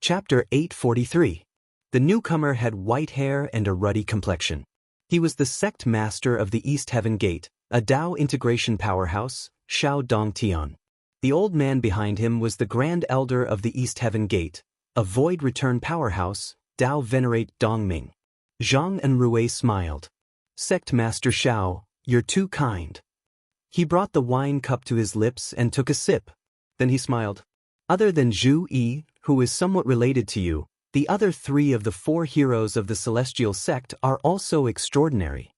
Chapter 843. The newcomer had white hair and a ruddy complexion. He was the sect master of the East Heaven Gate, a Tao integration powerhouse, Xiao Dongtian. The old man behind him was the Grand Elder of the East Heaven Gate, a void return powerhouse, Tao Venerate Dongming. Zhang and Rui smiled. Sect Master Xiao, you're too kind. He brought the wine cup to his lips and took a sip. Then he smiled. Other than Zhu Yi, who is somewhat related to you, the other three of the four heroes of the celestial sect are also extraordinary.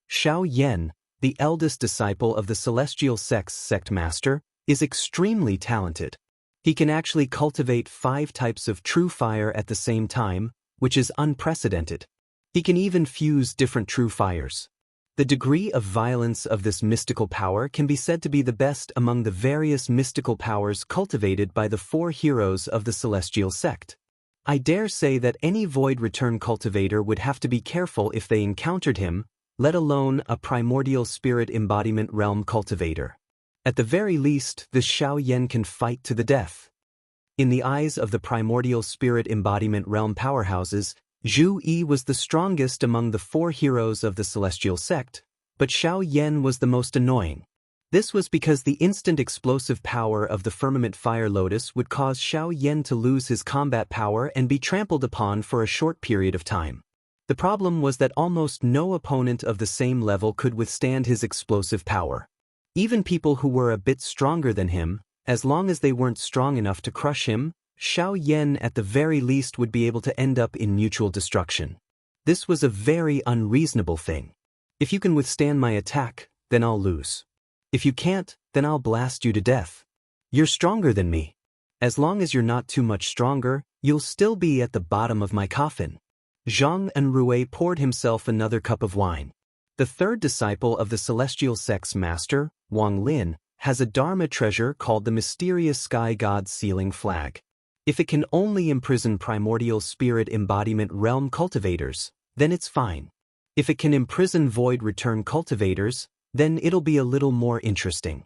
Xiao Yan, the eldest disciple of the celestial sect's sect master, is extremely talented. He can actually cultivate 5 types of true fire at the same time, which is unprecedented. He can even fuse different true fires. The degree of violence of this mystical power can be said to be the best among the various mystical powers cultivated by the 4 heroes of the celestial sect. I dare say that any void return cultivator would have to be careful if they encountered him, let alone a primordial spirit embodiment realm cultivator. At the very least, the Xiao Yan can fight to the death. In the eyes of the primordial spirit embodiment realm powerhouses, Zhu Yi was the strongest among the 4 heroes of the celestial sect, but Xiao Yan was the most annoying. This was because the instant explosive power of the firmament fire lotus would cause Xiao Yan to lose his combat power and be trampled upon for a short period of time. The problem was that almost no opponent of the same level could withstand his explosive power. Even people who were a bit stronger than him, as long as they weren't strong enough to crush him, Xiao Yan at the very least would be able to end up in mutual destruction. This was a very unreasonable thing. If you can withstand my attack, then I'll lose. If you can't, then I'll blast you to death. You're stronger than me. As long as you're not too much stronger, you'll still be at the bottom of my coffin. Zhang and Rui poured himself another cup of wine. The 3rd disciple of the celestial sect's master, Wang Lin, has a Dharma treasure called the mysterious sky god's sealing flag. If it can only imprison primordial spirit embodiment realm cultivators, then it's fine. If it can imprison void return cultivators, then it'll be a little more interesting.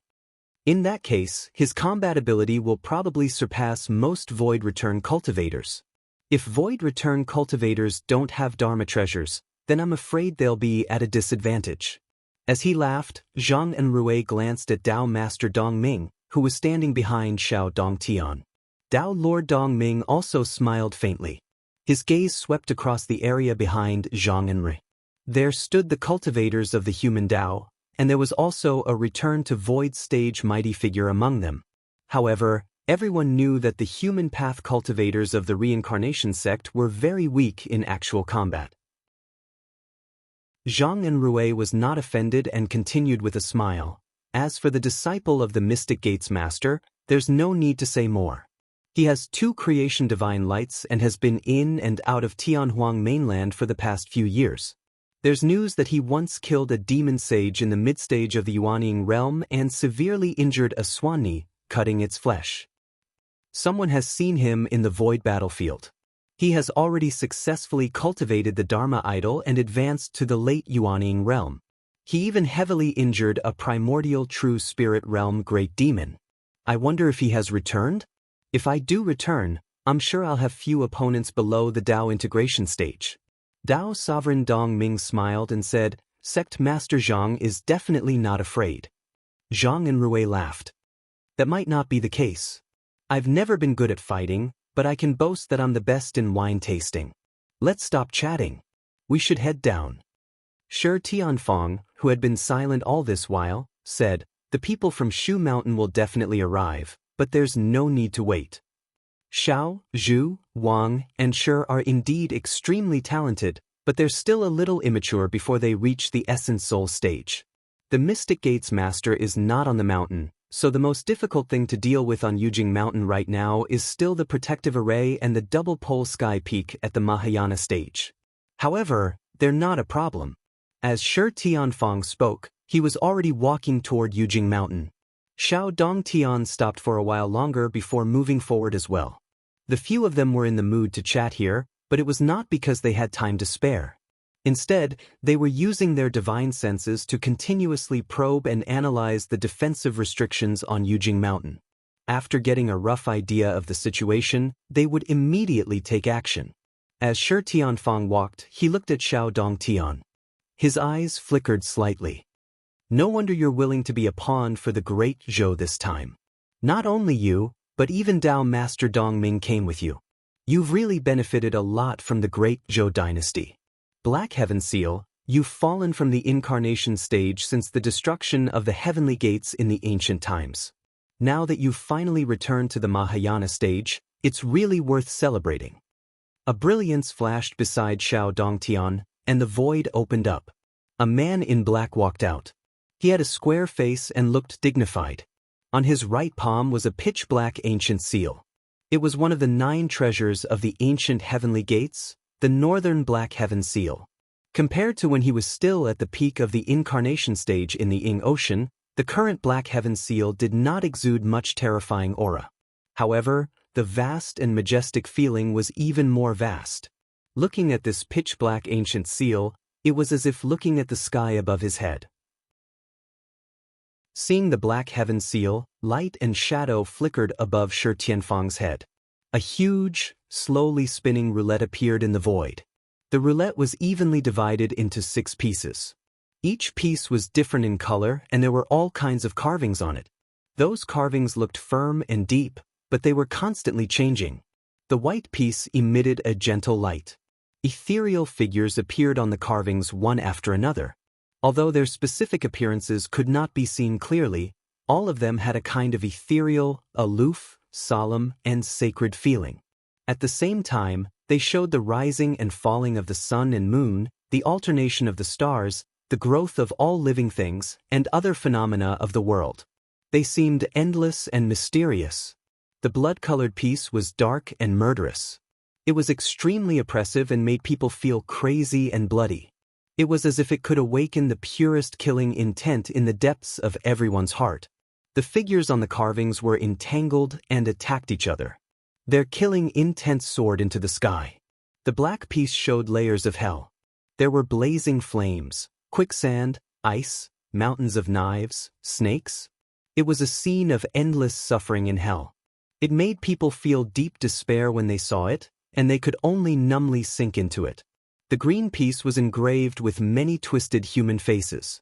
In that case, his combat ability will probably surpass most void return cultivators. If void return cultivators don't have Dharma treasures, then I'm afraid they'll be at a disadvantage. As he laughed, Zhang and Rui glanced at Tao Master Dongming, who was standing behind Xiao Dongtian. Tao Lord Dongming also smiled faintly. His gaze swept across the area behind Zhang and Rui. There stood the cultivators of the human Tao, and there was also a return to void stage mighty figure among them. However, everyone knew that the human path cultivators of the reincarnation sect were very weak in actual combat. Zhang and Rui was not offended and continued with a smile. As for the disciple of the Mystic Gates Master, there's no need to say more. He has 2 creation divine lights and has been in and out of Tianhuang mainland for the past few years. There's news that he once killed a demon sage in the midstage of the Yuanying realm and severely injured a Swanni, cutting its flesh. Someone has seen him in the void battlefield. He has already successfully cultivated the Dharma idol and advanced to the late Yuanying realm. He even heavily injured a primordial true spirit realm great demon. I wonder if he has returned? If I do return, I'm sure I'll have few opponents below the Tao integration stage. Tao Sovereign Dongming smiled and said, Sect Master Zhang is definitely not afraid. Zhang and Rui laughed. That might not be the case. I've never been good at fighting, but I can boast that I'm the best in wine tasting. Let's stop chatting. We should head down. Shi Tianfang, who had been silent all this while, said, The people from Shu Mountain will definitely arrive, but there's no need to wait. Xiao, Zhu, Wang, and Shi are indeed extremely talented, but they're still a little immature before they reach the Essence Soul stage. The Mystic Gates Master is not on the mountain, so the most difficult thing to deal with on Yujing Mountain right now is still the protective array and the double pole sky peak at the Mahayana stage. However, they're not a problem. As Shi Tianfang spoke, he was already walking toward Yujing Mountain. Xiao Dongtian stopped for a while longer before moving forward as well. The few of them were in the mood to chat here, but it was not because they had time to spare. Instead, they were using their divine senses to continuously probe and analyze the defensive restrictions on Yujing Mountain. After getting a rough idea of the situation, they would immediately take action. As Shi Tianfang walked, he looked at Xiao Dongtian. His eyes flickered slightly. No wonder you're willing to be a pawn for the great Zhou this time. Not only you, but even Dao Master Dongming came with you. You've really benefited a lot from the great Zhou dynasty. Black Heaven Seal, you've fallen from the incarnation stage since the destruction of the heavenly gates in the ancient times. Now that you've finally returned to the Mahayana stage, it's really worth celebrating. A brilliance flashed beside Xiao Dongtian, and the void opened up. A man in black walked out. He had a square face and looked dignified. On his right palm was a pitch-black ancient seal. It was one of the 9 treasures of the ancient heavenly gates, the Northern Black Heaven Seal. Compared to when he was still at the peak of the incarnation stage in the Ying Ocean, the current Black Heaven Seal did not exude much terrifying aura. However, the vast and majestic feeling was even more vast. Looking at this pitch-black ancient seal, it was as if looking at the sky above his head. Seeing the Black Heaven Seal, light and shadow flickered above Shi Tianfang's head. A huge, slowly spinning roulette appeared in the void. The roulette was evenly divided into 6 pieces. Each piece was different in color and there were all kinds of carvings on it. Those carvings looked firm and deep, but they were constantly changing. The white piece emitted a gentle light. Ethereal figures appeared on the carvings one after another. Although their specific appearances could not be seen clearly, all of them had a kind of ethereal, aloof, solemn, and sacred feeling. At the same time, they showed the rising and falling of the sun and moon, the alternation of the stars, the growth of all living things, and other phenomena of the world. They seemed endless and mysterious. The blood-colored piece was dark and murderous. It was extremely oppressive and made people feel crazy and bloody. It was as if it could awaken the purest killing intent in the depths of everyone's heart. The figures on the carvings were entangled and attacked each other. Their killing intent soared into the sky. The black piece showed layers of hell. There were blazing flames, quicksand, ice, mountains of knives, snakes. It was a scene of endless suffering in hell. It made people feel deep despair when they saw it, and they could only numbly sink into it. The green piece was engraved with many twisted human faces.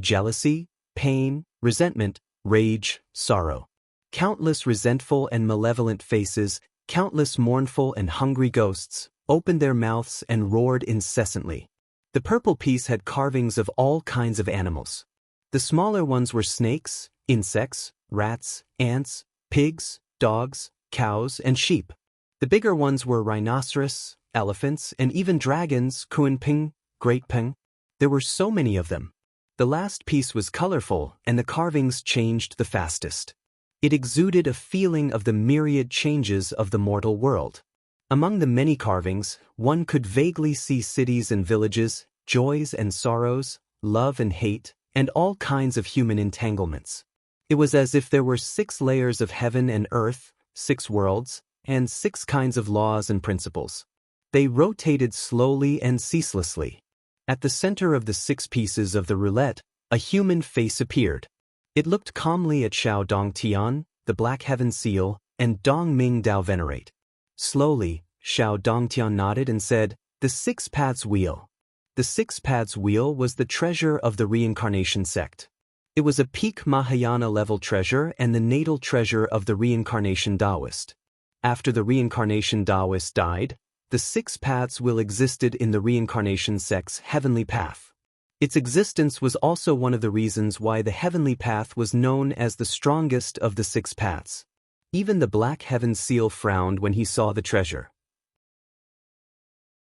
Jealousy, pain, resentment, rage, sorrow. Countless resentful and malevolent faces, countless mournful and hungry ghosts, opened their mouths and roared incessantly. The purple piece had carvings of all kinds of animals. The smaller ones were snakes, insects, rats, ants, pigs, dogs, cows, and sheep. The bigger ones were rhinoceros, elephants, and even dragons, Kuanping, Great Peng. There were so many of them. The last piece was colorful, and the carvings changed the fastest. It exuded a feeling of the myriad changes of the mortal world. Among the many carvings, one could vaguely see cities and villages, joys and sorrows, love and hate, and all kinds of human entanglements. It was as if there were 6 layers of heaven and earth, 6 worlds, and 6 kinds of laws and principles. They rotated slowly and ceaselessly. At the center of the 6 pieces of the roulette, a human face appeared. It looked calmly at Xiao Dongtian, the Black Heaven Seal, and Dongming Dao Venerate. Slowly, Xiao Dongtian nodded and said, "The 6 Paths Wheel." The 6 Paths Wheel was the treasure of the reincarnation sect. It was a peak Mahayana-level treasure and the natal treasure of the reincarnation Taoist. After the reincarnation Taoist died, the 6 Paths Wheel existed in the reincarnation sect's heavenly path. Its existence was also one of the reasons why the heavenly path was known as the strongest of the 6 paths. Even the Black Heaven Seal frowned when he saw the treasure.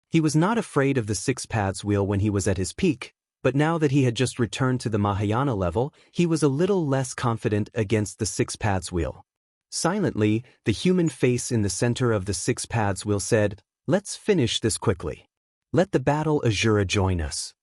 He was not afraid of the 6 Paths Wheel when he was at his peak, but now that he had just returned to the Mahayana level, he was a little less confident against the 6 Paths Wheel. Silently, the human face in the center of the 6 Paths Wheel said, "Let's finish this quickly. Let the battle Azura join us."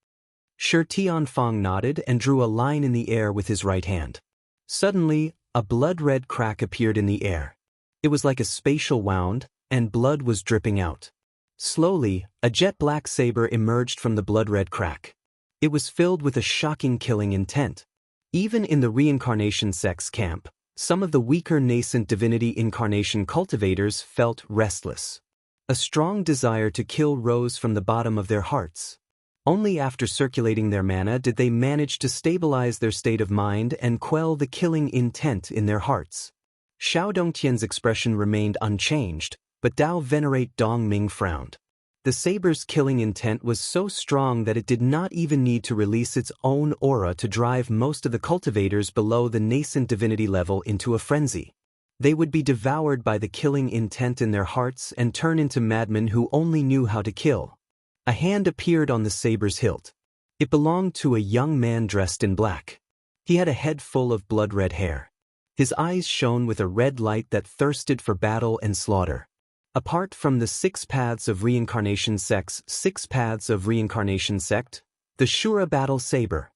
Shi Tianfang nodded and drew a line in the air with his right hand. Suddenly, a blood-red crack appeared in the air. It was like a spatial wound, and blood was dripping out. Slowly, a jet-black saber emerged from the blood-red crack. It was filled with a shocking killing intent. Even in the reincarnation sect's camp, Some of the weaker nascent divinity incarnation cultivators felt restless. A strong desire to kill rose from the bottom of their hearts. Only after circulating their mana did they manage to stabilize their state of mind and quell the killing intent in their hearts. Xiao Dongtian's expression remained unchanged, but Dao Venerate Dongming frowned. The saber's killing intent was so strong that it did not even need to release its own aura to drive most of the cultivators below the nascent divinity level into a frenzy. They would be devoured by the killing intent in their hearts and turn into madmen who only knew how to kill. A hand appeared on the saber's hilt. It belonged to a young man dressed in black. He had a head full of blood-red hair. His eyes shone with a red light that thirsted for battle and slaughter. Apart from the 6 Paths of Reincarnation sect's 6 Paths of Reincarnation sect, the Shura Battle Saber.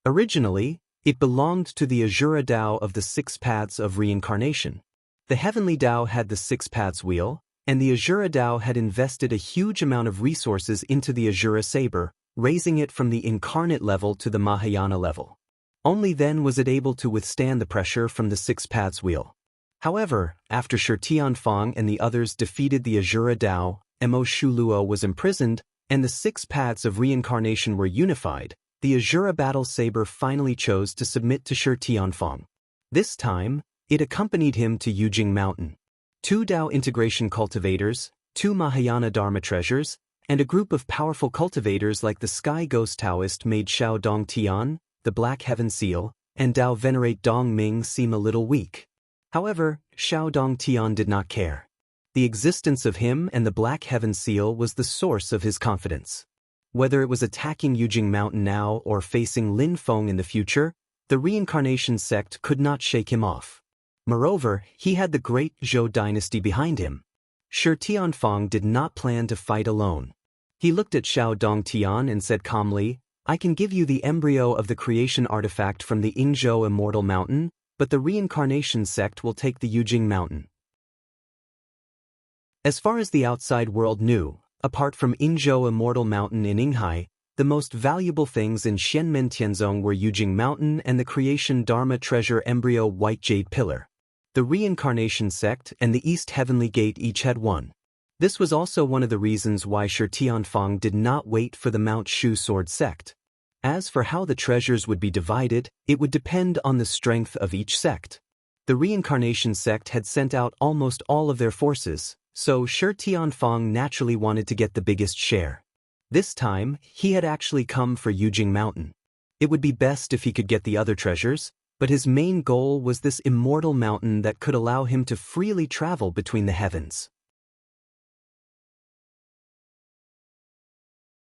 Originally, it belonged to the Azura Dao of the 6 Paths of Reincarnation. The Heavenly Dao had the 6 Paths wheel, and the Azura Dao had invested a huge amount of resources into the Azura Saber, raising it from the incarnate level to the Mahayana level. Only then was it able to withstand the pressure from the 6 Paths wheel. However, after Shi Tianfang and the others defeated the Azura Dao, Mo Shuluo was imprisoned, and the 6 Paths of Reincarnation were unified, the Azura Battle Saber finally chose to submit to Shi Tianfang. This time, it accompanied him to Yujing Mountain. 2 Dao integration cultivators, 2 Mahayana Dharma treasures, and a group of powerful cultivators like the Sky Ghost Taoist made Xiao Dong Tian, the Black Heaven Seal, and Dao Venerate Dong Ming seem a little weak. However, Xiao Dong Tian did not care. The existence of him and the Black Heaven Seal was the source of his confidence. Whether it was attacking Yujing Mountain now or facing Lin Feng in the future, the reincarnation sect could not shake him off. Moreover, he had the great Zhou dynasty behind him. Shi Tianfang did not plan to fight alone. He looked at Xiao Dong Tian and said calmly, "I can give you the embryo of the creation artifact from the Yingzhou Immortal Mountain, but the reincarnation sect will take the Yujing Mountain." As far as the outside world knew, apart from Yingzhou Immortal Mountain in Yinghai, the most valuable things in Xianmen Tianzong were Yujing Mountain and the creation Dharma treasure embryo White Jade Pillar. The reincarnation sect and the East Heavenly Gate each had one. This was also one of the reasons why Shi Tianfang did not wait for the Mount Shu Sword sect. As for how the treasures would be divided, it would depend on the strength of each sect. The reincarnation sect had sent out almost all of their forces, so Shi Tianfang naturally wanted to get the biggest share. This time, he had actually come for Yujing Mountain. It would be best if he could get the other treasures, but his main goal was this immortal mountain that could allow him to freely travel between the heavens.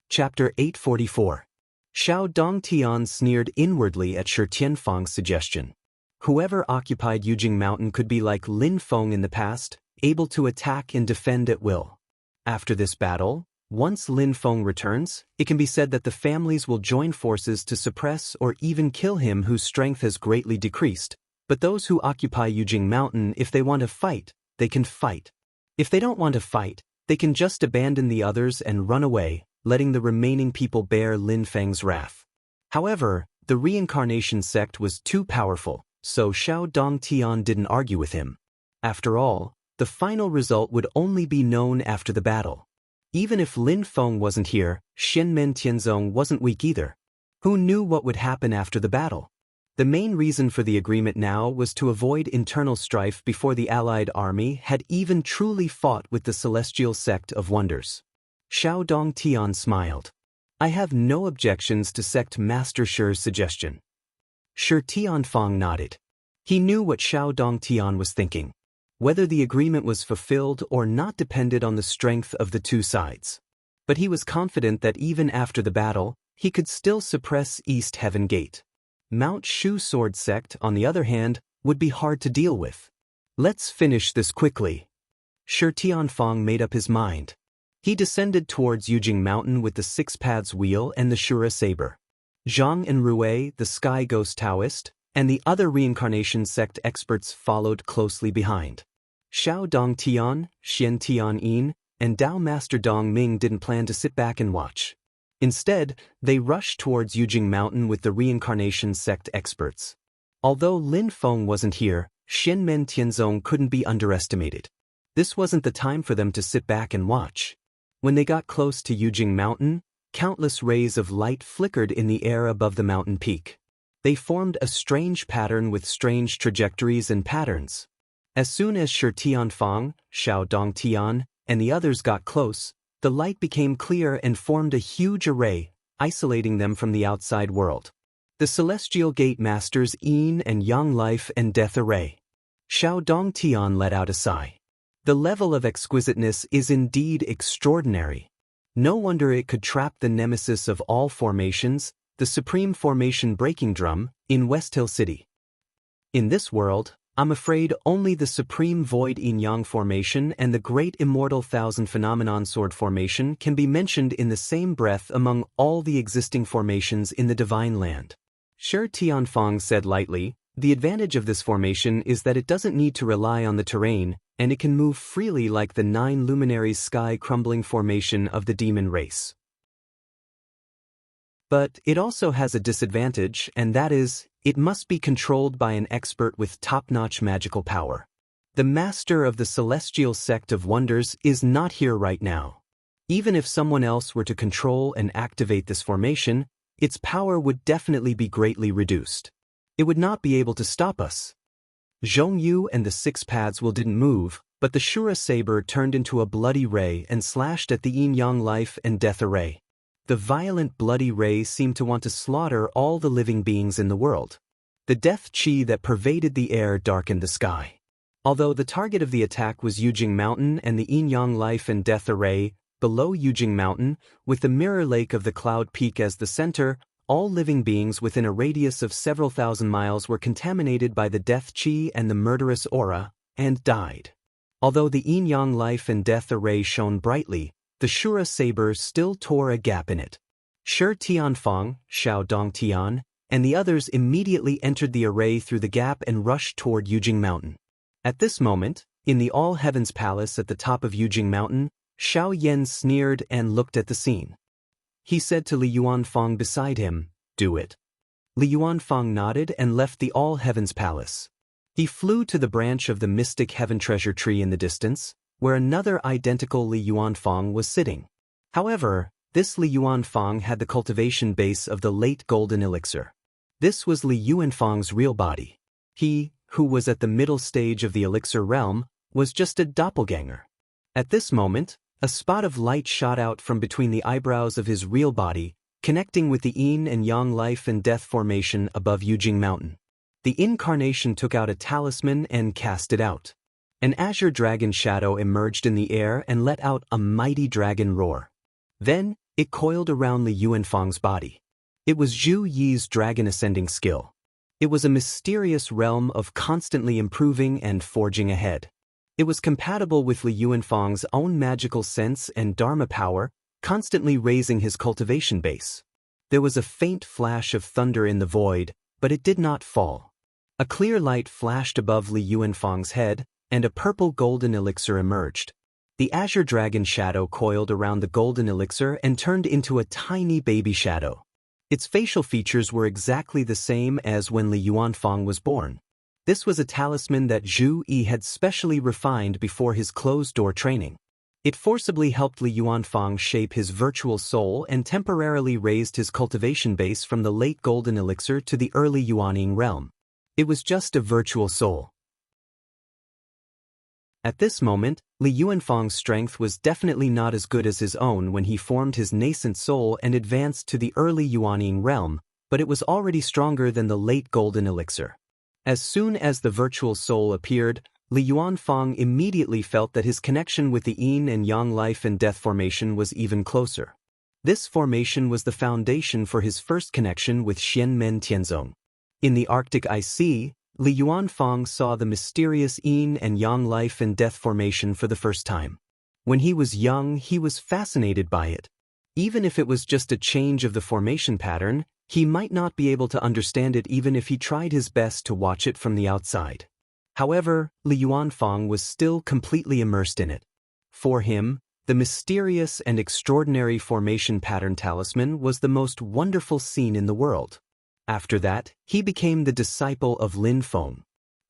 Chapter 844. Xiao Dong Tian sneered inwardly at Shi Tianfang's suggestion. Whoever occupied Yujing Mountain could be like Lin Feng in the past, able to attack and defend at will. After this battle, once Lin Feng returns, it can be said that the families will join forces to suppress or even kill him whose strength has greatly decreased, but those who occupy Yujing Mountain, if they want to fight, they can fight. If they don't want to fight, they can just abandon the others and run away, letting the remaining people bear Lin Feng's wrath. However, the reincarnation sect was too powerful, so Xiao Dong Tian didn't argue with him. After all, the final result would only be known after the battle. Even if Lin Feng wasn't here, Xianmen Tianzong wasn't weak either. Who knew what would happen after the battle? The main reason for the agreement now was to avoid internal strife before the allied army had even truly fought with the celestial sect of wonders. Xiao Dong Tian smiled. "I have no objections to Sect Master Shi's suggestion." Shi Tianfang nodded. He knew what Xiao Dong Tian was thinking. Whether the agreement was fulfilled or not depended on the strength of the two sides. But he was confident that even after the battle, he could still suppress East Heaven Gate. Mount Shu Sword sect, on the other hand, would be hard to deal with. "Let's finish this quickly." Shi Tianfang made up his mind. He descended towards Yujing Mountain with the 6 Paths wheel and the Shura saber. Zhang and Rui, the Sky Ghost Taoist, and the other reincarnation sect experts followed closely behind. Xiao Dong Tian, Xian Tian Yin, and Dao Master Dong Ming didn't plan to sit back and watch. Instead, they rushed towards Yujing Mountain with the reincarnation sect experts. Although Lin Feng wasn't here, Xianmen Tianzong couldn't be underestimated. This wasn't the time for them to sit back and watch. When they got close to Yujing Mountain, countless rays of light flickered in the air above the mountain peak. They formed a strange pattern with strange trajectories and patterns. As soon as Shi Tianfang, Xiao Dongtian, and the others got close, the light became clear and formed a huge array, isolating them from the outside world. The Celestial Gate Masters Yin and Yang Life and Death Array. Xiao Dongtian let out a sigh. The level of exquisiteness is indeed extraordinary. No wonder it could trap the nemesis of all formations, the Supreme Formation Breaking Drum, in West Hill City. In this world, I'm afraid only the Supreme Void Yin-Yang Formation and the Great Immortal Thousand Phenomenon Sword Formation can be mentioned in the same breath among all the existing formations in the Divine Land. Shi Tianfang said lightly, the advantage of this formation is that it doesn't need to rely on the terrain, and it can move freely like the 9 luminaries sky-crumbling formation of the demon race. But it also has a disadvantage, and that is, it must be controlled by an expert with top-notch magical power. The master of the Celestial Sect of Wonders is not here right now. Even if someone else were to control and activate this formation, its power would definitely be greatly reduced. It would not be able to stop us. Zhongyu and the 6 paths will didn't move, but the Shura saber turned into a bloody ray and slashed at the Yin-Yang Life and Death Array. The violent bloody ray seemed to want to slaughter all the living beings in the world. The death qi that pervaded the air darkened the sky. Although the target of the attack was Yujing Mountain and the Yin-Yang Life and Death Array, below Yujing Mountain, with the mirror lake of the Cloud Peak as the center, all living beings within a radius of several thousand miles were contaminated by the death qi and the murderous aura, and died. Although the Yin-Yang Life and Death Array shone brightly, the Shura saber still tore a gap in it. Shi Tianfang, Xiao Dongtian, and the others immediately entered the array through the gap and rushed toward Yujing Mountain. At this moment, in the All Heavens Palace at the top of Yujing Mountain, Xiao Yan sneered and looked at the scene. He said to Li Yuanfang beside him, "Do it." Li Yuanfang nodded and left the All Heavens Palace. He flew to the branch of the mystic heaven treasure tree in the distance, where another identical Li Yuanfang was sitting. However, this Li Yuanfang had the cultivation base of the late golden elixir. This was Li Yuanfang's real body. He, who was at the middle stage of the elixir realm, was just a doppelganger. At this moment, a spot of light shot out from between the eyebrows of his real body, connecting with the Yin and Yang Life and Death formation above Yujing Mountain. The incarnation took out a talisman and cast it out. An azure dragon shadow emerged in the air and let out a mighty dragon roar. Then, it coiled around Li Yuanfang's body. It was Zhu Yi's dragon ascending skill. It was a mysterious realm of constantly improving and forging ahead. It was compatible with Li Yuanfang's own magical sense and dharma power, constantly raising his cultivation base. There was a faint flash of thunder in the void, but it did not fall. A clear light flashed above Li Yuanfang's head, and a purple golden elixir emerged. The azure dragon shadow coiled around the golden elixir and turned into a tiny baby shadow. Its facial features were exactly the same as when Li Yuanfang was born. This was a talisman that Zhu Yi had specially refined before his closed-door training. It forcibly helped Li Yuanfang shape his virtual soul and temporarily raised his cultivation base from the late golden elixir to the early Yuanying realm. It was just a virtual soul. At this moment, Li Yuanfang's strength was definitely not as good as his own when he formed his nascent soul and advanced to the early Yuanying realm, but it was already stronger than the late golden elixir. As soon as the virtual soul appeared, Li Yuanfang immediately felt that his connection with the Yin and Yang Life and Death formation was even closer. This formation was the foundation for his first connection with Xianmen Tianzong. In the Arctic Ice Sea, Li Yuanfang saw the mysterious Yin and Yang Life and Death formation for the first time. When he was young, he was fascinated by it. Even if it was just a change of the formation pattern, he might not be able to understand it even if he tried his best to watch it from the outside. However, Li Yuanfang was still completely immersed in it. For him, the mysterious and extraordinary formation pattern talisman was the most wonderful scene in the world. After that, he became the disciple of Lin Feng.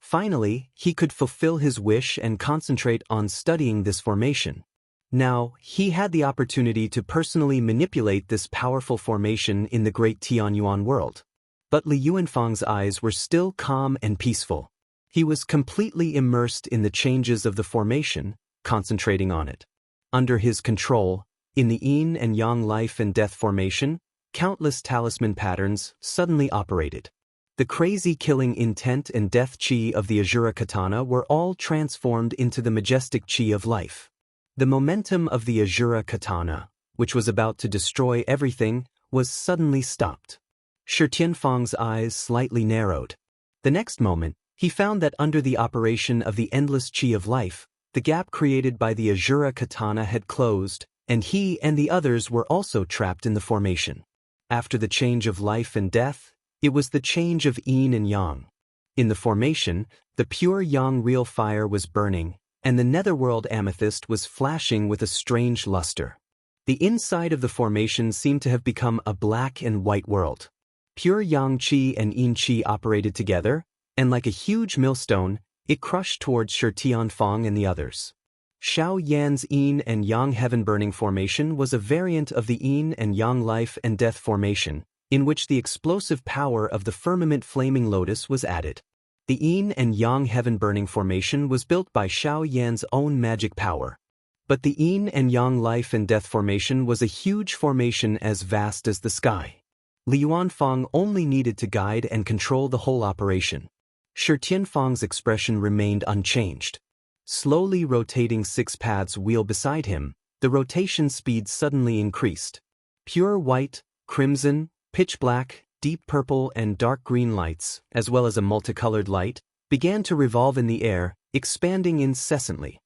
Finally, he could fulfill his wish and concentrate on studying this formation. Now, he had the opportunity to personally manipulate this powerful formation in the great Tianyuan world. But Li Yuanfang's eyes were still calm and peaceful. He was completely immersed in the changes of the formation, concentrating on it. Under his control, in the yin and yang life and death formation, countless talisman patterns suddenly operated. The crazy killing intent and death chi of the Azura katana were all transformed into the majestic chi of life. The momentum of the Azura katana, which was about to destroy everything, was suddenly stopped. Shi Tianfang's eyes slightly narrowed. The next moment, he found that under the operation of the endless chi of life, the gap created by the Azura katana had closed, and he and the others were also trapped in the formation. After the change of life and death, it was the change of yin and yang. In the formation, the pure yang real fire was burning, and the netherworld amethyst was flashing with a strange luster. The inside of the formation seemed to have become a black and white world. Pure yang chi and yin chi operated together, and like a huge millstone, it crushed towards Shi Tianfang and the others. Xiao Yan's yin and yang heaven-burning formation was a variant of the yin and yang life and death formation, in which the explosive power of the firmament flaming lotus was added. The yin and yang heaven-burning formation was built by Xiao Yan's own magic power. But the yin and yang life and death formation was a huge formation as vast as the sky. Li Yuanfang only needed to guide and control the whole operation. Shi Tianfang's expression remained unchanged. Slowly rotating 6 paths wheel beside him, the rotation speed suddenly increased. Pure white, crimson, pitch black, deep purple and dark green lights, as well as a multicolored light, began to revolve in the air, expanding incessantly.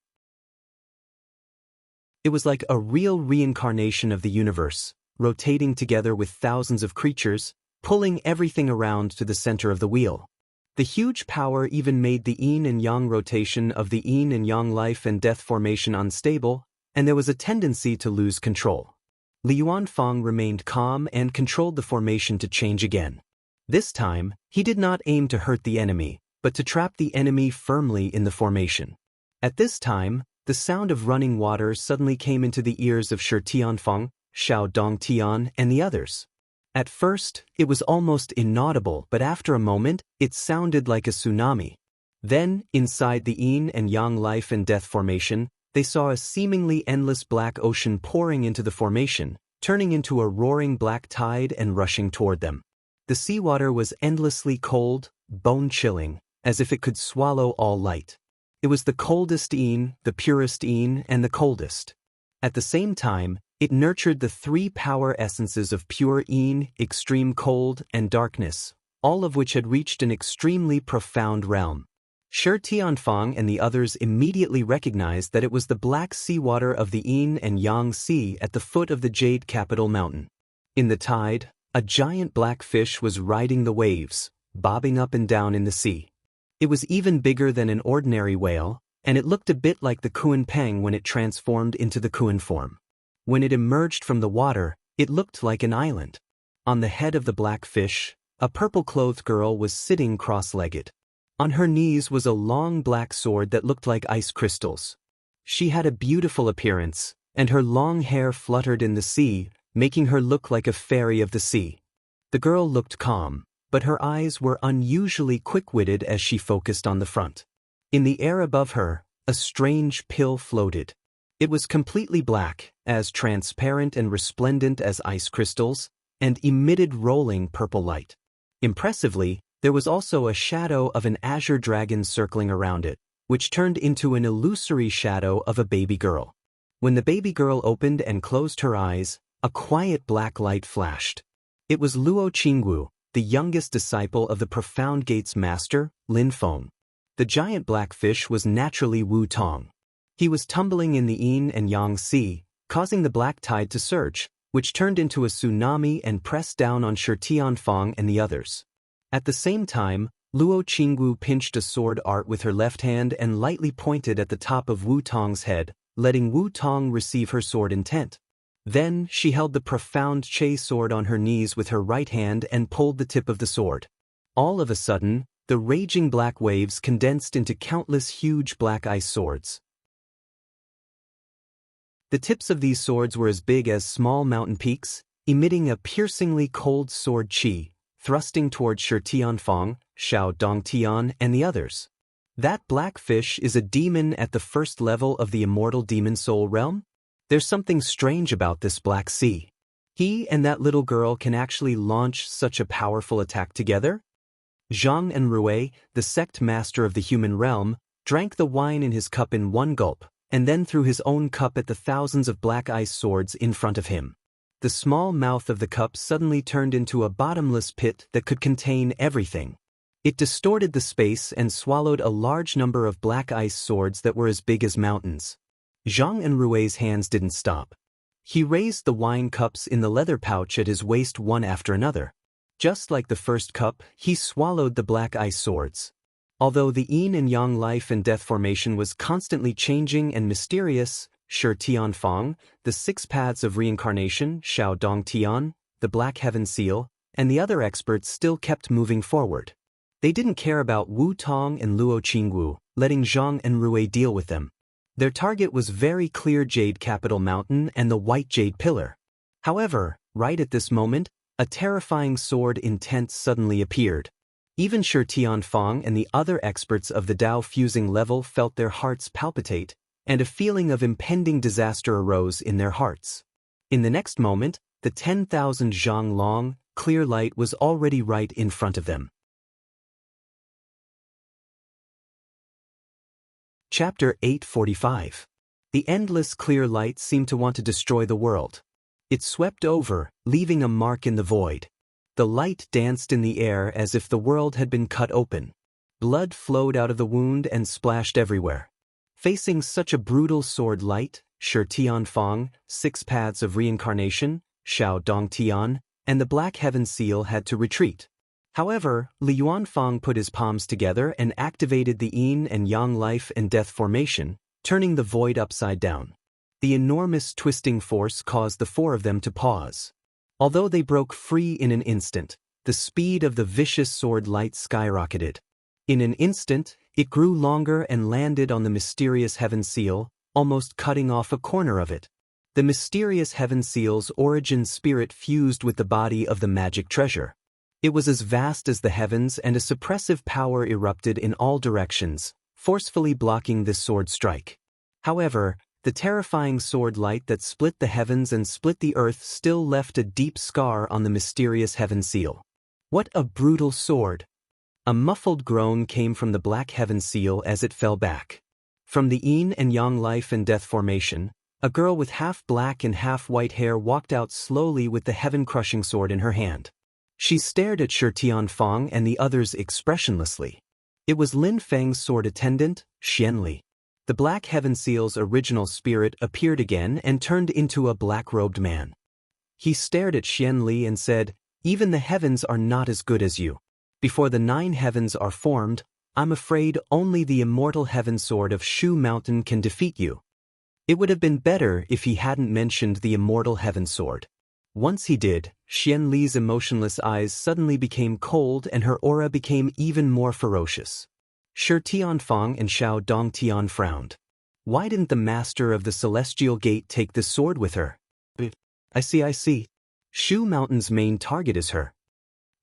It was like a real reincarnation of the universe, rotating together with thousands of creatures, pulling everything around to the center of the wheel. The huge power even made the yin and yang rotation of the yin and yang life and death formation unstable, and there was a tendency to lose control. Li Yuanfang remained calm and controlled the formation to change again. This time, he did not aim to hurt the enemy, but to trap the enemy firmly in the formation. At this time, the sound of running water suddenly came into the ears of Shi Tianfang, Xiao Dongtian, and the others. At first, it was almost inaudible, but after a moment, it sounded like a tsunami. Then, inside the yin and yang life and death formation, they saw a seemingly endless black ocean pouring into the formation, turning into a roaring black tide and rushing toward them. The seawater was endlessly cold, bone-chilling, as if it could swallow all light. It was the coldest yin, the purest yin, and the coldest. At the same time, it nurtured the 3 power essences of pure yin, extreme cold, and darkness, all of which had reached an extremely profound realm. Shi Tianfang and the others immediately recognized that it was the black seawater of the yin and yang sea at the foot of the Jade Capital Mountain. In the tide, a giant black fish was riding the waves, bobbing up and down in the sea. It was even bigger than an ordinary whale, and it looked a bit like the Kuan Peng when it transformed into the Kuan form. When it emerged from the water, it looked like an island. On the head of the black fish, a purple-clothed girl was sitting cross-legged. On her knees was a long black sword that looked like ice crystals. She had a beautiful appearance, and her long hair fluttered in the sea, making her look like a fairy of the sea. The girl looked calm, but her eyes were unusually quick-witted as she focused on the front. In the air above her, a strange pill floated. It was completely black, as transparent and resplendent as ice crystals, and emitted rolling purple light. Impressively, there was also a shadow of an azure dragon circling around it, which turned into an illusory shadow of a baby girl. When the baby girl opened and closed her eyes, a quiet black light flashed. It was Luo Qingwu, the youngest disciple of the Profound Gates master, Lin Feng. The giant black fish was naturally Wu Tong. He was tumbling in the yin and yang sea, causing the black tide to surge, which turned into a tsunami and pressed down on Shi Tianfang and the others. At the same time, Luo Qingwu pinched a sword art with her left hand and lightly pointed at the top of Wu Tong's head, letting Wu Tong receive her sword intent. Then, she held the profound Che sword on her knees with her right hand and pulled the tip of the sword. All of a sudden, The raging black waves condensed into countless huge black ice swords. The tips of these swords were as big as small mountain peaks, emitting a piercingly cold sword chi, thrusting toward Shi Tianfang, Xiao Dongtian, and the others. That black fish is a demon at the first level of the immortal demon soul realm? There's something strange about this black sea. He and that little girl can actually launch such a powerful attack together? Zhang Enrui, the sect master of the human realm, drank the wine in his cup in one gulp, and then threw his own cup at the thousands of black ice swords in front of him. The small mouth of the cup suddenly turned into a bottomless pit that could contain everything. It distorted the space and swallowed a large number of black ice swords that were as big as mountains. Zhang Enrui's hands didn't stop. He raised the wine cups in the leather pouch at his waist one after another. Just like the first cup, he swallowed the black ice swords. Although the yin and yang life and death formation was constantly changing and mysterious, Shi Tianfang, the 6 paths of reincarnation, Xiao Dongtian, the Black Heaven Seal, and the other experts still kept moving forward. They didn't care about Wu Tong and Luo Qingwu, letting Zhang Enrui deal with them. Their target was very clear Jade Capital Mountain and the White Jade Pillar. However, right at this moment, a terrifying sword intent suddenly appeared. Even Shi Tianfang and the other experts of the Dao fusing level felt their hearts palpitate, and a feeling of impending disaster arose in their hearts. In the next moment, the 10,000 zhang long, clear light was already right in front of them. Chapter 845. The endless clear light seemed to want to destroy the world. It swept over, leaving a mark in the void. The light danced in the air as if the world had been cut open. Blood flowed out of the wound and splashed everywhere. Facing such a brutal sword light, Shi Tianfang, 6 paths of reincarnation, Xiao Dongtian, and the Black Heaven Seal had to retreat. However, Li Yuanfang put his palms together and activated the yin and yang life and death formation, turning the void upside down. The enormous twisting force caused the 4 of them to pause. Although they broke free in an instant, the speed of the vicious sword light skyrocketed. In an instant, it grew longer and landed on the mysterious Heaven Seal, almost cutting off a corner of it. The mysterious Heaven Seal's origin spirit fused with the body of the magic treasure. It was as vast as the heavens, and a suppressive power erupted in all directions, forcefully blocking this sword strike. However, the terrifying sword light that split the heavens and split the earth still left a deep scar on the mysterious Heaven Seal. What a brutal sword! A muffled groan came from the Black Heaven Seal as it fell back. From the yin and yang life and death formation, a girl with half black and half white hair walked out slowly with the heaven-crushing sword in her hand. She stared at Shi Tianfang and the others expressionlessly. It was Lin Feng's sword attendant, Xianli. The Black Heaven Seal's original spirit appeared again and turned into a black-robed man. He stared at Xianli and said, "Even the heavens are not as good as you. Before the 9 heavens are formed, I'm afraid only the immortal heaven sword of Shu Mountain can defeat you." It would have been better if he hadn't mentioned the immortal heaven sword. Once he did, Xianli's emotionless eyes suddenly became cold and her aura became even more ferocious. Shi Tianfang and Xiao Dongtian frowned. Why didn't the master of the Celestial Gate take this sword with her? I see. Shu Mountain's main target is her.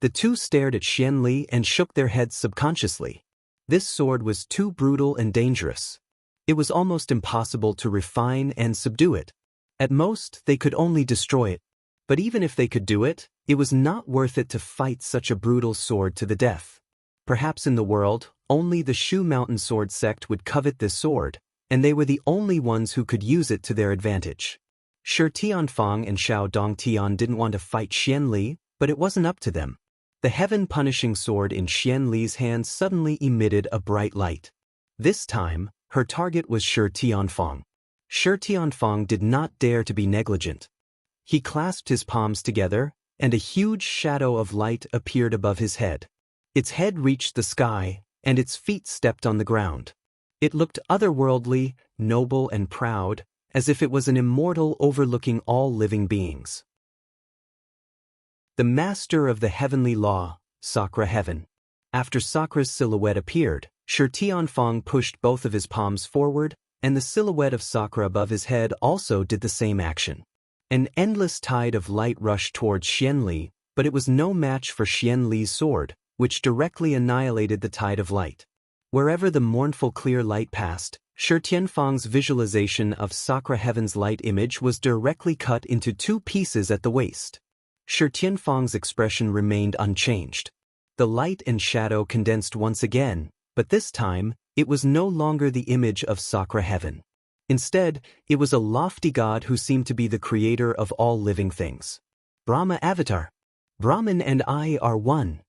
The two stared at Xianli and shook their heads subconsciously. This sword was too brutal and dangerous. It was almost impossible to refine and subdue it. At most, they could only destroy it. But even if they could do it, it was not worth it to fight such a brutal sword to the death. Perhaps in the world, only the Shu Mountain Sword sect would covet this sword, and they were the only ones who could use it to their advantage. Shi Tianfang and Xiao Dongtian didn't want to fight Xianli, but it wasn't up to them. The heaven-punishing sword in Xianli's hand suddenly emitted a bright light. This time, her target was Shi Tianfang. Shi Tianfang did not dare to be negligent. He clasped his palms together, and a huge shadow of light appeared above his head. Its head reached the sky, and its feet stepped on the ground. It looked otherworldly, noble and proud, as if it was an immortal overlooking all living beings. The master of the heavenly law, Sakra Heaven. After Sakra's silhouette appeared, Shi Tianfang pushed both of his palms forward, and the silhouette of Sakra above his head also did the same action. An endless tide of light rushed towards Xianli, but it was no match for Xianli's sword, which directly annihilated the tide of light. Wherever the mournful clear light passed, Shi Tianfang's visualization of Sakra Heaven's light image was directly cut into two pieces at the waist. Shi Tianfang's expression remained unchanged. The light and shadow condensed once again, but this time, it was no longer the image of Sakra Heaven. Instead, it was a lofty god who seemed to be the creator of all living things. Brahma Avatar. Brahman and I are one.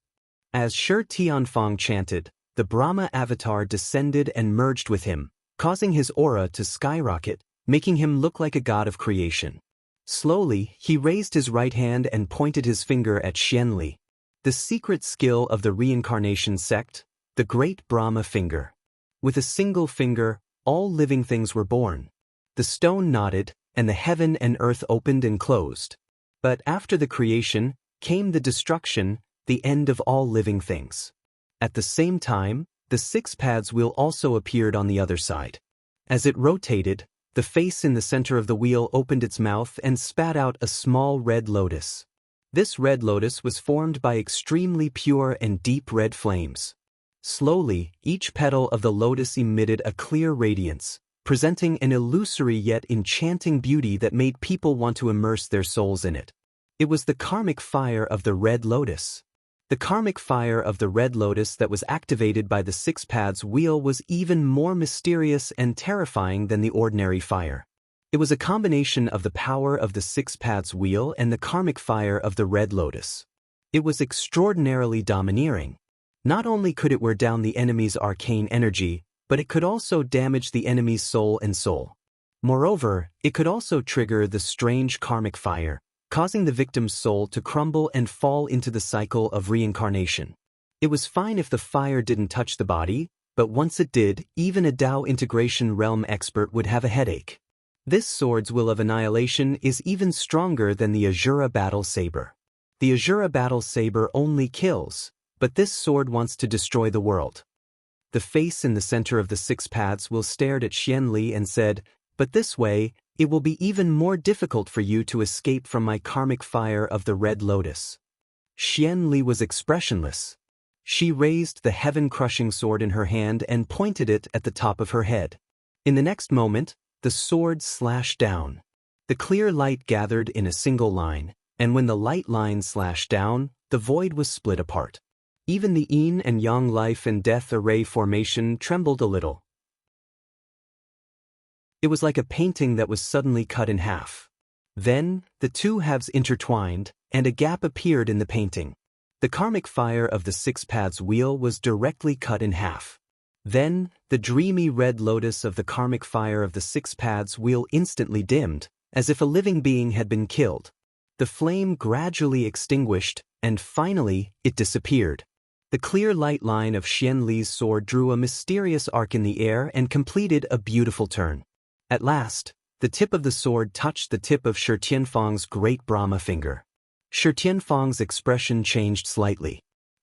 As Shi Tianfang chanted, the Brahma Avatar descended and merged with him, causing his aura to skyrocket, making him look like a god of creation. Slowly, he raised his right hand and pointed his finger at Xianli. The secret skill of the reincarnation sect, the Great Brahma Finger. With a single finger, all living things were born. The stone nodded, and the heaven and earth opened and closed. But after the creation, came the destruction, the end of all living things. At the same time, the six paths wheel also appeared on the other side. As it rotated, the face in the center of the wheel opened its mouth and spat out a small red lotus. This red lotus was formed by extremely pure and deep red flames. Slowly, each petal of the lotus emitted a clear radiance, presenting an illusory yet enchanting beauty that made people want to immerse their souls in it. It was the karmic fire of the red lotus. The karmic fire of the red lotus that was activated by the six paths wheel was even more mysterious and terrifying than the ordinary fire. It was a combination of the power of the six paths wheel and the karmic fire of the red lotus. It was extraordinarily domineering. Not only could it wear down the enemy's arcane energy, but it could also damage the enemy's soul and soul. Moreover, it could also trigger the strange karmic fire, causing the victim's soul to crumble and fall into the cycle of reincarnation. It was fine if the fire didn't touch the body, but once it did, even a Tao integration realm expert would have a headache. This sword's will of annihilation is even stronger than the Azura battle saber. The Azura battle saber only kills, but this sword wants to destroy the world. The face in the center of the six paths will stared at Xianli and said, "But this way, it will be even more difficult for you to escape from my karmic fire of the red lotus." Xianli was expressionless. She raised the heaven-crushing sword in her hand and pointed it at the top of her head. In the next moment, the sword slashed down. The clear light gathered in a single line, and when the light line slashed down, the void was split apart. Even the yin and yang life and death array formation trembled a little. It was like a painting that was suddenly cut in half. Then, the two halves intertwined, and a gap appeared in the painting. The karmic fire of the six paths wheel was directly cut in half. Then, the dreamy red lotus of the karmic fire of the six paths wheel instantly dimmed, as if a living being had been killed. The flame gradually extinguished, and finally, it disappeared. The clear light line of Xianli's sword drew a mysterious arc in the air and completed a beautiful turn. At last, the tip of the sword touched the tip of Shi Tianfang's great Brahma finger. Shi Tianfang's expression changed slightly.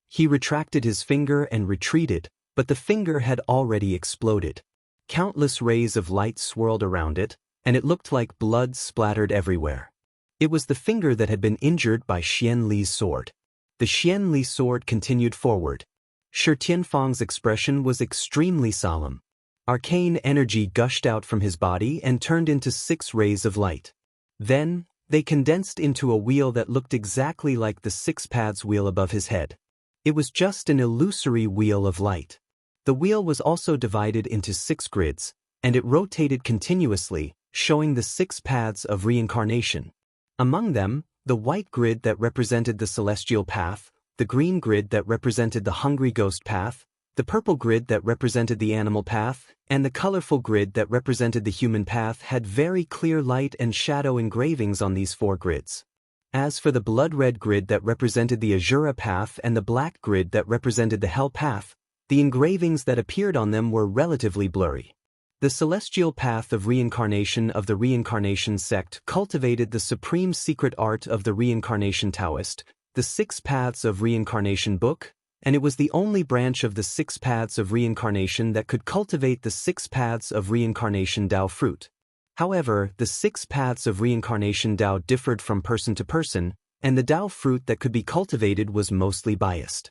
He retracted his finger and retreated, but the finger had already exploded. Countless rays of light swirled around it, and it looked like blood splattered everywhere. It was the finger that had been injured by Xianli's sword. The Xianli sword continued forward. Shi Tianfang's expression was extremely solemn. Arcane energy gushed out from his body and turned into 6 rays of light. Then, they condensed into a wheel that looked exactly like the six paths wheel above his head. It was just an illusory wheel of light. The wheel was also divided into 6 grids, and it rotated continuously, showing the 6 paths of reincarnation. Among them, the white grid that represented the celestial path, the green grid that represented the hungry ghost path, the purple grid that represented the animal path, and the colorful grid that represented the human path had very clear light and shadow engravings on these 4 grids. As for the blood-red grid that represented the Azura path and the black grid that represented the hell path, the engravings that appeared on them were relatively blurry. The celestial path of reincarnation of the reincarnation sect cultivated the supreme secret art of the reincarnation Taoist, the 6 paths of reincarnation book, and it was the only branch of the 6 paths of reincarnation that could cultivate the 6 paths of reincarnation Tao fruit. However, the 6 paths of reincarnation Tao differed from person to person, and the Tao fruit that could be cultivated was mostly biased.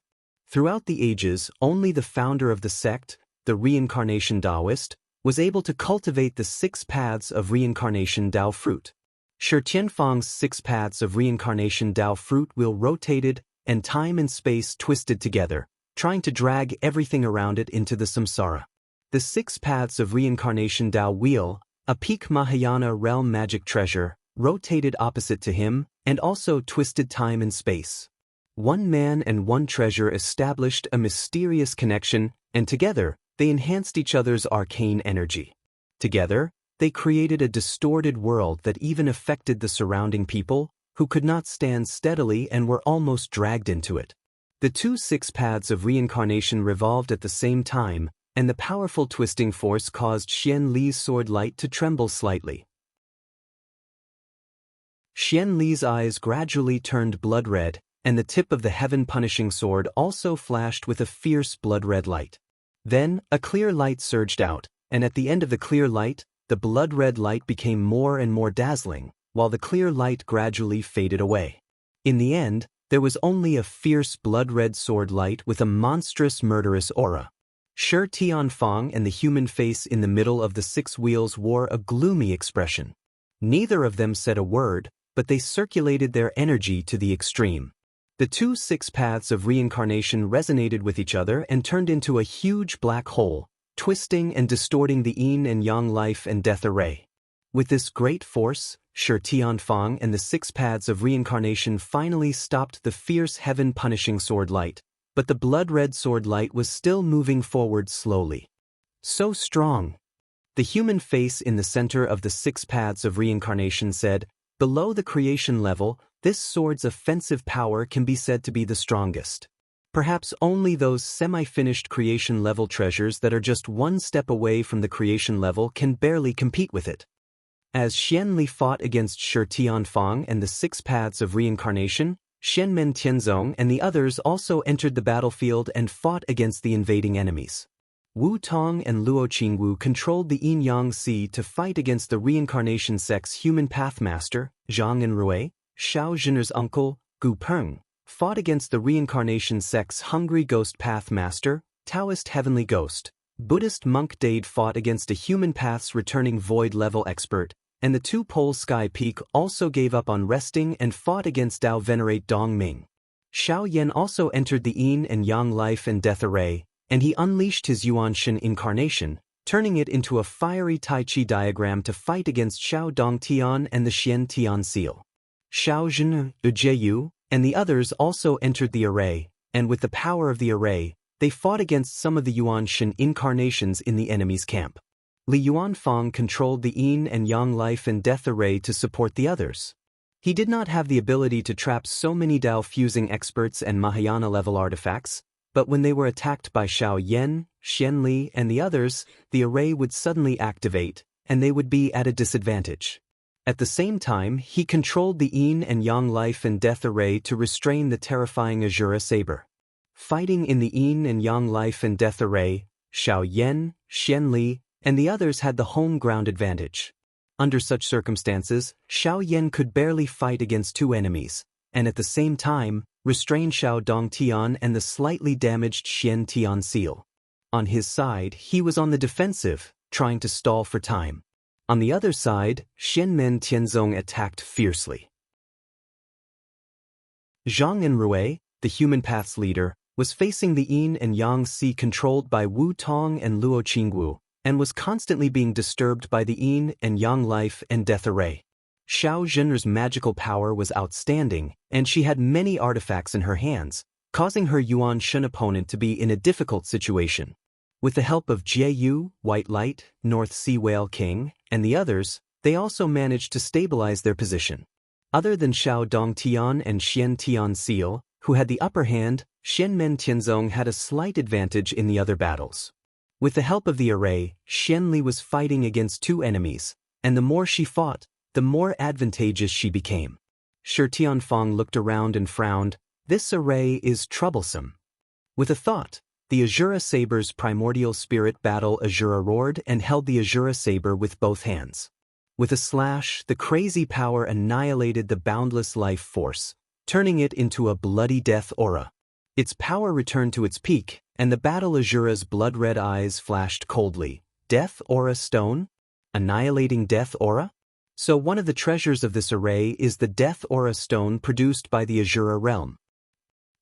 Throughout the ages, only the founder of the sect, the reincarnation Taoist, was able to cultivate the 6 paths of reincarnation Tao fruit. Shi Tianfang's 6 paths of reincarnation Tao fruit wheel rotated, and time and space twisted together, trying to drag everything around it into the samsara. The 6 paths of reincarnation Tao wheel, a peak Mahayana realm magic treasure, rotated opposite to him, and also twisted time and space. One man and one treasure established a mysterious connection, and together, they enhanced each other's arcane energy. Together, they created a distorted world that even affected the surrounding people, who could not stand steadily and were almost dragged into it. The 2 6 paths of reincarnation revolved at the same time, and the powerful twisting force caused Xian Li's sword light to tremble slightly. Xian Li's eyes gradually turned blood red, and the tip of the heaven-punishing sword also flashed with a fierce blood-red light. Then, a clear light surged out, and at the end of the clear light, the blood-red light became more and more dazzling, while the clear light gradually faded away. In the end, there was only a fierce blood-red sword light with a monstrous murderous aura. Shi Tianfang and the human face in the middle of the 6 wheels wore a gloomy expression. Neither of them said a word, but they circulated their energy to the extreme. The 2 6 paths of reincarnation resonated with each other and turned into a huge black hole, twisting and distorting the yin and yang life and death array. With this great force, Shi Tianfang and the 6 paths of reincarnation finally stopped the fierce heaven-punishing sword light, but the blood-red sword light was still moving forward slowly. So strong! The human face in the center of the 6 paths of reincarnation said, "Below the creation level, this sword's offensive power can be said to be the strongest. Perhaps only those semi-finished creation-level treasures that are just one step away from the creation level can barely compete with it." As Xian Li fought against Shi Tianfang and the 6 paths of reincarnation, Shenmen Tianzong and the others also entered the battlefield and fought against the invading enemies. Wu Tong and Luo Qingwu controlled the Yin-Yang Sea to fight against the reincarnation sect's human pathmaster, Zhang and Rui. Xiao Zhener's uncle, Gu Peng, fought against the reincarnation sect's hungry ghost pathmaster, Taoist heavenly ghost. Buddhist monk Dade fought against a human path's returning void-level expert, and the 2 pole sky peak also gave up on resting and fought against Tao venerate Dong Ming. Xiao Yan also entered the yin and yang life and death array, and he unleashed his Yuan Shen incarnation, turning it into a fiery Tai Chi diagram to fight against Xiao Dong Tian and the Xian Tian seal. Xiao Zhen, Jieyu, and the others also entered the array, and with the power of the array, they fought against some of the Yuan Shen incarnations in the enemy's camp. Li Yuanfang controlled the yin and yang life and death array to support the others. He did not have the ability to trap so many Dao fusing experts and Mahayana-level artifacts, but when they were attacked by Xiao Yan, Xian Li, and the others, the array would suddenly activate, and they would be at a disadvantage. At the same time, he controlled the yin and yang life and death array to restrain the terrifying Azura saber. Fighting in the yin and yang life and death array, Xiao Yan, Xian Li, and the others had the home ground advantage. Under such circumstances, Xiao Yan could barely fight against 2 enemies, and at the same time, restrain Xiao Dong Tian and the slightly damaged Xian Tian seal. On his side, he was on the defensive, trying to stall for time. On the other side, Shenmen Tianzong attacked fiercely. Zhang and Rui, the human path's leader, was facing the yin and yang sea controlled by Wu Tong and Luo Qingwu, and was constantly being disturbed by the yin and yang life and death array. Xiao Zhener's magical power was outstanding, and she had many artifacts in her hands, causing her Yuan Shen opponent to be in a difficult situation. With the help of Jieyu, White Light, North Sea Whale King, and the others, they also managed to stabilize their position. Other than Xiao Dong Tian and Xian Tian seal, who had the upper hand, Shenmen Tianzong had a slight advantage in the other battles. With the help of the array, Xian Li was fighting against 2 enemies, and the more she fought, the more advantageous she became. Shi Tianfang looked around and frowned. "This array is troublesome." With a thought, the Azura Saber's primordial spirit battle Azura roared and held the Azura Saber with both hands. With a slash, the crazy power annihilated the boundless life force, turning it into a bloody death aura. Its power returned to its peak, and the battle Azura's blood-red eyes flashed coldly. Death Aura Stone? Annihilating Death Aura? So one of the treasures of this array is the Death Aura Stone produced by the Azura realm.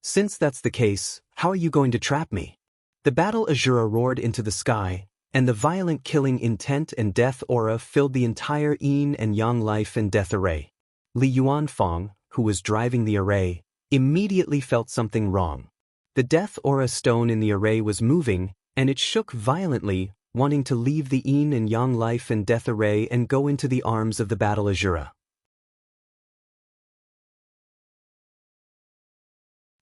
Since that's the case, how are you going to trap me? The battle Azura roared into the sky, and the violent killing intent and death aura filled the entire yin and yang life and death array. Li Yuanfang, who was driving the array, immediately felt something wrong. The death aura stone in the array was moving, and it shook violently, wanting to leave the yin and yang life and death array and go into the arms of the battle Azura.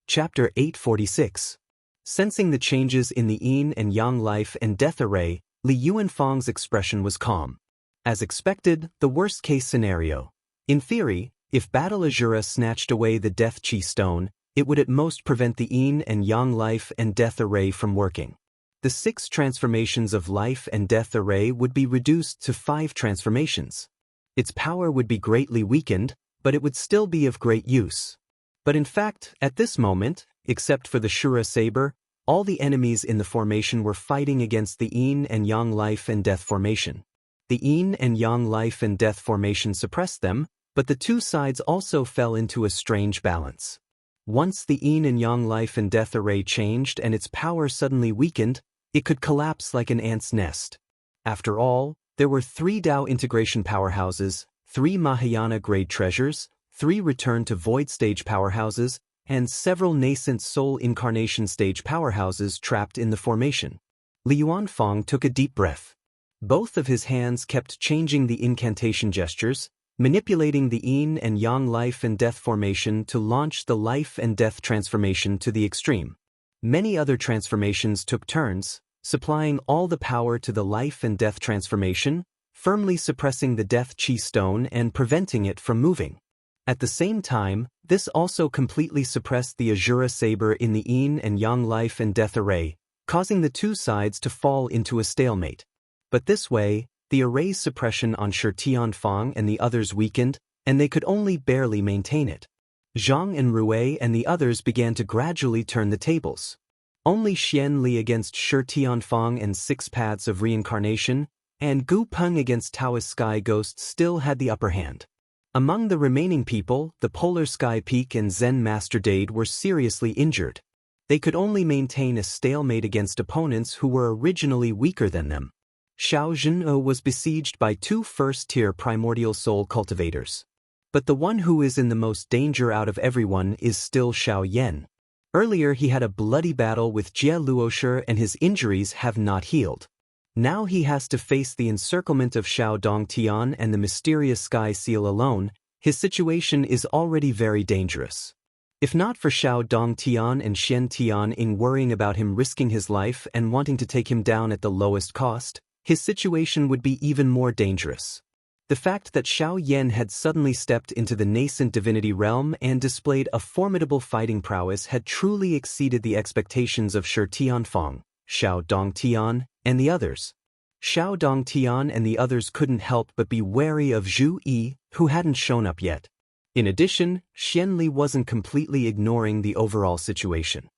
Chapter 846. Sensing the changes in the yin and yang life and death array, Li Yuanfang's expression was calm. As expected, the worst-case scenario. In theory, if Battle Azura snatched away the Death Chi Stone, it would at most prevent the yin and yang life and death array from working. The 6 transformations of life and death array would be reduced to 5 transformations. Its power would be greatly weakened, but it would still be of great use. But in fact, at this moment, except for the Shura Saber, all the enemies in the formation were fighting against the yin and yang life and death formation. The yin and yang life and death formation suppressed them, but the two sides also fell into a strange balance. Once the yin and yang life and death array changed and its power suddenly weakened, it could collapse like an ant's nest. After all, there were 3 Tao integration powerhouses, 3 Mahayana-grade treasures, 3 return to void stage powerhouses, and several nascent soul incarnation stage powerhouses trapped in the formation. Li Yuanfang took a deep breath. Both of his hands kept changing the incantation gestures, manipulating the yin and yang life and death formation to launch the life and death transformation to the extreme. Many other transformations took turns, supplying all the power to the life and death transformation, firmly suppressing the Death Chi Stone and preventing it from moving. At the same time, this also completely suppressed the Azura Saber in the yin and yang life and death array, causing the two sides to fall into a stalemate. But this way, the array's suppression on Shi Tianfang and the others weakened, and they could only barely maintain it. Zhang and Rui and the others began to gradually turn the tables. Only Xian Li against Shi Tianfang and 6 Paths of Reincarnation, and Gu Peng against Taoist Sky Ghost still had the upper hand. Among the remaining people, the Polar Sky Peak and Zen Master Dade were seriously injured. They could only maintain a stalemate against opponents who were originally weaker than them. Xiao Zhen'e was besieged by 2 first-tier primordial soul cultivators. But the one who is in the most danger out of everyone is still Xiao Yan. Earlier he had a bloody battle with Jie Luoshi and his injuries have not healed. Now he has to face the encirclement of Xiao Dongtian and the mysterious Sky Seal alone. His situation is already very dangerous. If not for Xiao Dongtian and Xian Tianying worrying about him risking his life and wanting to take him down at the lowest cost, his situation would be even more dangerous. The fact that Xiao Yan had suddenly stepped into the nascent divinity realm and displayed a formidable fighting prowess had truly exceeded the expectations of Shi Tianfang, Xiao Dongtian, and the others. Xiao Dongtian and the others couldn't help but be wary of Zhu Yi, who hadn't shown up yet. In addition, Xian Li wasn't completely ignoring the overall situation.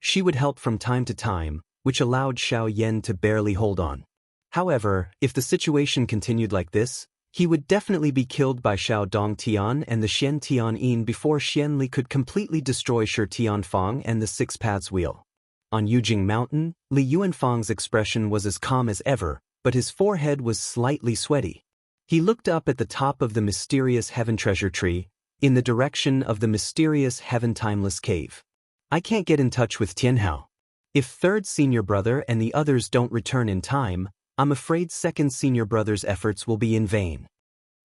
She would help from time to time, which allowed Xiao Yan to barely hold on. However, if the situation continued like this, he would definitely be killed by Xiao Dongtian and the Xian Tianying before Xian Li could completely destroy Shi Tianfang and the 6 Paths Wheel. On Yujing Mountain, Li Yuanfang's expression was as calm as ever, but his forehead was slightly sweaty. He looked up at the top of the mysterious Heaven Treasure Tree, in the direction of the mysterious Heaven Timeless Cave. I can't get in touch with Tianhao. If 3rd Senior Brother and the others don't return in time, I'm afraid 2nd Senior Brother's efforts will be in vain.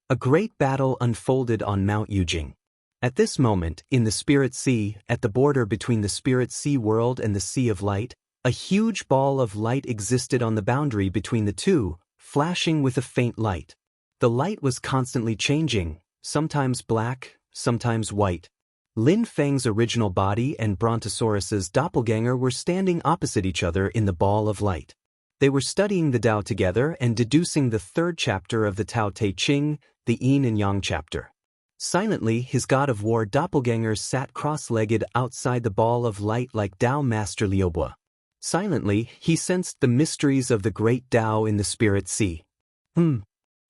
A great battle unfolded on Mount Yujing. At this moment, in the Spirit Sea, at the border between the Spirit Sea world and the Sea of Light, a huge ball of light existed on the boundary between the two, flashing with a faint light. The light was constantly changing, sometimes black, sometimes white. Lin Feng's original body and Brontosaurus's doppelganger were standing opposite each other in the ball of light. They were studying the Tao together and deducing the third chapter of the Tao Te Ching, the Yin and Yang chapter. Silently, his god of war doppelganger sat cross-legged outside the ball of light like Tao Master Liubo. Silently, he sensed the mysteries of the great Tao in the spirit sea.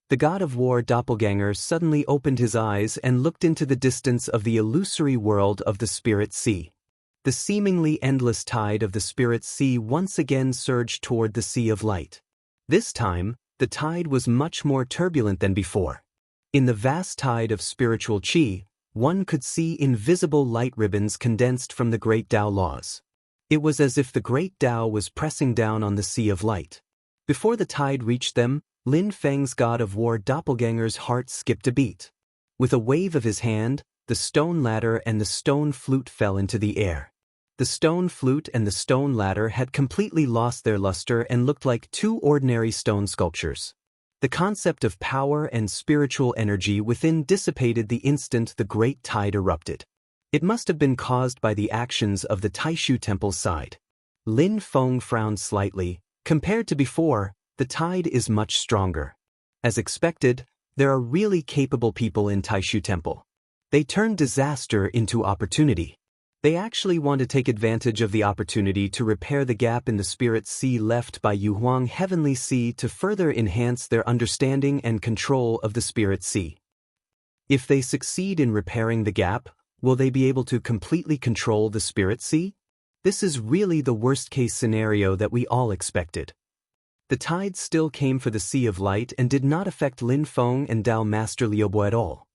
The god of war doppelganger suddenly opened his eyes and looked into the distance of the illusory world of the spirit sea. The seemingly endless tide of the spirit sea once again surged toward the sea of light. This time, the tide was much more turbulent than before. In the vast tide of spiritual qi, one could see invisible light ribbons condensed from the great Tao laws. It was as if the great Tao was pressing down on the sea of light. Before the tide reached them, Lin Feng's god of war doppelganger's heart skipped a beat. With a wave of his hand, the stone ladder and the stone flute fell into the air. The stone flute and the stone ladder had completely lost their luster and looked like two ordinary stone sculptures. The concept of power and spiritual energy within dissipated the instant the great tide erupted. It must have been caused by the actions of the Taishu temple side. Lin Feng frowned slightly. Compared to before, the tide is much stronger. As expected, there are really capable people in Taishu temple. They turn disaster into opportunity. They actually want to take advantage of the opportunity to repair the gap in the spirit sea left by Yuhuang Heavenly Sea to further enhance their understanding and control of the spirit sea. If they succeed in repairing the gap, will they be able to completely control the spirit sea? This is really the worst-case scenario that we all expected. The tide still came for the Sea of Light and did not affect Lin Feng and Tao Master Liubo at all.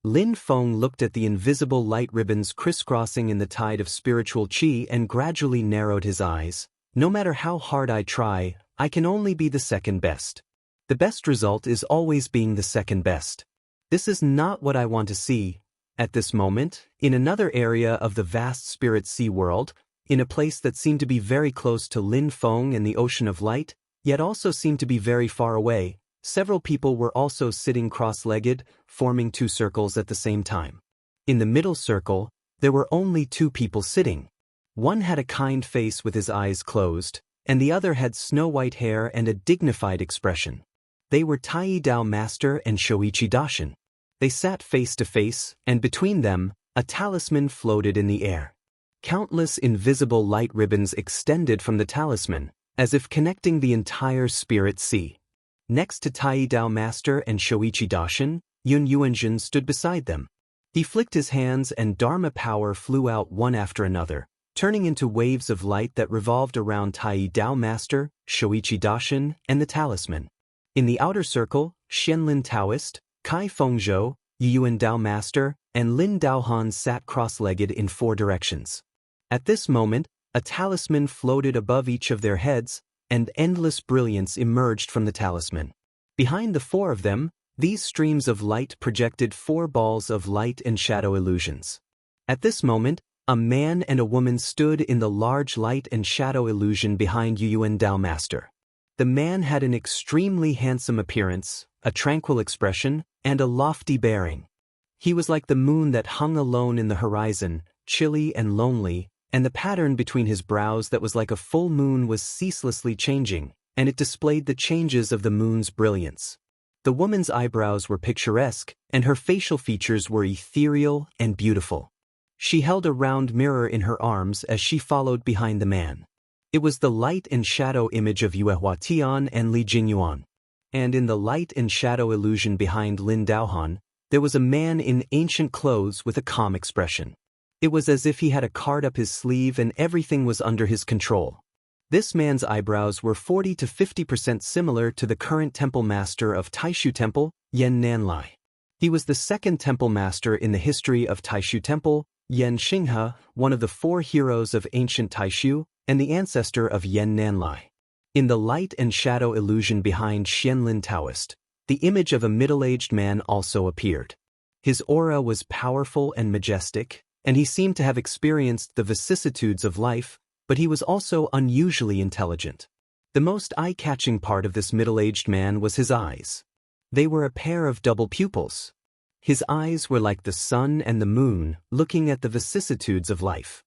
Lin Feng looked at the invisible light ribbons crisscrossing in the tide of spiritual qi and gradually narrowed his eyes. No matter how hard I try, I can only be the second best. The best result is always being the second best. This is not what I want to see. At this moment, in another area of the vast spirit sea world, in a place that seemed to be very close to Lin Feng and the ocean of light, yet also seemed to be very far away, several people were also sitting cross-legged, forming two circles at the same time. In the middle circle, there were only two people sitting. One had a kind face with his eyes closed, and the other had snow-white hair and a dignified expression. They were Tai Dao Master and Shoichi Daishin. They sat face to face, and between them, a talisman floated in the air. Countless invisible light ribbons extended from the talisman, as if connecting the entire spirit sea. Next to Tai Dao Master and Shoichi Daishin, Yun Yuanjin stood beside them. He flicked his hands and Dharma power flew out one after another, turning into waves of light that revolved around Tai Dao Master, Shoichi Daishin, and the talisman. In the outer circle, Xianlin Taoist, Kai Fengzhou, Yuan Dao Master, and Lin Daohan sat cross-legged in four directions. At this moment, a talisman floated above each of their heads, and endless brilliance emerged from the talisman. Behind the four of them, these streams of light projected four balls of light and shadow illusions. At this moment, a man and a woman stood in the large light and shadow illusion behind Yuan Dao Master. The man had an extremely handsome appearance, a tranquil expression, and a lofty bearing. He was like the moon that hung alone in the horizon, chilly and lonely, and the pattern between his brows that was like a full moon was ceaselessly changing, and it displayed the changes of the moon's brilliance. The woman's eyebrows were picturesque, and her facial features were ethereal and beautiful. She held a round mirror in her arms as she followed behind the man. It was the light and shadow image of Yue Huatian and Li Jingyuan. And in the light and shadow illusion behind Lin Daohan, there was a man in ancient clothes with a calm expression. It was as if he had a card up his sleeve and everything was under his control. This man's eyebrows were 40 to 50% similar to the current temple master of Taishu Temple, Yan Nanlai. He was the second temple master in the history of Taishu Temple, Yan Xinghe, one of the four heroes of ancient Taishu, and the ancestor of Yan Nanlai. In the light and shadow illusion behind Xianlin Taoist, the image of a middle-aged man also appeared. His aura was powerful and majestic, and he seemed to have experienced the vicissitudes of life, but he was also unusually intelligent. The most eye-catching part of this middle-aged man was his eyes. They were a pair of double pupils. His eyes were like the sun and the moon, looking at the vicissitudes of life.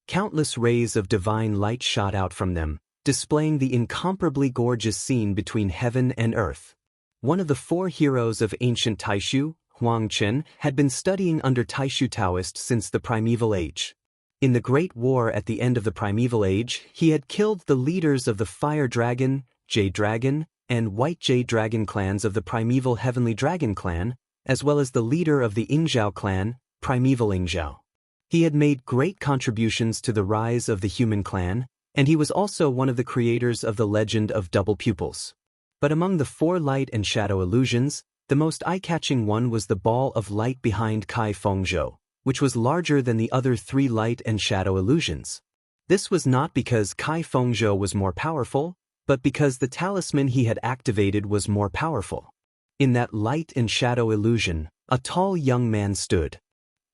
Countless rays of divine light shot out from them, displaying the incomparably gorgeous scene between heaven and earth. One of the four heroes of ancient Taishu, Huang Chen, had been studying under Taishu Taoist since the primeval age. In the Great War at the end of the primeval age, he had killed the leaders of the Fire Dragon, Jade Dragon, and White Jade Dragon clans of the primeval Heavenly Dragon clan, as well as the leader of the Ingzhao clan, Primeval Ingzhao. He had made great contributions to the rise of the human clan, and he was also one of the creators of the legend of double pupils. But among the four light and shadow illusions, the most eye-catching one was the ball of light behind Kai Fengzhou, which was larger than the other three light and shadow illusions. This was not because Kai Fengzhou was more powerful, but because the talisman he had activated was more powerful. In that light and shadow illusion, a tall young man stood.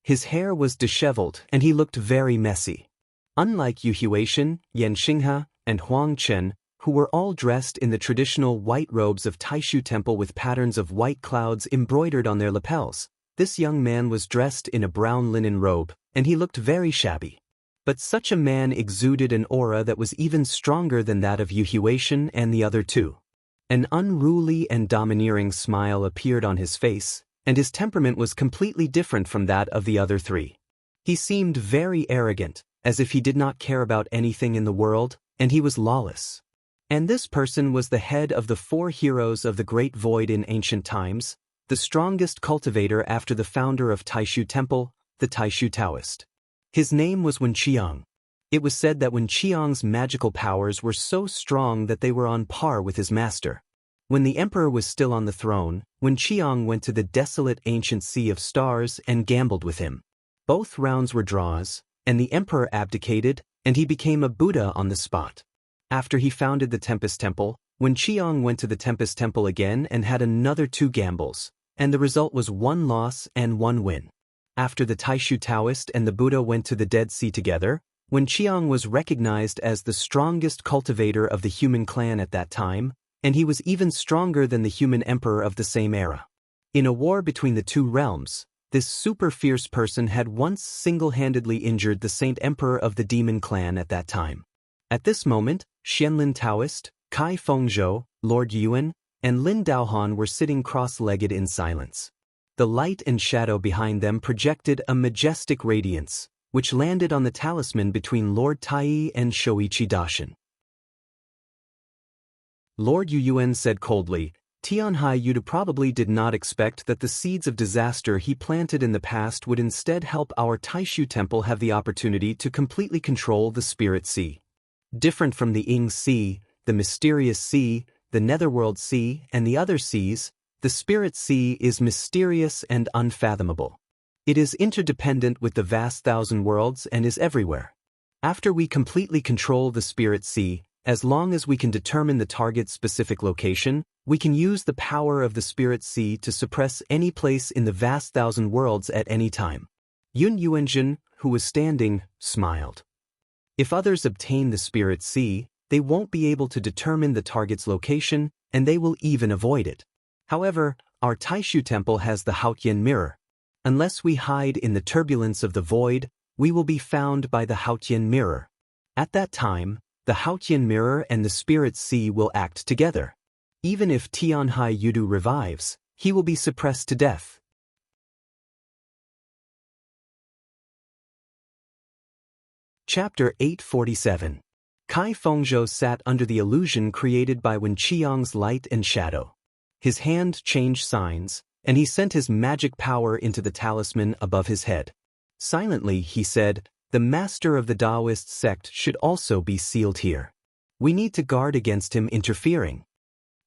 His hair was disheveled and he looked very messy. Unlike Yu Huaishan, Yan Xinghe, and Huang Chen, who were all dressed in the traditional white robes of Taishu Temple with patterns of white clouds embroidered on their lapels, this young man was dressed in a brown linen robe, and he looked very shabby. But such a man exuded an aura that was even stronger than that of Yu Huaishan and the other two. An unruly and domineering smile appeared on his face, and his temperament was completely different from that of the other three. He seemed very arrogant, as if he did not care about anything in the world, and he was lawless. And this person was the head of the four heroes of the Great Void in ancient times, the strongest cultivator after the founder of Taishu Temple, the Taishu Taoist. His name was Wen Qiang. It was said that Wen Qiang's magical powers were so strong that they were on par with his master. When the emperor was still on the throne, Wen Qiang went to the desolate ancient sea of stars and gambled with him. Both rounds were draws, and the emperor abdicated, and he became a Buddha on the spot. After he founded the Tempest Temple, Wen Qiang went to the Tempest Temple again and had another 2 gambles, and the result was 1 loss and 1 win. After the Taishu Taoist and the Buddha went to the Dead Sea together, Wen Qiang was recognized as the strongest cultivator of the human clan at that time, and he was even stronger than the human emperor of the same era. In a war between the 2 realms, this super fierce person had once single-handedly injured the Saint Emperor of the Demon clan at that time. At this moment, Xianlin Taoist, Kai Fengzhou, Lord Yuan, and Lin Daohan were sitting cross-legged in silence. The light and shadow behind them projected a majestic radiance, which landed on the talisman between Lord Tai and Shoichi Dashin. Lord Yu Yuan said coldly, Tianhai Yudu probably did not expect that the seeds of disaster he planted in the past would instead help our Taishu Temple have the opportunity to completely control the Spirit Sea. Different from the Ying Sea, the Mysterious Sea, the Netherworld Sea, and the other seas, the Spirit Sea is mysterious and unfathomable. It is interdependent with the vast thousand worlds and is everywhere. After we completely control the Spirit Sea, as long as we can determine the target's specific location, we can use the power of the Spirit Sea to suppress any place in the vast thousand worlds at any time. Yun Yuanjun, who was standing, smiled. If others obtain the Spirit Sea, they won't be able to determine the target's location, and they will even avoid it. However, our Taishu Temple has the Haotian Mirror. Unless we hide in the turbulence of the void, we will be found by the Haotian Mirror. At that time, the Haotian Mirror and the Spirit Sea will act together. Even if Tianhai Yudu revives, he will be suppressed to death. Chapter 847. Kai Fengzhou sat under the illusion created by Wen Qiang's light and shadow. His hand changed signs, and he sent his magic power into the talisman above his head. Silently, he said, the master of the Taoist sect should also be sealed here. We need to guard against him interfering.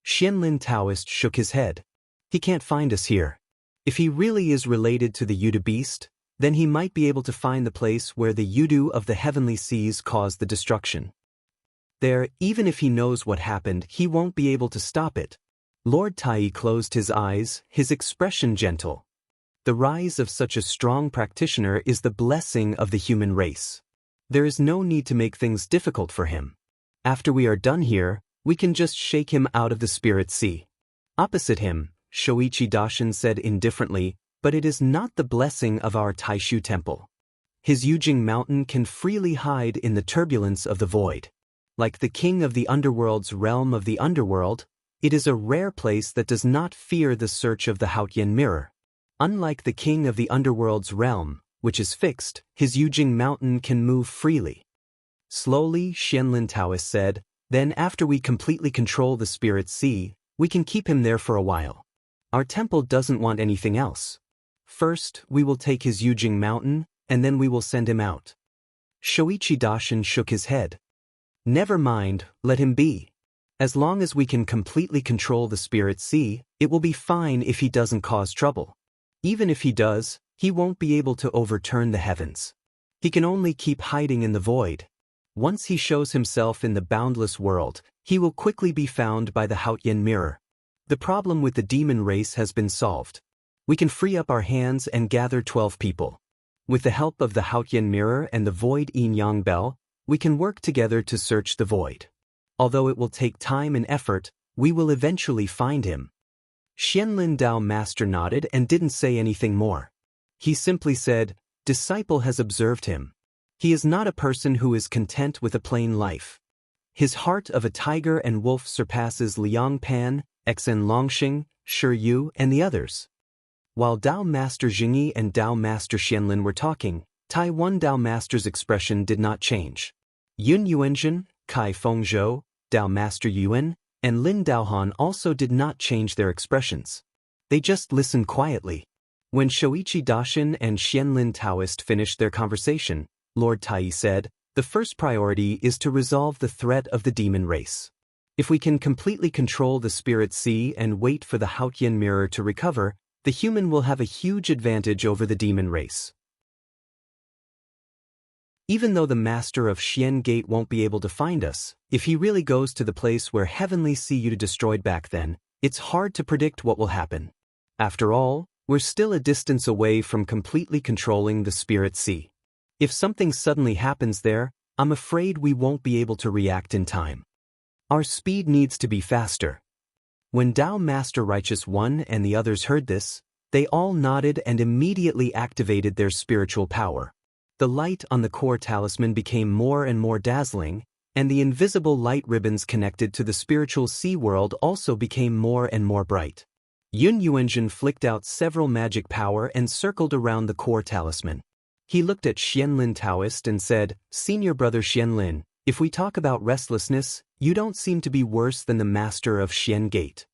Xianlin Taoist shook his head. He can't find us here. If he really is related to the Yudu beast, then he might be able to find the place where the Yudu of the heavenly seas caused the destruction. There, even if he knows what happened, he won't be able to stop it. Lord Tai closed his eyes, his expression gentle. The rise of such a strong practitioner is the blessing of the human race. There is no need to make things difficult for him. After we are done here, we can just shake him out of the Spirit Sea. Opposite him, Shoichi Daishin said indifferently, but it is not the blessing of our Taishu temple. His Yujing mountain can freely hide in the turbulence of the void. Like the king of the underworld's realm of the underworld, it is a rare place that does not fear the search of the Haotian mirror. Unlike the king of the underworld's realm, which is fixed, his Yujing mountain can move freely. Slowly, Xianlin Taoist said, then after we completely control the spirit sea, we can keep him there for a while. Our temple doesn't want anything else. First, we will take his Yujing mountain, and then we will send him out. Shoichi Daishin shook his head. Never mind, let him be. As long as we can completely control the spirit sea, it will be fine if he doesn't cause trouble. Even if he does, he won't be able to overturn the heavens. He can only keep hiding in the void. Once he shows himself in the boundless world, he will quickly be found by the Haotian mirror. The problem with the demon race has been solved. We can free up our hands and gather 12 people. With the help of the Haotian mirror and the void yin-yang bell, we can work together to search the void. Although it will take time and effort, we will eventually find him. Xianlin Dao Master nodded and didn't say anything more. He simply said, disciple has observed him. He is not a person who is content with a plain life. His heart of a tiger and wolf surpasses Liang Pan, Xen Longxing, Shi Yu, and the others. While Dao Master Jingyi and Dao Master Xianlin were talking, Taiwan Dao Master's expression did not change. Yun Yuanzhen, Kai Fengzhou, Dao Master Yuan, and Lin Daohan also did not change their expressions. They just listened quietly. When Shoichi Daishin and Xianlin Taoist finished their conversation, Lord Tai said, the first priority is to resolve the threat of the demon race. If we can completely control the spirit sea and wait for the Haotian mirror to recover, the human will have a huge advantage over the demon race. Even though the master of Xian Gate won't be able to find us, if he really goes to the place where Heavenly Sea you destroyed back then, it's hard to predict what will happen. After all, we're still a distance away from completely controlling the spirit sea. If something suddenly happens there, I'm afraid we won't be able to react in time. Our speed needs to be faster. When Dao Master Righteous One and the others heard this, they all nodded and immediately activated their spiritual power. The light on the core talisman became more and more dazzling, and the invisible light ribbons connected to the spiritual sea world also became more and more bright. Yun Yuanzhen flicked out several magic power and circled around the core talisman. He looked at Xianlin Taoist and said, Senior Brother Xianlin, if we talk about restlessness, you don't seem to be worse than the master of Xian Gate.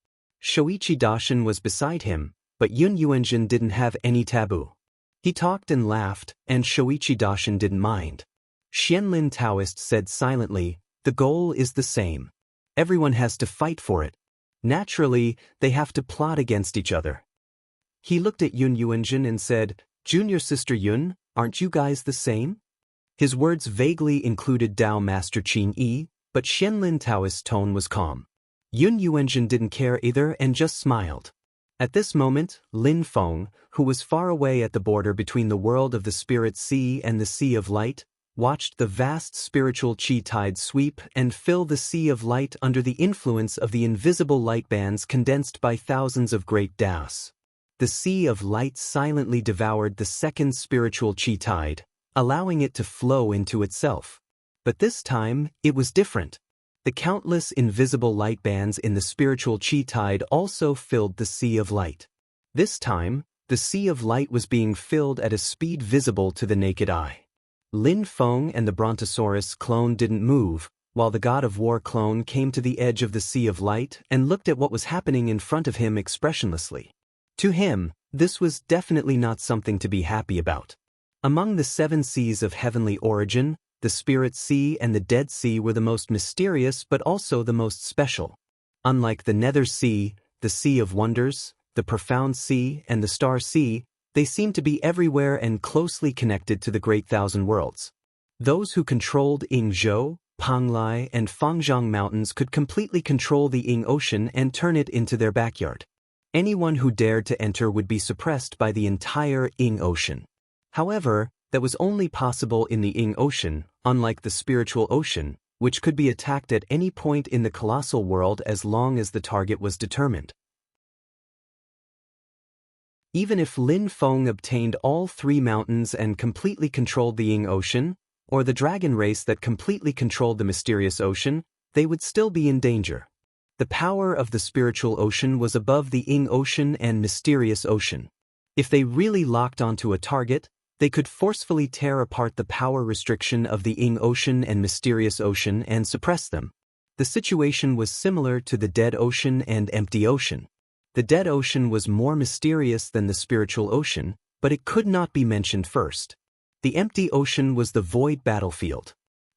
Shoichi Daishin was beside him, but Yun Yuanzhen didn't have any taboo. He talked and laughed, and Shoichi Daishin didn't mind. Xianlin Taoist said silently, the goal is the same. Everyone has to fight for it. Naturally, they have to plot against each other. He looked at Yun Yuanzhen and said, Junior Sister Yun, aren't you guys the same? His words vaguely included Dao Master Qin Yi, but Xianlin Taoist's tone was calm. Yun Yuanzhen didn't care either and just smiled. At this moment, Lin Feng, who was far away at the border between the world of the spirit sea and the sea of light, watched the vast spiritual qi tide sweep and fill the sea of light under the influence of the invisible light bands condensed by thousands of great Daos. The sea of light silently devoured the second spiritual qi tide, allowing it to flow into itself. But this time, it was different. The countless invisible light bands in the spiritual qi tide also filled the sea of light. This time, the sea of light was being filled at a speed visible to the naked eye. Lin Feng and the Brontosaurus clone didn't move, while the God of War clone came to the edge of the sea of light and looked at what was happening in front of him expressionlessly. To him, this was definitely not something to be happy about. Among the 7 seas of heavenly origin, the Spirit Sea and the Dead Sea were the most mysterious but also the most special. Unlike the Nether Sea, the Sea of Wonders, the Profound Sea, and the Star Sea, they seemed to be everywhere and closely connected to the Great Thousand Worlds. Those who controlled Yingzhou, Panglai, and Fangjiang mountains could completely control the Ying Ocean and turn it into their backyard. Anyone who dared to enter would be suppressed by the entire Ying Ocean. However, that was only possible in the Ying Ocean, unlike the spiritual ocean, which could be attacked at any point in the colossal world as long as the target was determined. Even if Lin Feng obtained all 3 mountains and completely controlled the Ying Ocean, or the dragon race that completely controlled the mysterious ocean, they would still be in danger. The power of the spiritual ocean was above the Ying Ocean and mysterious ocean. If they really locked onto a target, they could forcefully tear apart the power restriction of the Ying Ocean and mysterious ocean and suppress them. The situation was similar to the dead ocean and empty ocean. The dead ocean was more mysterious than the spiritual ocean, but it could not be mentioned first. The empty ocean was the void battlefield.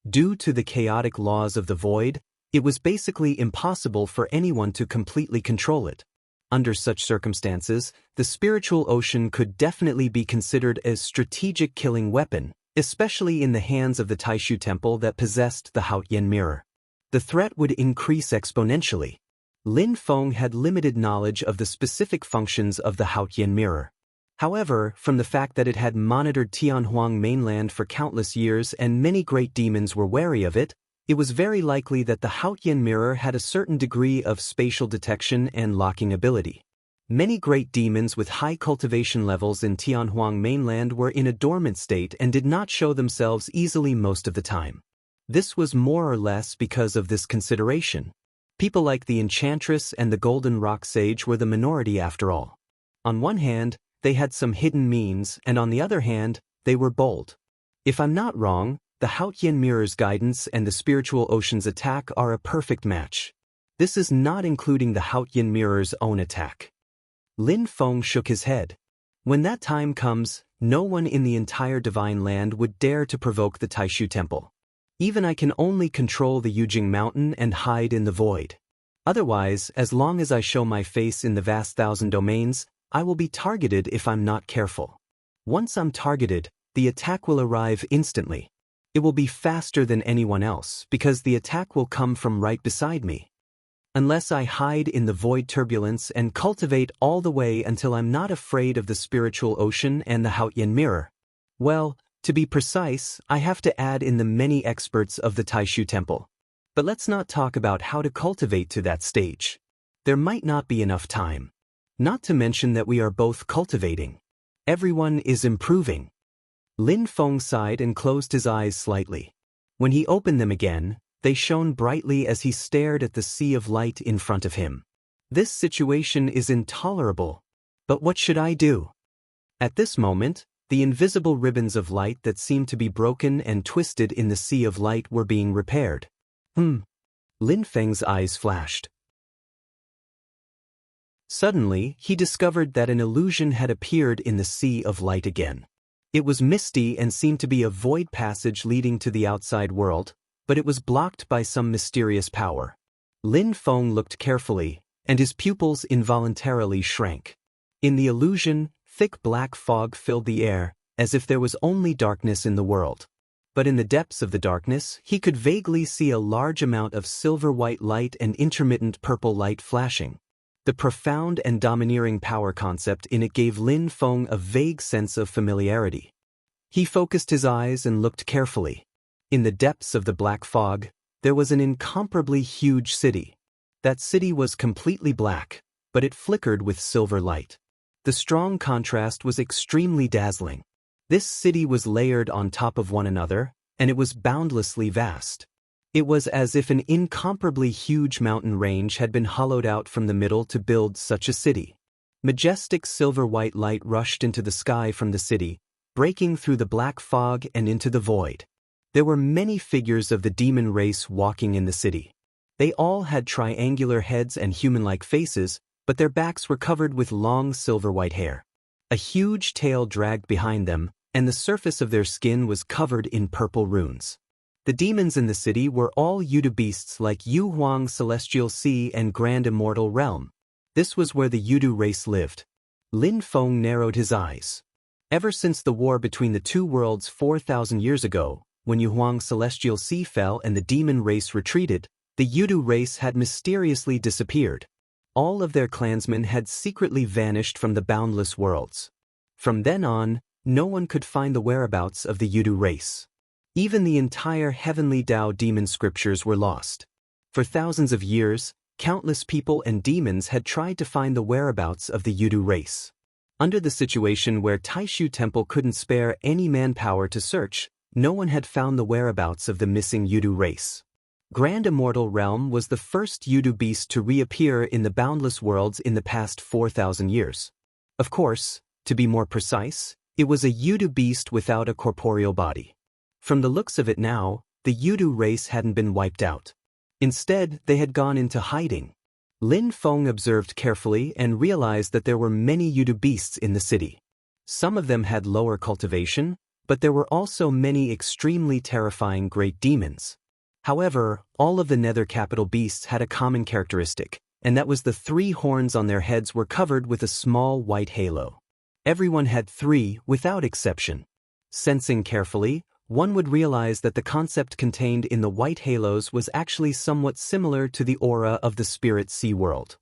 Due to the chaotic laws of the void, it was basically impossible for anyone to completely control it. Under such circumstances, the spiritual ocean could definitely be considered a strategic killing weapon, especially in the hands of the Taishu Temple that possessed the Haotian mirror. The threat would increase exponentially. Lin Feng had limited knowledge of the specific functions of the Haotian mirror. However, from the fact that it had monitored Tianhuang mainland for countless years and many great demons were wary of it, it was very likely that the Haotian mirror had a certain degree of spatial detection and locking ability. Many great demons with high cultivation levels in Tianhuang mainland were in a dormant state and did not show themselves easily most of the time. This was more or less because of this consideration. People like the Enchantress and the Golden Rock Sage were the minority after all. On one hand, they had some hidden means, and on the other hand, they were bold. If I'm not wrong, the Haotian Mirror's guidance and the Spiritual Ocean's attack are a perfect match. This is not including the Haotian Mirror's own attack. Lin Feng shook his head. When that time comes, no one in the entire Divine Land would dare to provoke the Taishu Temple. Even I can only control the Yujing Mountain and hide in the void. Otherwise, as long as I show my face in the vast thousand domains, I will be targeted if I'm not careful. Once I'm targeted, the attack will arrive instantly. It will be faster than anyone else because the attack will come from right beside me. Unless I hide in the void turbulence and cultivate all the way until I'm not afraid of the spiritual ocean and the Haotian mirror. Well, to be precise, I have to add in the many experts of the Taishu Temple. But let's not talk about how to cultivate to that stage. There might not be enough time. Not to mention that we are both cultivating. Everyone is improving. Lin Feng sighed and closed his eyes slightly. When he opened them again, they shone brightly as he stared at the sea of light in front of him. This situation is intolerable. But what should I do? At this moment, the invisible ribbons of light that seemed to be broken and twisted in the sea of light were being repaired. Lin Feng's eyes flashed. Suddenly, he discovered that an illusion had appeared in the sea of light again. It was misty and seemed to be a void passage leading to the outside world, but it was blocked by some mysterious power. Lin Feng looked carefully, and his pupils involuntarily shrank. In the illusion, thick black fog filled the air, as if there was only darkness in the world. But in the depths of the darkness, he could vaguely see a large amount of silver-white light and intermittent purple light flashing. The profound and domineering power concept in it gave Lin Feng a vague sense of familiarity. He focused his eyes and looked carefully. In the depths of the black fog, there was an incomparably huge city. That city was completely black, but it flickered with silver light. The strong contrast was extremely dazzling. This city was layered on top of one another, and it was boundlessly vast. It was as if an incomparably huge mountain range had been hollowed out from the middle to build such a city. Majestic silver-white light rushed into the sky from the city, breaking through the black fog and into the void. There were many figures of the demon race walking in the city. They all had triangular heads and human-like faces, but their backs were covered with long silver-white hair. A huge tail dragged behind them, and the surface of their skin was covered in purple runes. The demons in the city were all Yudu beasts like Yu Huang Celestial Sea and Grand Immortal Realm. This was where the Yudu race lived. Lin Feng narrowed his eyes. Ever since the war between the two worlds 4,000 years ago, when Yu Huang Celestial Sea fell and the demon race retreated, the Yudu race had mysteriously disappeared. All of their clansmen had secretly vanished from the boundless worlds. From then on, no one could find the whereabouts of the Yudu race. Even the entire heavenly Dao demon scriptures were lost. For thousands of years, countless people and demons had tried to find the whereabouts of the Yudu race. Under the situation where Taishu Temple couldn't spare any manpower to search, no one had found the whereabouts of the missing Yudu race. Grand Immortal Realm was the first Yudu beast to reappear in the boundless worlds in the past 4,000 years. Of course, to be more precise, it was a Yudu beast without a corporeal body. From the looks of it now, the Yudu race hadn't been wiped out. Instead, they had gone into hiding. Lin Feng observed carefully and realized that there were many Yudu beasts in the city. Some of them had lower cultivation, but there were also many extremely terrifying great demons. However, all of the nether capital beasts had a common characteristic, and that was the 3 horns on their heads were covered with a small white halo. Everyone had 3 without exception. Sensing carefully, one would realize that the concept contained in the white halos was actually somewhat similar to the aura of the spirit sea world.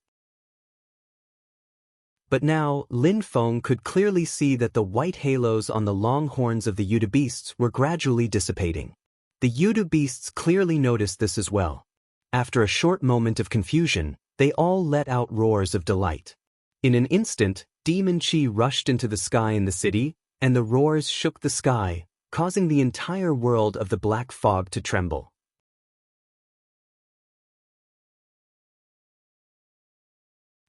But now, Lin Feng could clearly see that the white halos on the long horns of the Yudu beasts were gradually dissipating. The Yudu beasts clearly noticed this as well. After a short moment of confusion, they all let out roars of delight. In an instant, demon chi rushed into the sky in the city, and the roars shook the sky, causing the entire world of the black fog to tremble.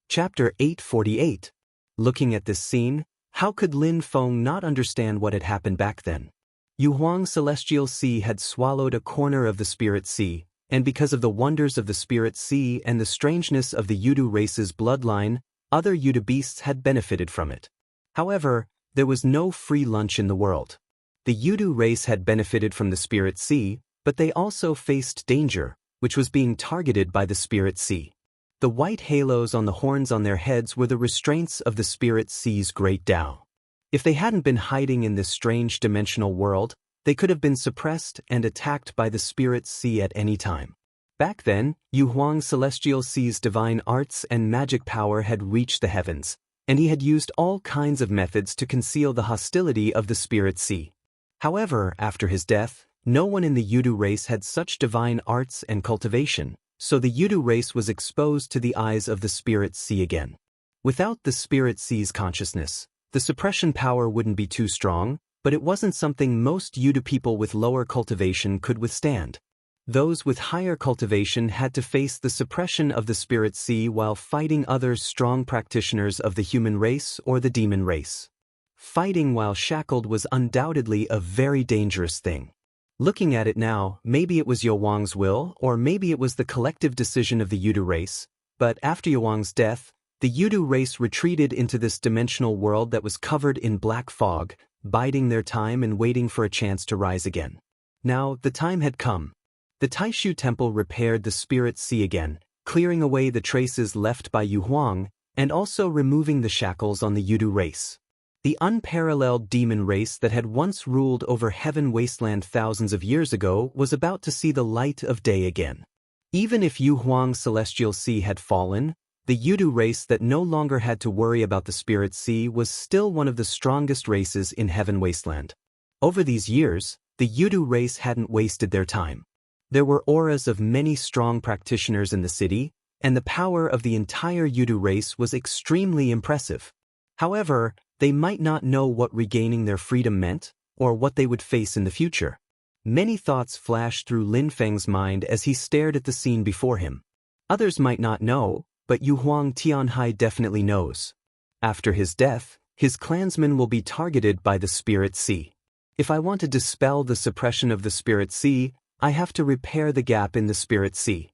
Chapter 848. Looking at this scene, how could Lin Feng not understand what had happened back then? Yuhuang Celestial Sea had swallowed a corner of the Spirit Sea, and because of the wonders of the Spirit Sea and the strangeness of the Yudu race's bloodline, other Yudu beasts had benefited from it. However, there was no free lunch in the world. The Yudu race had benefited from the Spirit Sea, but they also faced danger, which was being targeted by the Spirit Sea. The white halos on the horns on their heads were the restraints of the Spirit Sea's great Tao. If they hadn't been hiding in this strange dimensional world, they could have been suppressed and attacked by the Spirit Sea at any time. Back then, Yuhuang Celestial Sea's divine arts and magic power had reached the heavens, and he had used all kinds of methods to conceal the hostility of the Spirit Sea. However, after his death, no one in the Yudu race had such divine arts and cultivation, so the Yudu race was exposed to the eyes of the Spirit Sea again. Without the Spirit Sea's consciousness, the suppression power wouldn't be too strong, but it wasn't something most Yudu people with lower cultivation could withstand. Those with higher cultivation had to face the suppression of the Spirit Sea while fighting other strong practitioners of the human race or the demon race. Fighting while shackled was undoubtedly a very dangerous thing. Looking at it now, maybe it was Yuhuang's will, or maybe it was the collective decision of the Yudu race, but after Yuhuang's death, the Yudu race retreated into this dimensional world that was covered in black fog, biding their time and waiting for a chance to rise again. Now, the time had come. The Taishu Temple repaired the Spirit Sea again, clearing away the traces left by Yuhuang, and also removing the shackles on the Yudu race. The unparalleled demon race that had once ruled over Heaven Wasteland thousands of years ago was about to see the light of day again. Even if Yuhuang Celestial Sea had fallen, the Yudu race that no longer had to worry about the Spirit Sea was still one of the strongest races in Heaven Wasteland. Over these years, the Yudu race hadn't wasted their time. There were auras of many strong practitioners in the city, and the power of the entire Yudu race was extremely impressive. However, they might not know what regaining their freedom meant, or what they would face in the future. Many thoughts flashed through Lin Feng's mind as he stared at the scene before him. Others might not know, but Yuhuang Tianhai definitely knows. After his death, his clansmen will be targeted by the Spirit Sea. If I want to dispel the suppression of the Spirit Sea, I have to repair the gap in the Spirit Sea.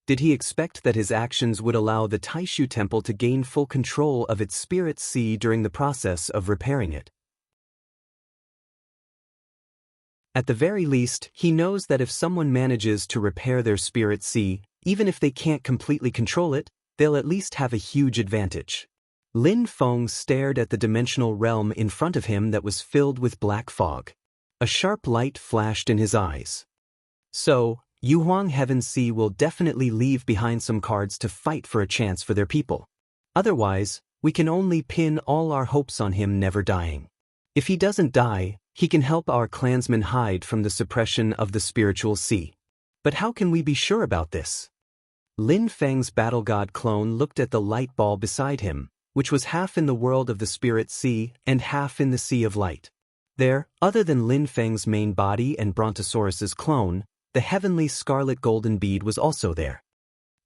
Did he expect that his actions would allow the Taishu Temple to gain full control of its Spirit Sea during the process of repairing it? At the very least, he knows that if someone manages to repair their Spirit Sea, even if they can't completely control it, they'll at least have a huge advantage. Lin Feng stared at the dimensional realm in front of him that was filled with black fog. A sharp light flashed in his eyes. So, Yuhuang Heaven Sea will definitely leave behind some cards to fight for a chance for their people. Otherwise, we can only pin all our hopes on him never dying. If he doesn't die, he can help our clansmen hide from the suppression of the spiritual sea. But how can we be sure about this? Lin Feng's battle god clone looked at the light ball beside him, which was half in the world of the Spirit Sea and half in the Sea of Light. There, other than Lin Feng's main body and Brontosaurus's clone, the heavenly scarlet golden bead was also there.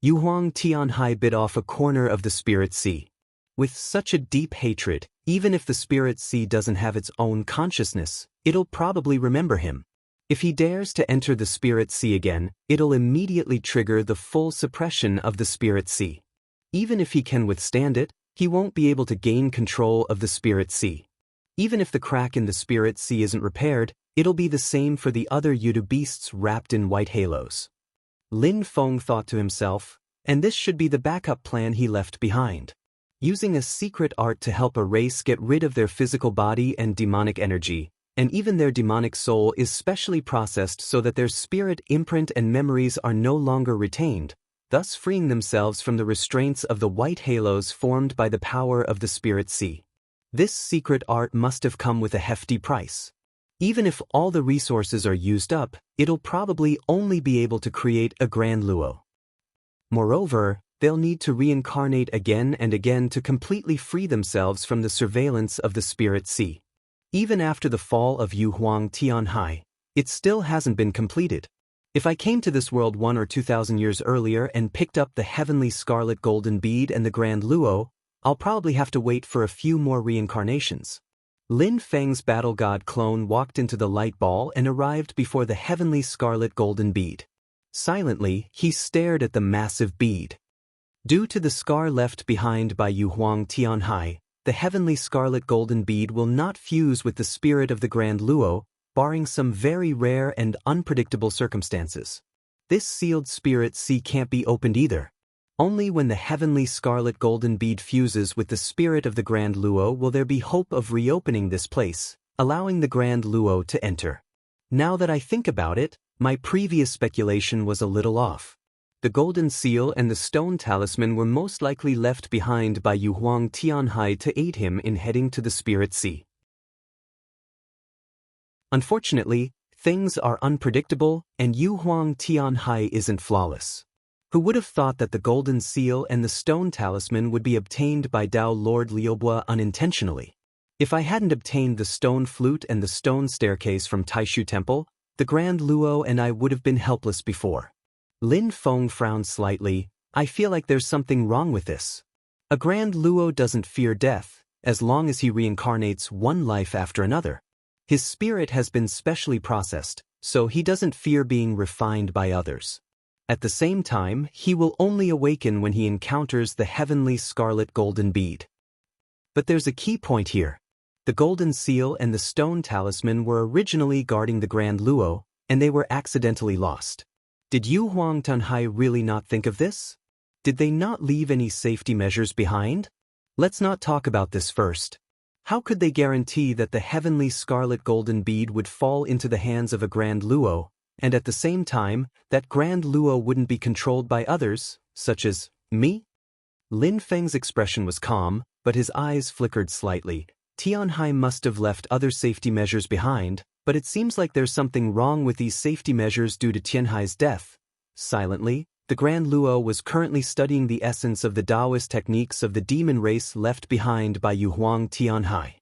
Yu Huang Tianhai bit off a corner of the Spirit Sea. With such a deep hatred, even if the Spirit Sea doesn't have its own consciousness, it'll probably remember him. If he dares to enter the Spirit Sea again, it'll immediately trigger the full suppression of the Spirit Sea. Even if he can withstand it, he won't be able to gain control of the Spirit Sea. Even if the crack in the Spirit Sea isn't repaired, it'll be the same for the other Yudu beasts wrapped in white halos. Lin Feng thought to himself, and this should be the backup plan he left behind. Using a secret art to help a race get rid of their physical body and demonic energy, and even their demonic soul is specially processed so that their spirit imprint and memories are no longer retained, thus freeing themselves from the restraints of the white halos formed by the power of the Spirit Sea. This secret art must have come with a hefty price. Even if all the resources are used up, it'll probably only be able to create a Grand Luo. Moreover, they'll need to reincarnate again and again to completely free themselves from the surveillance of the Spirit Sea. Even after the fall of Yu Huang Tianhai, it still hasn't been completed. If I came to this world 1 or 2,000 years earlier and picked up the heavenly scarlet golden bead and the Grand Luo, I'll probably have to wait for a few more reincarnations. Lin Feng's battle god clone walked into the light ball and arrived before the heavenly scarlet golden bead. Silently, he stared at the massive bead. Due to the scar left behind by Yu Huang Tianhai, the heavenly scarlet golden bead will not fuse with the spirit of the Grand Luo, barring some very rare and unpredictable circumstances. This sealed Spirit Sea can't be opened either. Only when the heavenly scarlet golden bead fuses with the spirit of the Grand Luo will there be hope of reopening this place, allowing the Grand Luo to enter. Now that I think about it, my previous speculation was a little off. The golden seal and the stone talisman were most likely left behind by Yu Huang Tianhai to aid him in heading to the Spirit Sea. Unfortunately, things are unpredictable and Yu Huang Tianhai isn't flawless. Who would have thought that the golden seal and the stone talisman would be obtained by Dao Lord Liubo unintentionally? If I hadn't obtained the stone flute and the stone staircase from Taishu Temple, the Grand Luo and I would have been helpless before. Lin Feng frowned slightly. I feel like there's something wrong with this. A Grand Luo doesn't fear death, as long as he reincarnates one life after another. His spirit has been specially processed, so he doesn't fear being refined by others. At the same time, he will only awaken when he encounters the heavenly scarlet golden bead. But there's a key point here. The golden seal and the stone talisman were originally guarding the Grand Luo, and they were accidentally lost. Did Yu Huang Tianhai really not think of this? Did they not leave any safety measures behind? Let's not talk about this first. How could they guarantee that the heavenly scarlet golden bead would fall into the hands of a Grand Luo, and at the same time, that Grand Luo wouldn't be controlled by others, such as me? Lin Feng's expression was calm, but his eyes flickered slightly. Tianhai must have left other safety measures behind, but it seems like there's something wrong with these safety measures due to Tianhai's death. Silently, the Grand Luo was currently studying the essence of the Taoist techniques of the demon race left behind by Yu Huang Tianhai.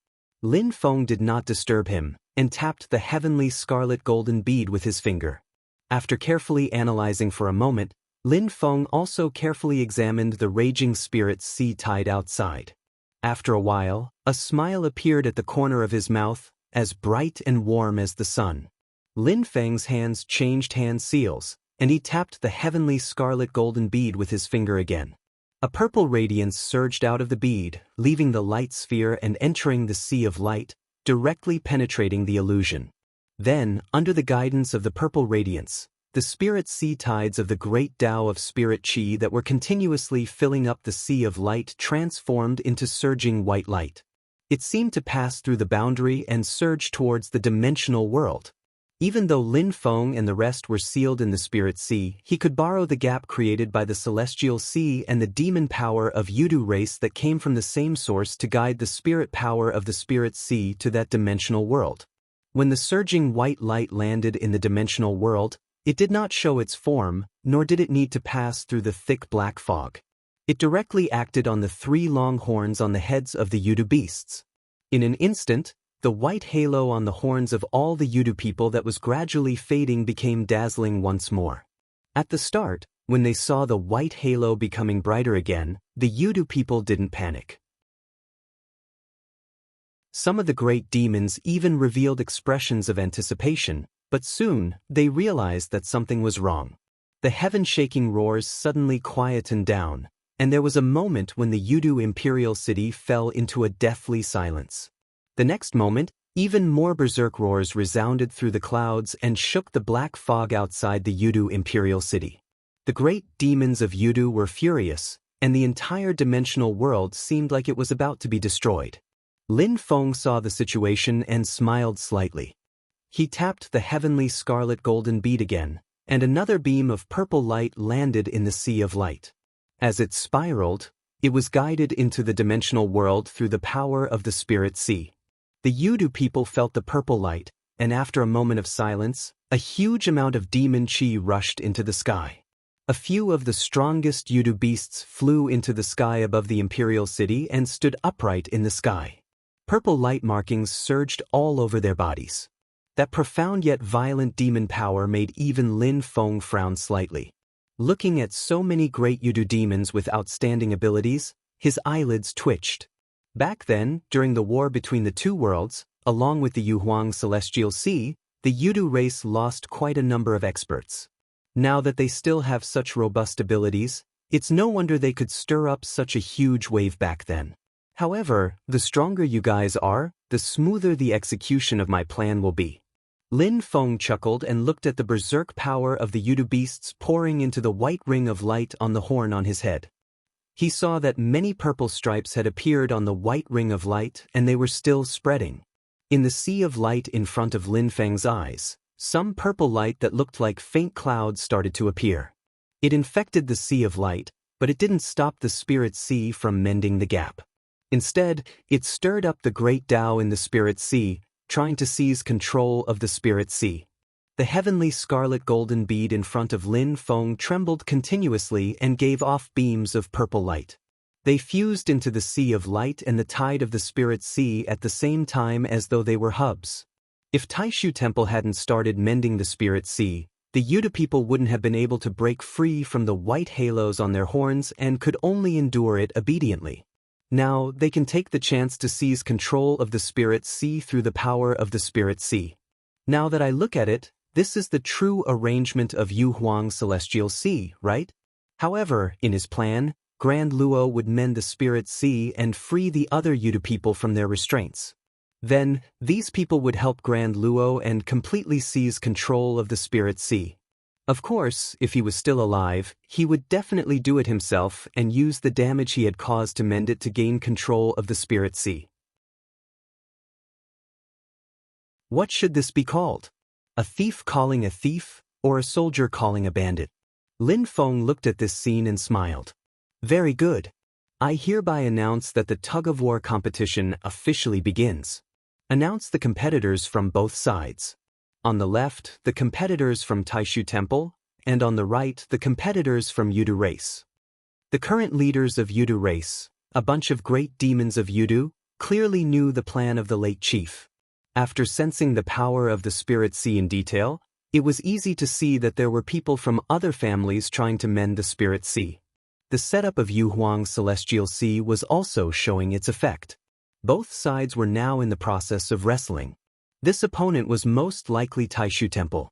Lin Feng did not disturb him, and tapped the heavenly scarlet golden bead with his finger. After carefully analyzing for a moment, Lin Feng also carefully examined the raging Spirit Sea tied outside. After a while, a smile appeared at the corner of his mouth, as bright and warm as the sun. Lin Feng's hands changed hand seals, and he tapped the heavenly scarlet golden bead with his finger again. A purple radiance surged out of the bead, leaving the light sphere and entering the sea of light, directly penetrating the illusion. Then, under the guidance of the purple radiance, the spirit sea tides of the great Tao of spirit chi that were continuously filling up the sea of light transformed into surging white light. It seemed to pass through the boundary and surge towards the dimensional world. Even though Lin Feng and the rest were sealed in the Spirit Sea, he could borrow the gap created by the Celestial Sea and the demon power of Yudu race that came from the same source to guide the spirit power of the Spirit Sea to that dimensional world. When the surging white light landed in the dimensional world, it did not show its form, nor did it need to pass through the thick black fog. It directly acted on the 3 long horns on the heads of the Yudu beasts. In an instant, the white halo on the horns of all the Yudu people that was gradually fading became dazzling once more. At the start, when they saw the white halo becoming brighter again, the Yudu people didn't panic. Some of the great demons even revealed expressions of anticipation, but soon, they realized that something was wrong. The heaven-shaking roars suddenly quietened down, and there was a moment when the Yudu imperial city fell into a deathly silence. The next moment, even more berserk roars resounded through the clouds and shook the black fog outside the Yudu imperial city. The great demons of Yudu were furious, and the entire dimensional world seemed like it was about to be destroyed. Lin Feng saw the situation and smiled slightly. He tapped the heavenly scarlet golden bead again, and another beam of purple light landed in the sea of light. As it spiraled, it was guided into the dimensional world through the power of the spirit sea. The Yudu people felt the purple light, and after a moment of silence, a huge amount of demon chi rushed into the sky. A few of the strongest Yudu beasts flew into the sky above the imperial city and stood upright in the sky. Purple light markings surged all over their bodies. That profound yet violent demon power made even Lin Feng frown slightly. Looking at so many great Yudu demons with outstanding abilities, his eyelids twitched. Back then, during the war between the 2 worlds, along with the Yuhuang Celestial Sea, the Yudu race lost quite a number of experts. Now that they still have such robust abilities, it's no wonder they could stir up such a huge wave back then. However, the stronger you guys are, the smoother the execution of my plan will be. Lin Feng chuckled and looked at the berserk power of the Yudu beasts pouring into the white ring of light on the horn on his head. He saw that many purple stripes had appeared on the white ring of light and they were still spreading. In the sea of light in front of Lin Feng's eyes, some purple light that looked like faint clouds started to appear. It infected the sea of light, but it didn't stop the spirit sea from mending the gap. Instead, it stirred up the great Tao in the spirit sea, trying to seize control of the spirit sea. The heavenly scarlet golden bead in front of Lin Feng trembled continuously and gave off beams of purple light. They fused into the sea of light and the tide of the spirit sea at the same time as though they were hubs. If Taishu Temple hadn't started mending the spirit sea, the Yudu people wouldn't have been able to break free from the white halos on their horns and could only endure it obediently. Now, they can take the chance to seize control of the spirit sea through the power of the spirit sea. Now that I look at it, this is the true arrangement of Yuhuang Celestial Sea, right? However, in his plan, Grand Luo would mend the spirit sea and free the other Yudu people from their restraints. Then, these people would help Grand Luo and completely seize control of the spirit sea. Of course, if he was still alive, he would definitely do it himself and use the damage he had caused to mend it to gain control of the spirit sea. What should this be called? A thief calling a thief, or a soldier calling a bandit? Lin Feng looked at this scene and smiled. Very good. I hereby announce that the tug-of-war competition officially begins. Announce the competitors from both sides. On the left, the competitors from Taishu Temple, and on the right, the competitors from Yudu race. The current leaders of Yudu race, a bunch of great demons of Yudu, clearly knew the plan of the late chief. After sensing the power of the spirit sea in detail, it was easy to see that there were people from other families trying to mend the spirit sea. The setup of Yuhuang Celestial Sea was also showing its effect. Both sides were now in the process of wrestling. This opponent was most likely Taishu Temple.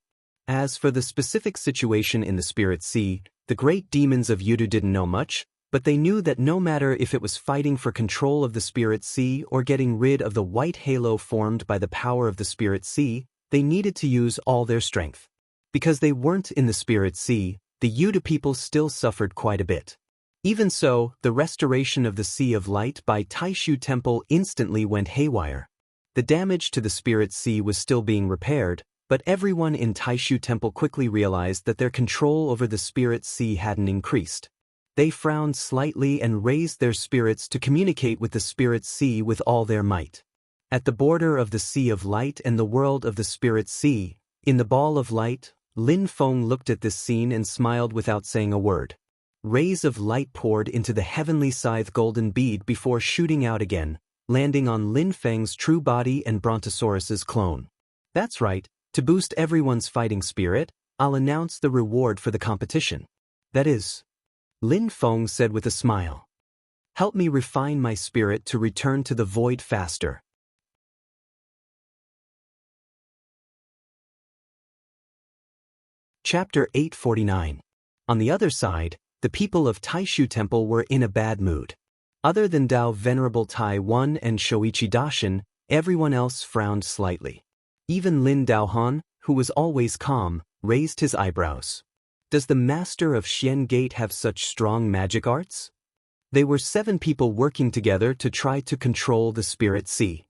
As for the specific situation in the spirit sea, the great demons of Yudu didn't know much, but they knew that no matter if it was fighting for control of the spirit sea or getting rid of the white halo formed by the power of the spirit sea, they needed to use all their strength. Because they weren't in the spirit sea, the Yudu people still suffered quite a bit. Even so, the restoration of the Sea of Light by Taishu Temple instantly went haywire. The damage to the spirit sea was still being repaired, but everyone in Taishu Temple quickly realized that their control over the spirit sea hadn't increased. They frowned slightly and raised their spirits to communicate with the spirit sea with all their might. At the border of the Sea of Light and the world of the spirit sea, in the ball of light, Lin Feng looked at this scene and smiled without saying a word. Rays of light poured into the heavenly scythe golden bead before shooting out again, landing on Lin Feng's true body and Brontosaurus's clone. That's right, to boost everyone's fighting spirit, I'll announce the reward for the competition. That is, Lin Feng said with a smile. Help me refine my spirit to return to the void faster. Chapter 849. On the other side, the people of Taishu Temple were in a bad mood. Other than Dao Venerable Tai Wan and Shoichi Dashin, everyone else frowned slightly. Even Lin Daohan, who was always calm, raised his eyebrows. Does the master of Xian Gate have such strong magic arts? They were 7 people working together to try to control the Spirit Sea.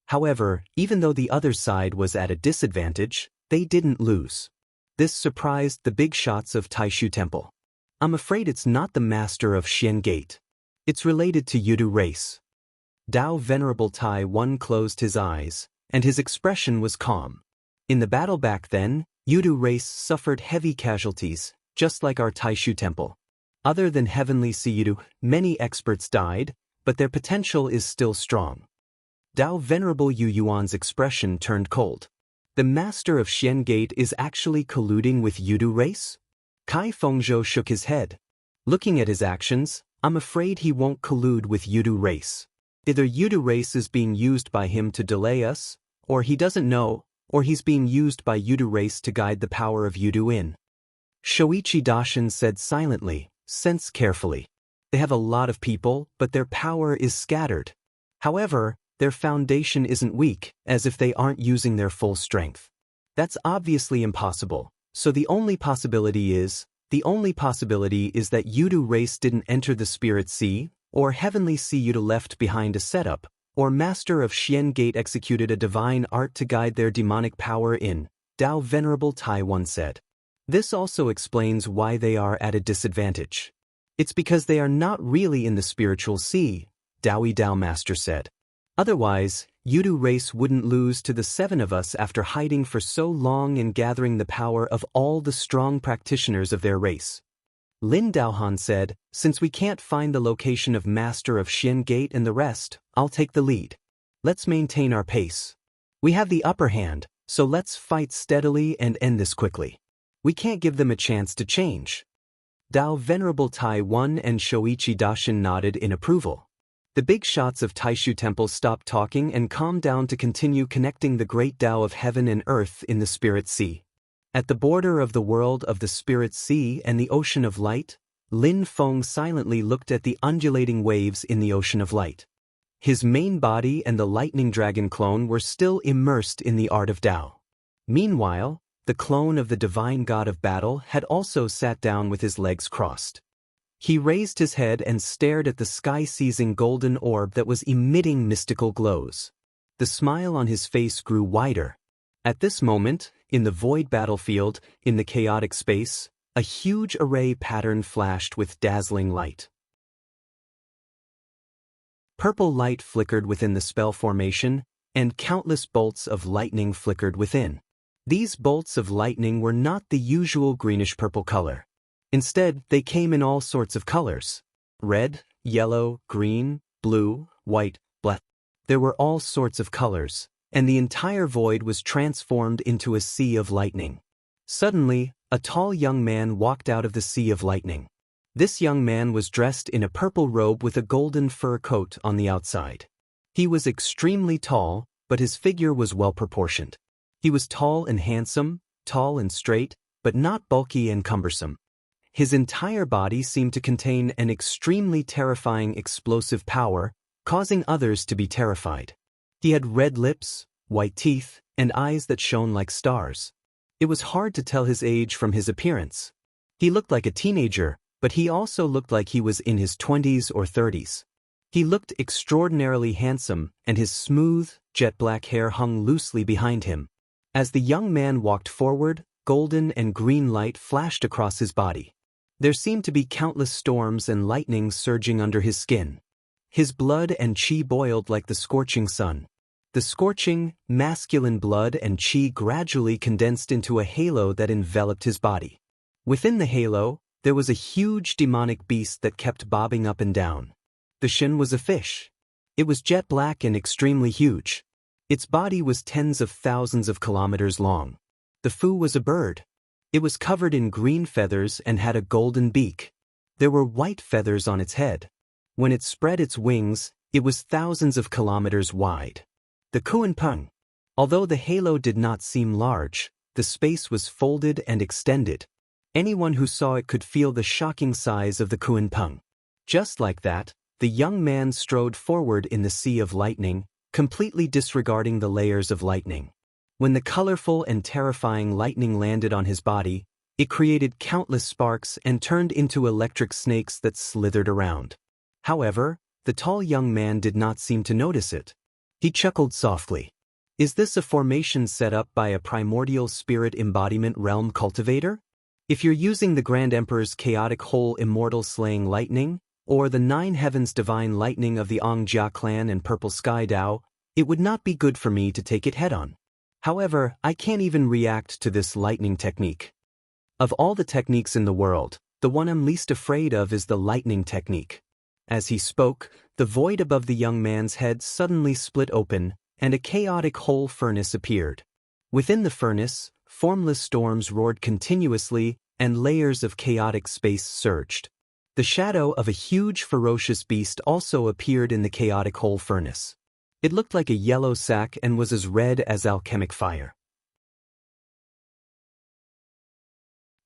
However, even though the other side was at a disadvantage, they didn't lose. This surprised the big shots of Taishu Temple. I'm afraid it's not the master of Xian Gate. It's related to Yudu race. Dao Venerable Tai Wan closed his eyes, and his expression was calm. In the battle back then, Yudu race suffered heavy casualties, just like our Taishu Temple. Other than Heavenly Siyudu, many experts died, but their potential is still strong. Dao Venerable Yu Yuan's expression turned cold. The master of Xian Gate is actually colluding with Yudu race? Kai Fengzhou shook his head. Looking at his actions, I'm afraid he won't collude with Yudu race. Either Yudu race is being used by him to delay us, or he doesn't know, or he's being used by Yudu race to guide the power of Yudu in. Shoichi Dashin said silently, sense carefully. They have a lot of people, but their power is scattered. However, their foundation isn't weak, as if they aren't using their full strength. That's obviously impossible, so the only possibility is that Yudu race didn't enter the Spirit Sea, or Heavenly Siyudu left behind a setup, or Master of Xian Gate executed a divine art to guide their demonic power in, Dao Venerable Tai Wan said. This also explains why they are at a disadvantage. It's because they are not really in the spiritual sea, Daoi Dao Master said. Otherwise, Yudu race wouldn't lose to the 7 of us after hiding for so long and gathering the power of all the strong practitioners of their race. Lin Daohan said, since we can't find the location of Master of Xian Gate and the rest, I'll take the lead. Let's maintain our pace. We have the upper hand, so let's fight steadily and end this quickly. We can't give them a chance to change. Dao Venerable Tai Wan and Shoichi Dashin nodded in approval. The big shots of Taishu Temple stopped talking and calmed down to continue connecting the great Tao of heaven and earth in the Spirit Sea. At the border of the world of the Spirit Sea and the Ocean of Light, Lin Feng silently looked at the undulating waves in the Ocean of Light. His main body and the lightning dragon clone were still immersed in the art of Tao. Meanwhile, the clone of the divine god of battle had also sat down with his legs crossed. He raised his head and stared at the sky-seizing golden orb that was emitting mystical glows. The smile on his face grew wider. At this moment, in the void battlefield, in the chaotic space, a huge array pattern flashed with dazzling light. Purple light flickered within the spell formation, and countless bolts of lightning flickered within. These bolts of lightning were not the usual greenish-purple color. Instead, they came in all sorts of colors. Red, yellow, green, blue, white, black. There were all sorts of colors, and the entire void was transformed into a sea of lightning. Suddenly, a tall young man walked out of the sea of lightning. This young man was dressed in a purple robe with a golden fur coat on the outside. He was extremely tall, but his figure was well proportioned. He was tall and handsome, tall and straight, but not bulky and cumbersome. His entire body seemed to contain an extremely terrifying explosive power, causing others to be terrified. He had red lips, white teeth, and eyes that shone like stars. It was hard to tell his age from his appearance. He looked like a teenager, but he also looked like he was in his 20s or 30s. He looked extraordinarily handsome, and his smooth, jet-black hair hung loosely behind him. As the young man walked forward, golden and green light flashed across his body. There seemed to be countless storms and lightnings surging under his skin. His blood and chi boiled like the scorching sun. The scorching, masculine blood and chi gradually condensed into a halo that enveloped his body. Within the halo, There was a huge demonic beast that kept bobbing up and down. The shin was a fish. It was jet black and extremely huge. Its body was tens of thousands of kilometers long. The fu was a bird. It was covered in green feathers and had a golden beak. There were white feathers on its head. When it spread its wings, it was thousands of kilometers wide. The Kuan Peng. Although the halo did not seem large, the space was folded and extended. Anyone who saw it could feel the shocking size of the Kuan Peng. Just like that, the young man strode forward in the sea of lightning, completely disregarding the layers of lightning. When the colorful and terrifying lightning landed on his body, it created countless sparks and turned into electric snakes that slithered around. However, the tall young man did not seem to notice it. He chuckled softly. Is this a formation set up by a primordial spirit embodiment realm cultivator? If you're using the Grand Emperor's chaotic whole immortal slaying lightning, or the Nine Heavens divine lightning of the Ongjia clan and Purple Sky Dao, it would not be good for me to take it head-on. However, I can't even react to this lightning technique. Of all the techniques in the world, the one I'm least afraid of is the lightning technique. As he spoke, the void above the young man's head suddenly split open, and a chaotic whole furnace appeared. Within the furnace, formless storms roared continuously, and layers of chaotic space surged. The shadow of a huge ferocious beast also appeared in the chaotic whole furnace. It looked like a yellow sack and was as red as alchemic fire.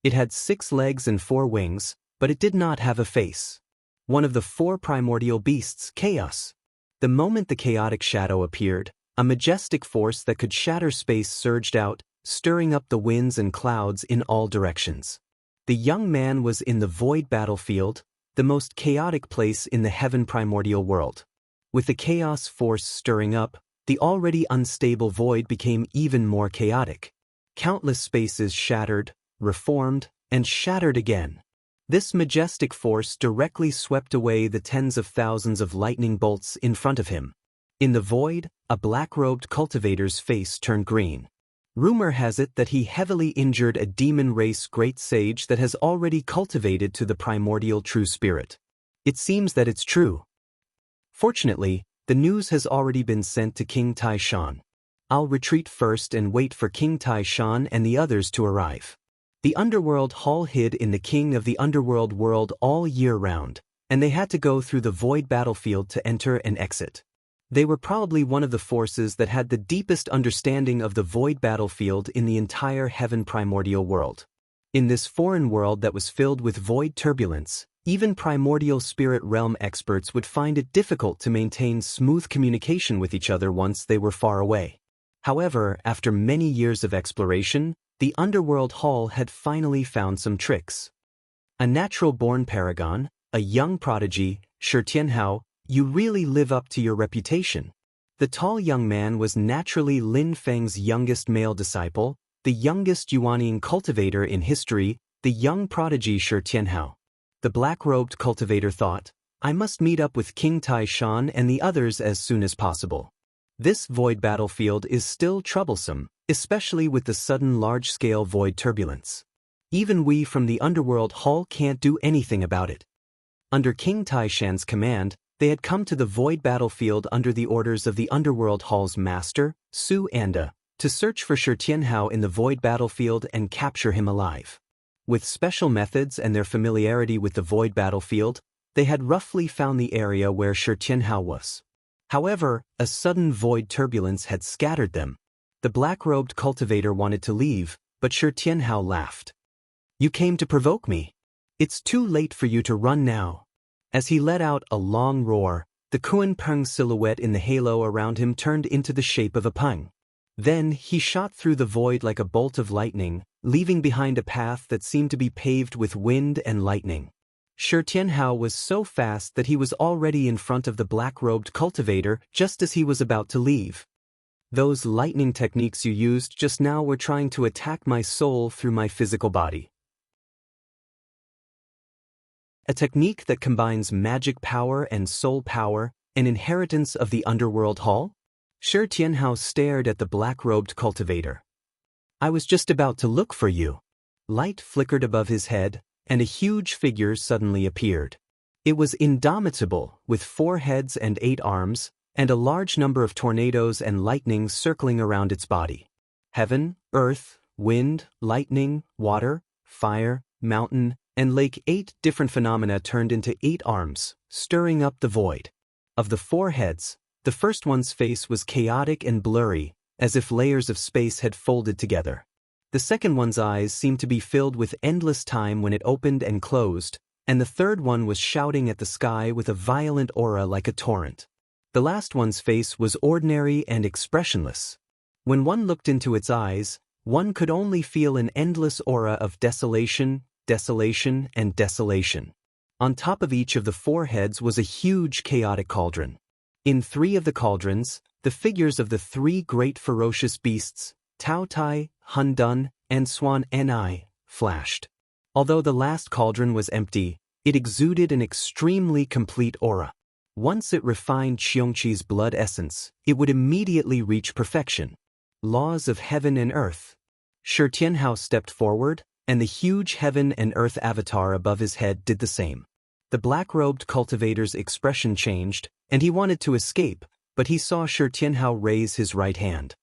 It had 6 legs and 4 wings, but it did not have a face. One of the 4 primordial beasts, Chaos. The moment the chaotic shadow appeared, a majestic force that could shatter space surged out, stirring up the winds and clouds in all directions. The young man was in the void battlefield, the most chaotic place in the heaven primordial world. With the chaos force stirring up, the already unstable void became even more chaotic. Countless spaces shattered, reformed, and shattered again. This majestic force directly swept away the tens of thousands of lightning bolts in front of him. In the void, a black-robed cultivator's face turned green. Rumor has it that he heavily injured a demon race great sage that has already cultivated to the primordial true spirit. It seems that it's true. Fortunately, the news has already been sent to King Taishan. I'll retreat first and wait for King Taishan and the others to arrive. The underworld hall hid in the King of the Underworld world all year round, and they had to go through the void battlefield to enter and exit. They were probably one of the forces that had the deepest understanding of the void battlefield in the entire heaven primordial world. In this foreign world that was filled with void turbulence, even primordial spirit realm experts would find it difficult to maintain smooth communication with each other once they were far away. However, after many years of exploration, the Underworld Hall had finally found some tricks. A natural-born paragon, a young prodigy, Shi Tianhao, you really live up to your reputation. The tall young man was naturally Lin Feng's youngest male disciple, the youngest Yuanying cultivator in history, the young prodigy Shi Tianhao. The black-robed cultivator thought, I must meet up with King Taishan and the others as soon as possible. This void battlefield is still troublesome, especially with the sudden large-scale void turbulence. Even we from the Underworld Hall can't do anything about it. Under King Taishan's command, they had come to the void battlefield under the orders of the Underworld Hall's master, Su Anda, to search for Shi Tianhao in the void battlefield and capture him alive. With special methods and their familiarity with the void battlefield, they had roughly found the area where Shi Tianhao was. However, a sudden void turbulence had scattered them. The black-robed cultivator wanted to leave, but Shi Tianhao laughed. You came to provoke me. It's too late for you to run now. As he let out a long roar, the Kuan Peng silhouette in the halo around him turned into the shape of a peng. Then he shot through the void like a bolt of lightning, leaving behind a path that seemed to be paved with wind and lightning. Shi Tianhao was so fast that he was already in front of the black-robed cultivator just as he was about to leave. Those lightning techniques you used just now were trying to attack my soul through my physical body. A technique that combines magic power and soul power, an inheritance of the Underworld Hall? Shi Tianhao stared at the black-robed cultivator. I was just about to look for you. Light flickered above his head, and a huge figure suddenly appeared. It was indomitable, with 4 heads and 8 arms, and a large number of tornadoes and lightnings circling around its body. Heaven, earth, wind, lightning, water, fire, mountain, and lake, 8 different phenomena turned into 8 arms, stirring up the void. Of the 4 heads, the first one's face was chaotic and blurry, as if layers of space had folded together. The second one's eyes seemed to be filled with endless time when it opened and closed, and the third one was shouting at the sky with a violent aura like a torrent. The last one's face was ordinary and expressionless. When one looked into its eyes, one could only feel an endless aura of desolation, desolation, and desolation. On top of each of the 4 heads was a huge chaotic cauldron. In 3 of the cauldrons, the figures of the 3 great ferocious beasts, Tao Tai, Hun Dun, and Swan Ni, flashed. Although the last cauldron was empty, it exuded an extremely complete aura. Once it refined Xiongqi's blood essence, it would immediately reach perfection. Laws of heaven and earth. Shi Tianhao stepped forward, and the huge heaven and earth avatar above his head did the same. The black-robed cultivator's expression changed, and he wanted to escape, but he saw Shi Tianhao raise his right hand.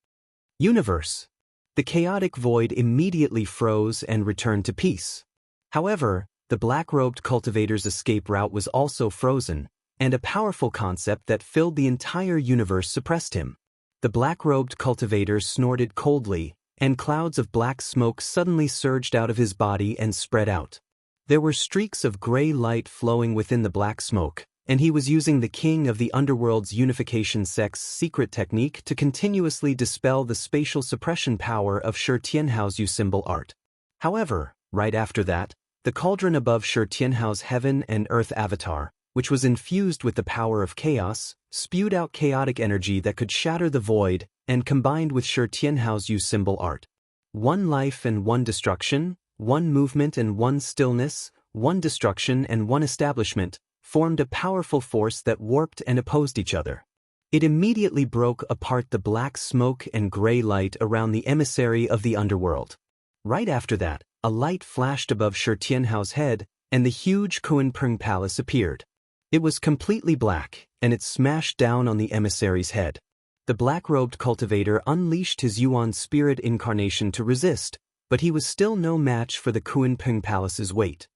Universe. The chaotic void immediately froze and returned to peace. However, the black-robed cultivator's escape route was also frozen, and a powerful concept that filled the entire universe suppressed him. The black-robed cultivator snorted coldly, and clouds of black smoke suddenly surged out of his body and spread out. There were streaks of gray light flowing within the black smoke, and he was using the king of the underworld's unification sect's secret technique to continuously dispel the spatial suppression power of Shi Tianhao's U-symbol art. However, right after that, the cauldron above Shi Tianhao's heaven and earth avatar, which was infused with the power of chaos, spewed out chaotic energy that could shatter the void and combined with Shi Tianhao's U-symbol art. 1 life and 1 destruction, 1 movement and 1 stillness, 1 destruction and 1 establishment, formed a powerful force that warped and opposed each other. It immediately broke apart the black smoke and gray light around the emissary of the underworld. Right after that, a light flashed above Shi Tianhao's head, and the huge Kunpeng Palace appeared. It was completely black, and it smashed down on the emissary's head. The black-robed cultivator unleashed his Yuan spirit incarnation to resist, but he was still no match for the Kunpeng Palace's weight.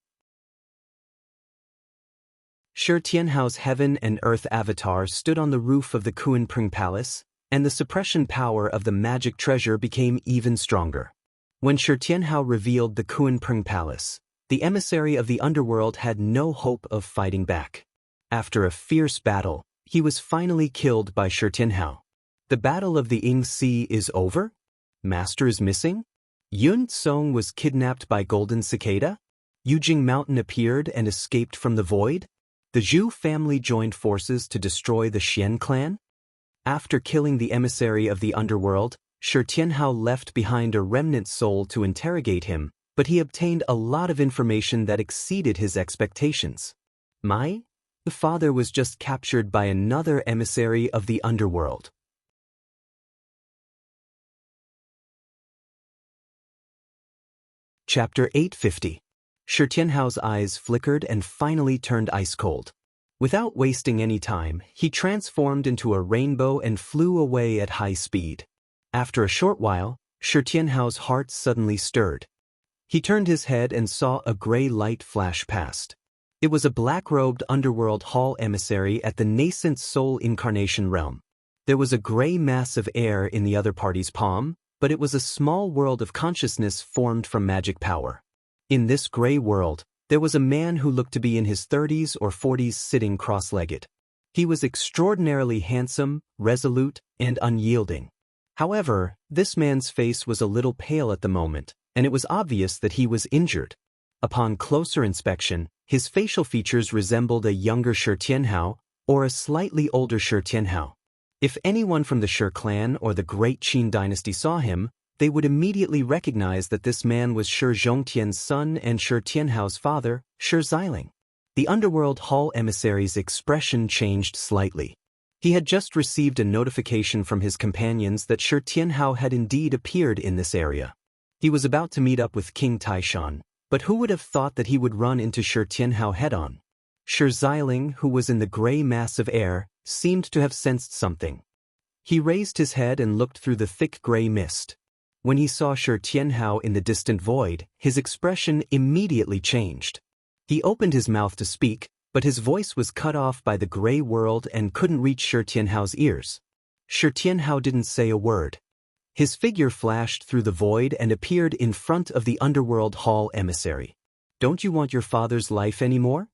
Shi Tianhao's heaven and earth avatar stood on the roof of the Kunpeng Palace, and the suppression power of the magic treasure became even stronger. When Shi Tianhao revealed the Kunpeng Palace, the emissary of the underworld had no hope of fighting back. After a fierce battle, he was finally killed by Shi Tianhao. The Battle of the Ying Sea is over? Master is missing? Yun Song was kidnapped by Golden Cicada? Yujing Mountain appeared and escaped from the void? The Zhu family joined forces to destroy the Xian clan? After killing the emissary of the underworld, Shi Tianhao left behind a remnant soul to interrogate him, but he obtained a lot of information that exceeded his expectations. The father was just captured by another emissary of the underworld. Chapter 850. Shi Tianhao's eyes flickered and finally turned ice-cold. Without wasting any time, he transformed into a rainbow and flew away at high speed. After a short while, Shi Tianhao's heart suddenly stirred. He turned his head and saw a gray light flash past. It was a black-robed underworld hall emissary at the nascent soul incarnation realm. There was a gray mass of air in the other party's palm, but it was a small world of consciousness formed from magic power. In this gray world, there was a man who looked to be in his 30s or 40s sitting cross-legged. He was extraordinarily handsome, resolute, and unyielding. However, this man's face was a little pale at the moment, and it was obvious that he was injured. Upon closer inspection, his facial features resembled a younger Shi Tianhao or a slightly older Shi Tianhao. If anyone from the Shi clan or the Great Qin dynasty saw him, they would immediately recognize that this man was Shi Zhongtian's son and Shi Tianhao's father, Shi Xiling. The underworld hall emissary's expression changed slightly. He had just received a notification from his companions that Shi Tianhao had indeed appeared in this area. He was about to meet up with King Taishan, But who would have thought that he would run into Shi Tianhao head-on? Shi Xiling, who was in the gray mass of air, seemed to have sensed something. He raised his head and looked through the thick gray mist. When he saw Shi Tianhao in the distant void, his expression immediately changed. He opened his mouth to speak, but his voice was cut off by the gray world and couldn't reach Shi Tianhao's ears. Shi Tianhao didn't say a word. His figure flashed through the void and appeared in front of the Underworld Hall emissary. "Don't you want your father's life anymore?"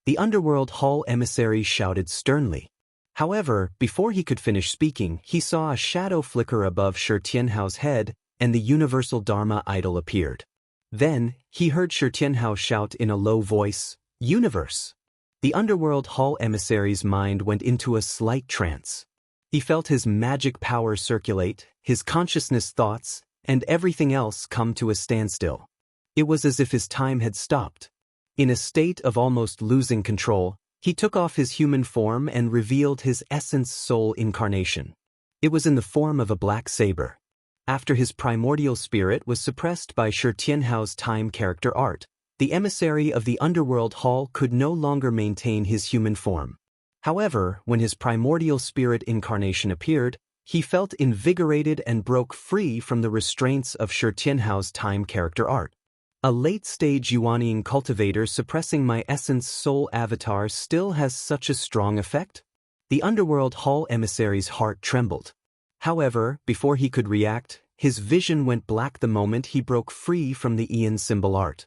The Underworld Hall emissary shouted sternly. However, before he could finish speaking, he saw a shadow flicker above Shi Tianhao's head, and the universal Dharma idol appeared. Then, he heard Shi Tianhao shout in a low voice, "Universe!" The Underworld Hall emissary's mind went into a slight trance. He felt his magic power circulate, his consciousness thoughts, and everything else come to a standstill. It was as if his time had stopped. In a state of almost losing control, he took off his human form and revealed his essence soul incarnation. It was in the form of a black saber. After his primordial spirit was suppressed by Shi Tianhao's time character art, the emissary of the Underworld Hall could no longer maintain his human form. However, when his primordial spirit incarnation appeared, he felt invigorated and broke free from the restraints of Shi Tianhao's time character art. A late-stage Yuanian cultivator suppressing my essence soul avatar still has such a strong effect? The Underworld Hall emissary's heart trembled. However, before he could react, his vision went black the moment he broke free from the Aeon symbol art.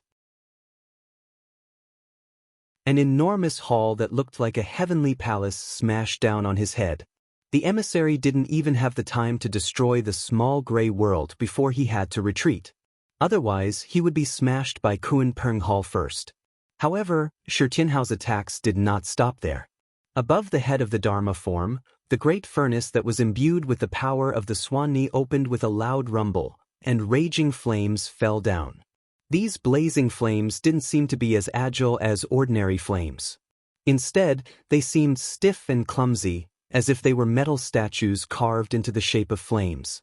An enormous hall that looked like a heavenly palace smashed down on his head. The emissary didn't even have the time to destroy the small gray world before he had to retreat. Otherwise, he would be smashed by Kunpeng Hall first. However, Shi Tianhao's attacks did not stop there. Above the head of the Dharma form, the great furnace that was imbued with the power of the Swanni opened with a loud rumble, and raging flames fell down. These blazing flames didn't seem to be as agile as ordinary flames. Instead, they seemed stiff and clumsy, as if they were metal statues carved into the shape of flames.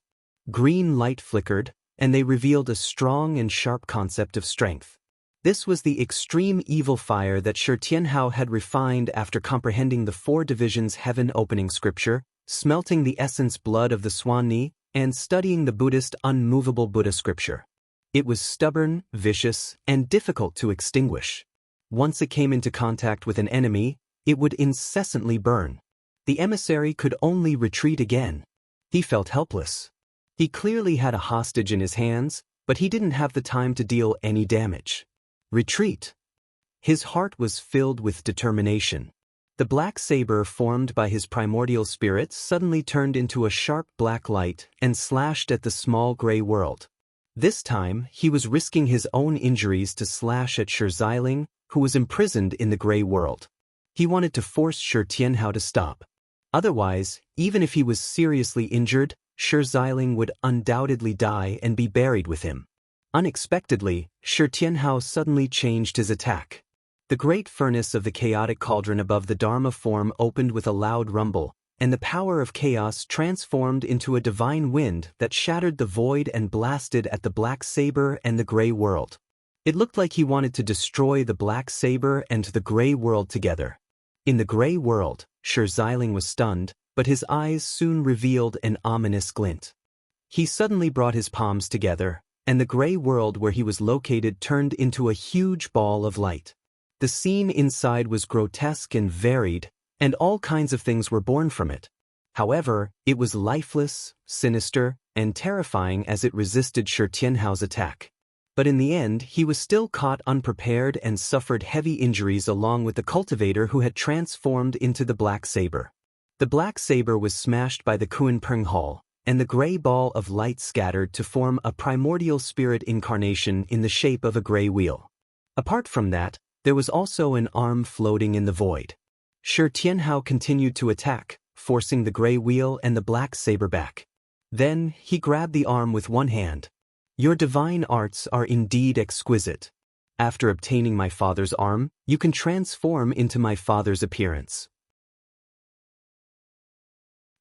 Green light flickered, and they revealed a strong and sharp concept of strength. This was the extreme evil fire that Shi Tianhao had refined after comprehending the 4 divisions heaven opening scripture, smelting the essence blood of the Swanni, and studying the Buddhist unmovable Buddha scripture. It was stubborn, vicious, and difficult to extinguish. Once it came into contact with an enemy, it would incessantly burn. The emissary could only retreat again. He felt helpless. He clearly had a hostage in his hands, but he didn't have the time to deal any damage. Retreat. His heart was filled with determination. The black saber formed by his primordial spirit suddenly turned into a sharp black light and slashed at the small gray world. This time, he was risking his own injuries to slash at Shi Xiling, who was imprisoned in the gray world. He wanted to force Shi Tianhao to stop. Otherwise, even if he was seriously injured, Shi Xiling would undoubtedly die and be buried with him. Unexpectedly, Shi Tianhao suddenly changed his attack. The great furnace of the chaotic cauldron above the Dharma form opened with a loud rumble, and the power of chaos transformed into a divine wind that shattered the void and blasted at the black saber and the gray world. It looked like he wanted to destroy the black saber and the gray world together. In the gray world, Shi Xiling was stunned, but his eyes soon revealed an ominous glint. He suddenly brought his palms together, and the gray world where he was located turned into a huge ball of light. The scene inside was grotesque and varied, and all kinds of things were born from it. However, it was lifeless, sinister, and terrifying as it resisted Shi Tianhao's attack. But in the end, he was still caught unprepared and suffered heavy injuries along with the cultivator who had transformed into the black saber. The black saber was smashed by the Kunpeng Hall, and the gray ball of light scattered to form a primordial spirit incarnation in the shape of a gray wheel. Apart from that, there was also an arm floating in the void. Shi Tianhao continued to attack, forcing the gray wheel and the black saber back. Then, he grabbed the arm with one hand. "Your divine arts are indeed exquisite. After obtaining my father's arm, you can transform into my father's appearance.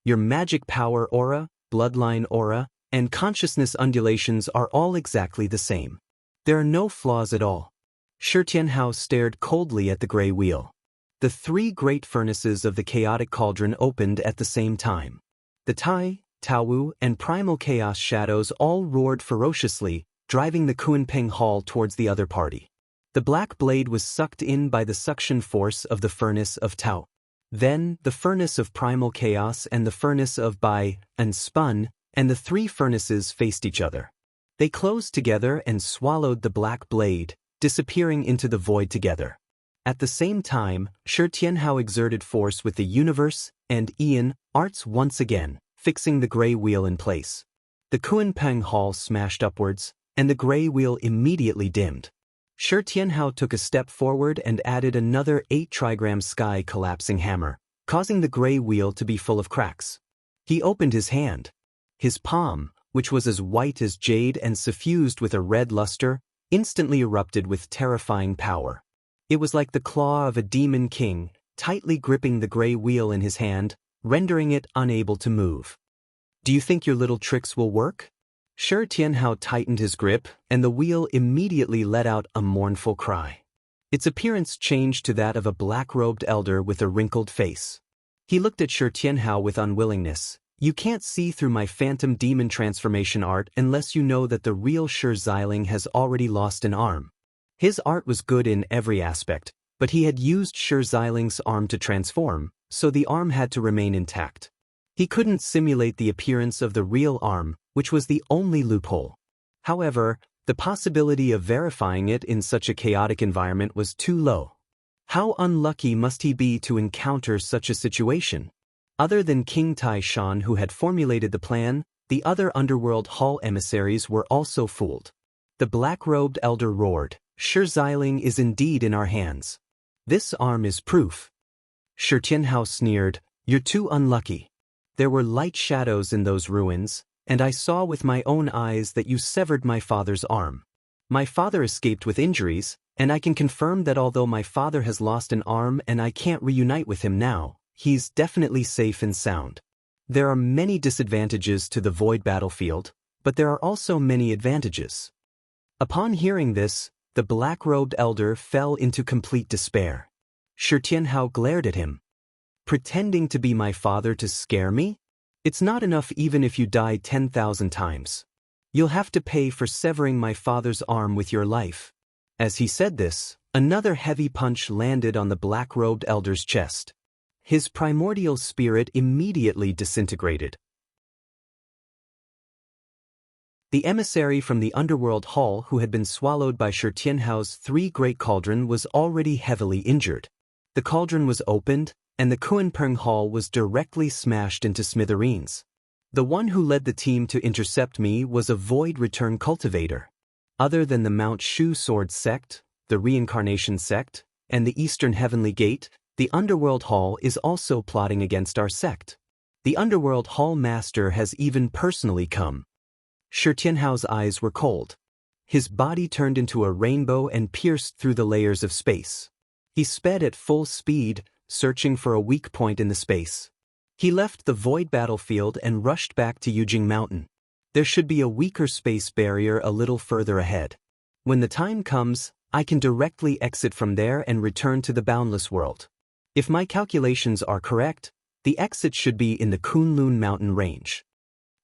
Your magic power aura, bloodline aura, and consciousness undulations are all exactly the same. There are no flaws at all. Shi Tianhao stared coldly at the gray wheel. The three great furnaces of the chaotic cauldron opened at the same time. The Tai, Taowu, and primal chaos shadows all roared ferociously, driving the Kunpeng Hall towards the other party. The black blade was sucked in by the suction force of the furnace of Tao. Then, the furnace of primal chaos and the furnace of Bai and spun, and the three furnaces faced each other. They closed together and swallowed the black blade, disappearing into the void together. At the same time, Shi Tianhao exerted force with the universe and Ian arts once again, fixing the gray wheel in place. The Kunpeng Hall smashed upwards, and the gray wheel immediately dimmed. Shi Tianhao took a step forward and added another 8-trigram sky collapsing hammer, causing the gray wheel to be full of cracks. He opened his hand. His palm, which was as white as jade and suffused with a red luster, instantly erupted with terrifying power. It was like the claw of a demon king, tightly gripping the gray wheel in his hand, rendering it unable to move. Do you think your little tricks will work? Shi Tianhao tightened his grip, and the wheel immediately let out a mournful cry. Its appearance changed to that of a black-robed elder with a wrinkled face. He looked at Shi Tianhao with unwillingness. You can't see through my phantom demon transformation art unless you know that the real Shi Xiling has already lost an arm. His art was good in every aspect, but he had used Shi Xiling's arm to transform, so the arm had to remain intact. He couldn't simulate the appearance of the real arm, which was the only loophole. However, the possibility of verifying it in such a chaotic environment was too low. How unlucky must he be to encounter such a situation? Other than King Tai Shan, who had formulated the plan, the other underworld hall emissaries were also fooled. The black-robed elder roared, Shi Xiling is indeed in our hands. This arm is proof. Shi Tianhao sneered, you're too unlucky. There were light shadows in those ruins, and I saw with my own eyes that you severed my father's arm. My father escaped with injuries, and I can confirm that although my father has lost an arm and I can't reunite with him now, he's definitely safe and sound. There are many disadvantages to the void battlefield, but there are also many advantages. Upon hearing this, the black-robed elder fell into complete despair. Shi Tianhao glared at him. Pretending to be my father to scare me? It's not enough even if you die 10,000 times. You'll have to pay for severing my father's arm with your life. As he said this, another heavy punch landed on the black-robed elder's chest. His primordial spirit immediately disintegrated. The emissary from the underworld hall who had been swallowed by Shi Tianhao's 3 great cauldron was already heavily injured. The cauldron was opened, and the Kunpeng Hall was directly smashed into smithereens. The one who led the team to intercept me was a void return cultivator. Other than the Mount Shu Sword sect, the Reincarnation sect, and the Eastern Heavenly Gate, the Underworld Hall is also plotting against our sect. The Underworld Hall Master has even personally come. Shi Tianhao's eyes were cold. His body turned into a rainbow and pierced through the layers of space. He sped at full speed, searching for a weak point in the space. He left the void battlefield and rushed back to Yujing Mountain. There should be a weaker space barrier a little further ahead. When the time comes, I can directly exit from there and return to the boundless world. If my calculations are correct, the exit should be in the Kunlun Mountain range.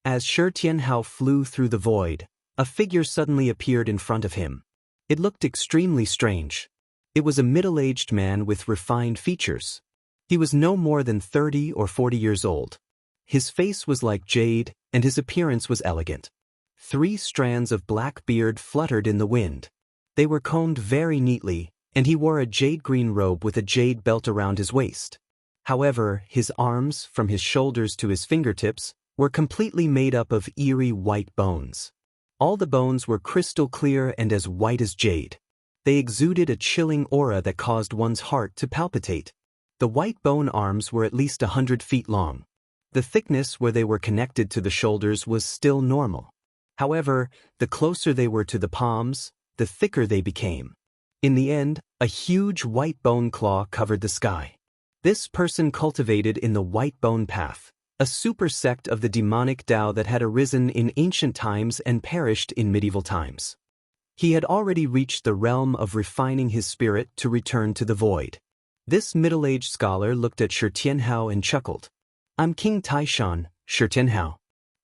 As Shi Tianhao flew through the void, a figure suddenly appeared in front of him. It looked extremely strange. It was a middle-aged man with refined features. He was no more than 30 or 40 years old. His face was like jade, and his appearance was elegant. 3 strands of black beard fluttered in the wind. They were combed very neatly, and he wore a jade-green robe with a jade belt around his waist. However, his arms, from his shoulders to his fingertips, were completely made up of eerie white bones. All the bones were crystal clear and as white as jade. They exuded a chilling aura that caused one's heart to palpitate. The white bone arms were at least 100 feet long. The thickness where they were connected to the shoulders was still normal. However, the closer they were to the palms, the thicker they became. In the end, a huge white bone claw covered the sky. This person cultivated in the white bone path, a super sect of the demonic Tao that had arisen in ancient times and perished in medieval times. He had already reached the realm of refining his spirit to return to the void. This middle-aged scholar looked at Shi Tianhao and chuckled. "I'm King Taishan, Shi Tianhao.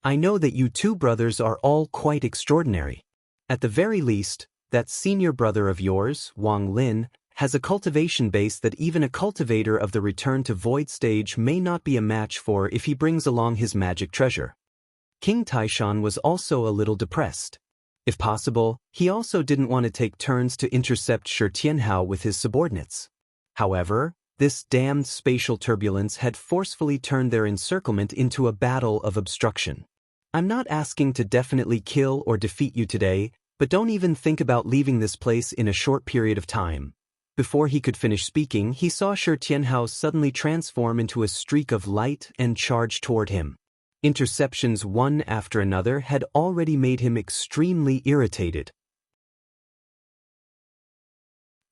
I know that you two brothers are all quite extraordinary. At the very least, that senior brother of yours, Wang Lin, has a cultivation base that even a cultivator of the return to void stage may not be a match for if he brings along his magic treasure." King Taishan was also a little depressed. If possible, he also didn't want to take turns to intercept Shi Tianhao with his subordinates. However, this damned spatial turbulence had forcefully turned their encirclement into a battle of obstruction. "I'm not asking to definitely kill or defeat you today, but don't even think about leaving this place in a short period of time." Before he could finish speaking, he saw Shi Tianhao suddenly transform into a streak of light and charge toward him. Interceptions one after another had already made him extremely irritated.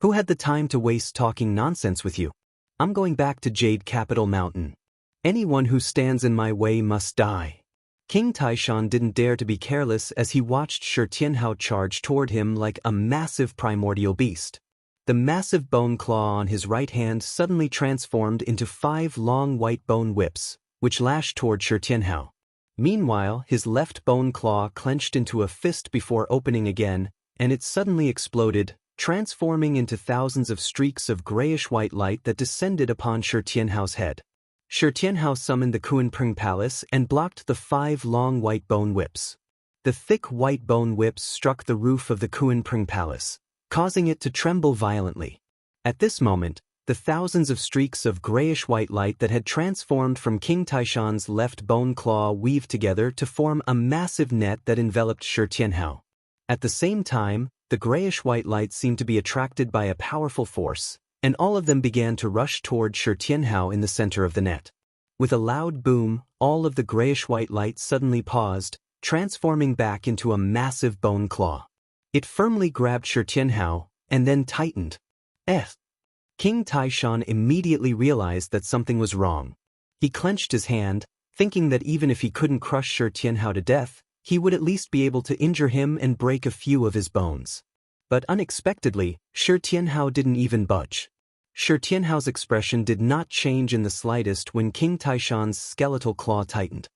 "Who had the time to waste talking nonsense with you? I'm going back to Jade Capital Mountain. Anyone who stands in my way must die." King Taishan didn't dare to be careless as he watched Shi Tianhao charge toward him like a massive primordial beast. The massive bone claw on his right hand suddenly transformed into 5 long white bone whips, which lashed toward Shi Tianhao. Meanwhile, his left bone claw clenched into a fist before opening again, and it suddenly exploded, transforming into thousands of streaks of grayish-white light that descended upon Shi Tianhao's head. Shi Tianhao summoned the Kunpeng Palace and blocked the 5 long white bone whips. The thick white bone whips struck the roof of the Kunpeng Palace, causing it to tremble violently. At this moment, the thousands of streaks of grayish-white light that had transformed from King Taishan's left bone claw weaved together to form a massive net that enveloped Shi Tianhao. At the same time, the grayish-white light seemed to be attracted by a powerful force, and all of them began to rush toward Shi Tianhao in the center of the net. With a loud boom, all of the grayish-white light suddenly paused, transforming back into a massive bone claw. It firmly grabbed Shi Tianhao, and then tightened. King Taishan immediately realized that something was wrong. He clenched his hand, thinking that even if he couldn't crush Shi Tianhao to death, he would at least be able to injure him and break a few of his bones. But unexpectedly, Shi Tianhao didn't even budge. Shi Tianhao's expression did not change in the slightest when King Taishan's skeletal claw tightened.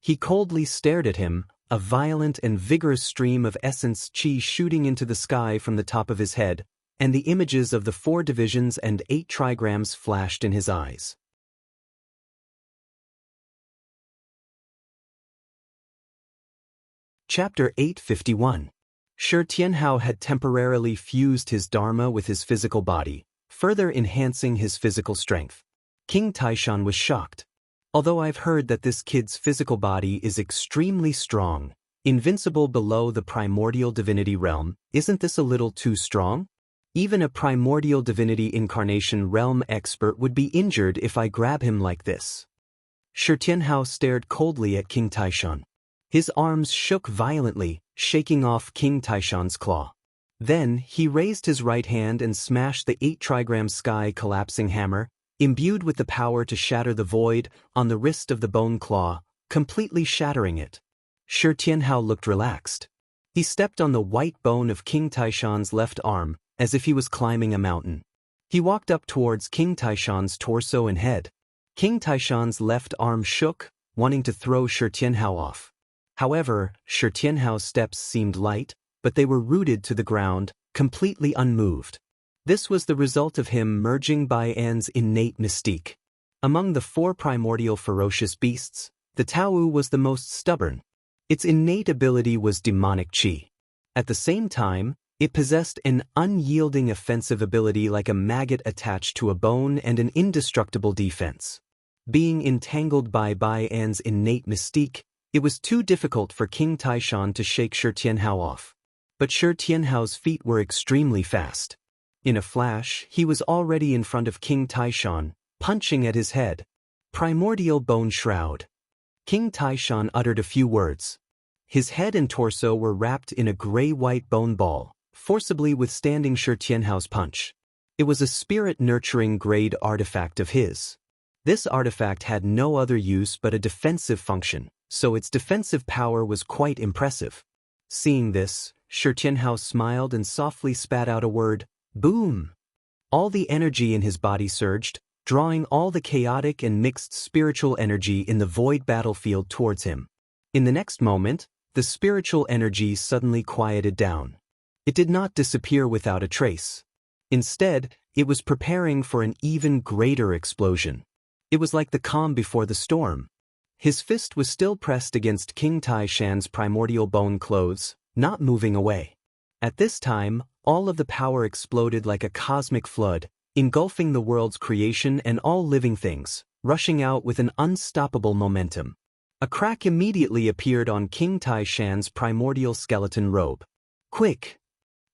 He coldly stared at him, a violent and vigorous stream of essence qi shooting into the sky from the top of his head, and the images of the 4 divisions and 8 trigrams flashed in his eyes. Chapter 851. Shi Tianhao had temporarily fused his dharma with his physical body, further enhancing his physical strength. King Taishan was shocked. "Although I've heard that this kid's physical body is extremely strong, invincible below the primordial divinity realm, isn't this a little too strong? Even a primordial divinity incarnation realm expert would be injured if I grab him like this." Shi Tianhao stared coldly at King Taishan. His arms shook violently, shaking off King Taishan's claw. Then, he raised his right hand and smashed the 8 trigram sky collapsing hammer, imbued with the power to shatter the void, on the wrist of the bone claw, completely shattering it. Shi Tianhao looked relaxed. He stepped on the white bone of King Taishan's left arm, as if he was climbing a mountain. He walked up towards King Taishan's torso and head. King Taishan's left arm shook, wanting to throw Shi Tianhao off. However, Shi Tianhao's steps seemed light, but they were rooted to the ground, completely unmoved. This was the result of him merging Bai An's innate mystique. Among the 4 primordial ferocious beasts, the Tao was the most stubborn. Its innate ability was demonic qi. At the same time, it possessed an unyielding offensive ability like a maggot attached to a bone and an indestructible defense. Being entangled by Bai An's innate mystique, it was too difficult for King Taishan to shake Shi Tianhao off. But Shi Tianhao's feet were extremely fast. In a flash, he was already in front of King Taishan, punching at his head. Primordial Bone Shroud. King Taishan uttered a few words. His head and torso were wrapped in a gray-white bone ball, forcibly withstanding Shi Tianhao's punch. It was a spirit-nurturing grade artifact of his. This artifact had no other use but a defensive function, so its defensive power was quite impressive. Seeing this, Shi Tianhao smiled and softly spat out a word, boom. All the energy in his body surged, drawing all the chaotic and mixed spiritual energy in the void battlefield towards him. In the next moment, the spiritual energy suddenly quieted down. It did not disappear without a trace. Instead, it was preparing for an even greater explosion. It was like the calm before the storm. His fist was still pressed against King Tai-Shan's primordial bone clothes, not moving away. At this time, all of the power exploded like a cosmic flood, engulfing the world's creation and all living things, rushing out with an unstoppable momentum. A crack immediately appeared on King Tai-Shan's primordial skeleton robe. Quick!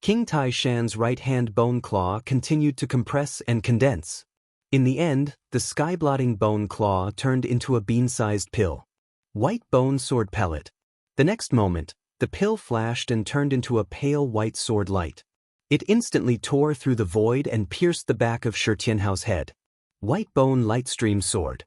King Tai-Shan's right-hand bone claw continued to compress and condense. In the end, the sky-blotting bone claw turned into a bean-sized pill. White bone sword pellet. The next moment, the pill flashed and turned into a pale white sword light. It instantly tore through the void and pierced the back of Shi Tianhao's head. White bone lightstream sword.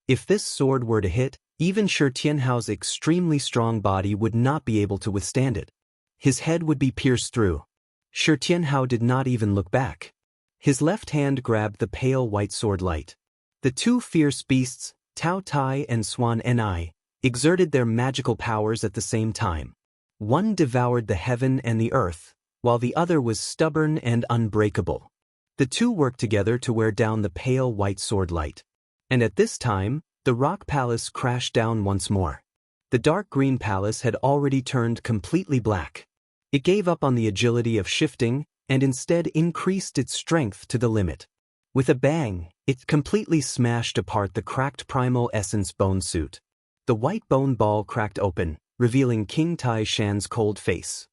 If this sword were to hit, even Shi Tianhao's extremely strong body would not be able to withstand it. His head would be pierced through. Shi Tianhao did not even look back. His left hand grabbed the pale white sword light. The two fierce beasts, Tao Tai and Swan Ni, exerted their magical powers at the same time. One devoured the heaven and the earth, while the other was stubborn and unbreakable. The two worked together to wear down the pale white sword light. And at this time, the rock palace crashed down once more. The dark green palace had already turned completely black. It gave up on the agility of shifting and instead increased its strength to the limit. With a bang, it completely smashed apart the cracked primal essence bone suit. The white bone ball cracked open, revealing King Tai-Shan's cold face.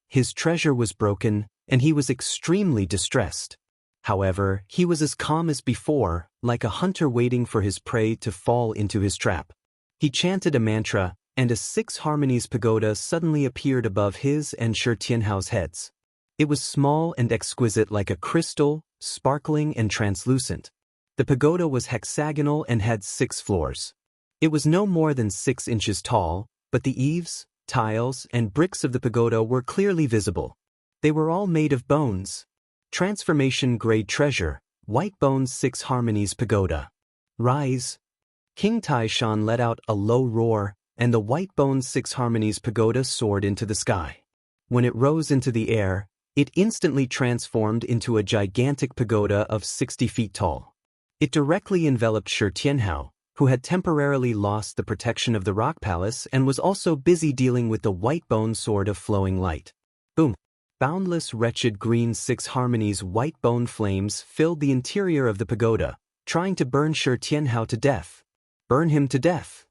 His treasure was broken, and he was extremely distressed. However, he was as calm as before, like a hunter waiting for his prey to fall into his trap. He chanted a mantra, and a 6 harmonies pagoda suddenly appeared above his and Shi Tianhao's heads. It was small and exquisite like a crystal, sparkling and translucent. The pagoda was hexagonal and had 6 floors. It was no more than 6 inches tall, but the eaves, tiles, and bricks of the pagoda were clearly visible. They were all made of bones. Transformation-grade treasure, white bones 6 harmonies pagoda. Rise! King Tai-Shan let out a low roar, and the white bones 6 harmonies pagoda soared into the sky. When it rose into the air, it instantly transformed into a gigantic pagoda of 60 feet tall. It directly enveloped Shi Tianhao, who had temporarily lost the protection of the rock palace and was also busy dealing with the white bone sword of flowing light. Boom! Boundless wretched green 6 harmonies white bone flames filled the interior of the pagoda, trying to burn Shi Tianhao to death. Burn him to death!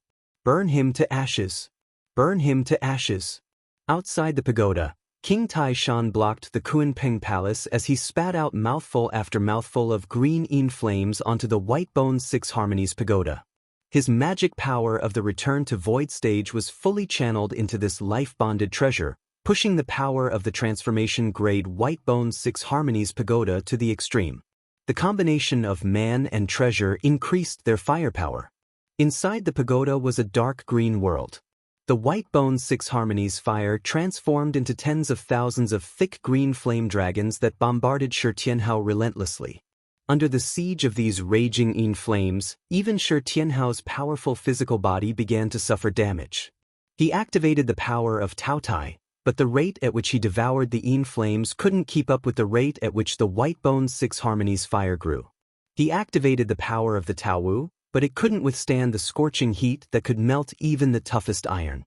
Burn him to ashes! Burn him to ashes! Outside the pagoda, King Tai-Shan blocked the Kunpeng Palace as he spat out mouthful after mouthful of green Yin flames onto the white bone 6 harmonies pagoda. His magic power of the return to void stage was fully channeled into this life-bonded treasure, pushing the power of the transformation-grade white bone 6 harmonies pagoda to the extreme. The combination of man and treasure increased their firepower. Inside the pagoda was a dark green world. The white bone 6 harmonies fire transformed into tens of thousands of thick green flame dragons that bombarded Shi Tianhao relentlessly. Under the siege of these raging Yin flames, even Shi Tianhao's powerful physical body began to suffer damage. He activated the power of Tao Tai, but the rate at which he devoured the Yin flames couldn't keep up with the rate at which the white bone 6 harmonies fire grew. He activated the power of the Tao Wu, but it couldn't withstand the scorching heat that could melt even the toughest iron.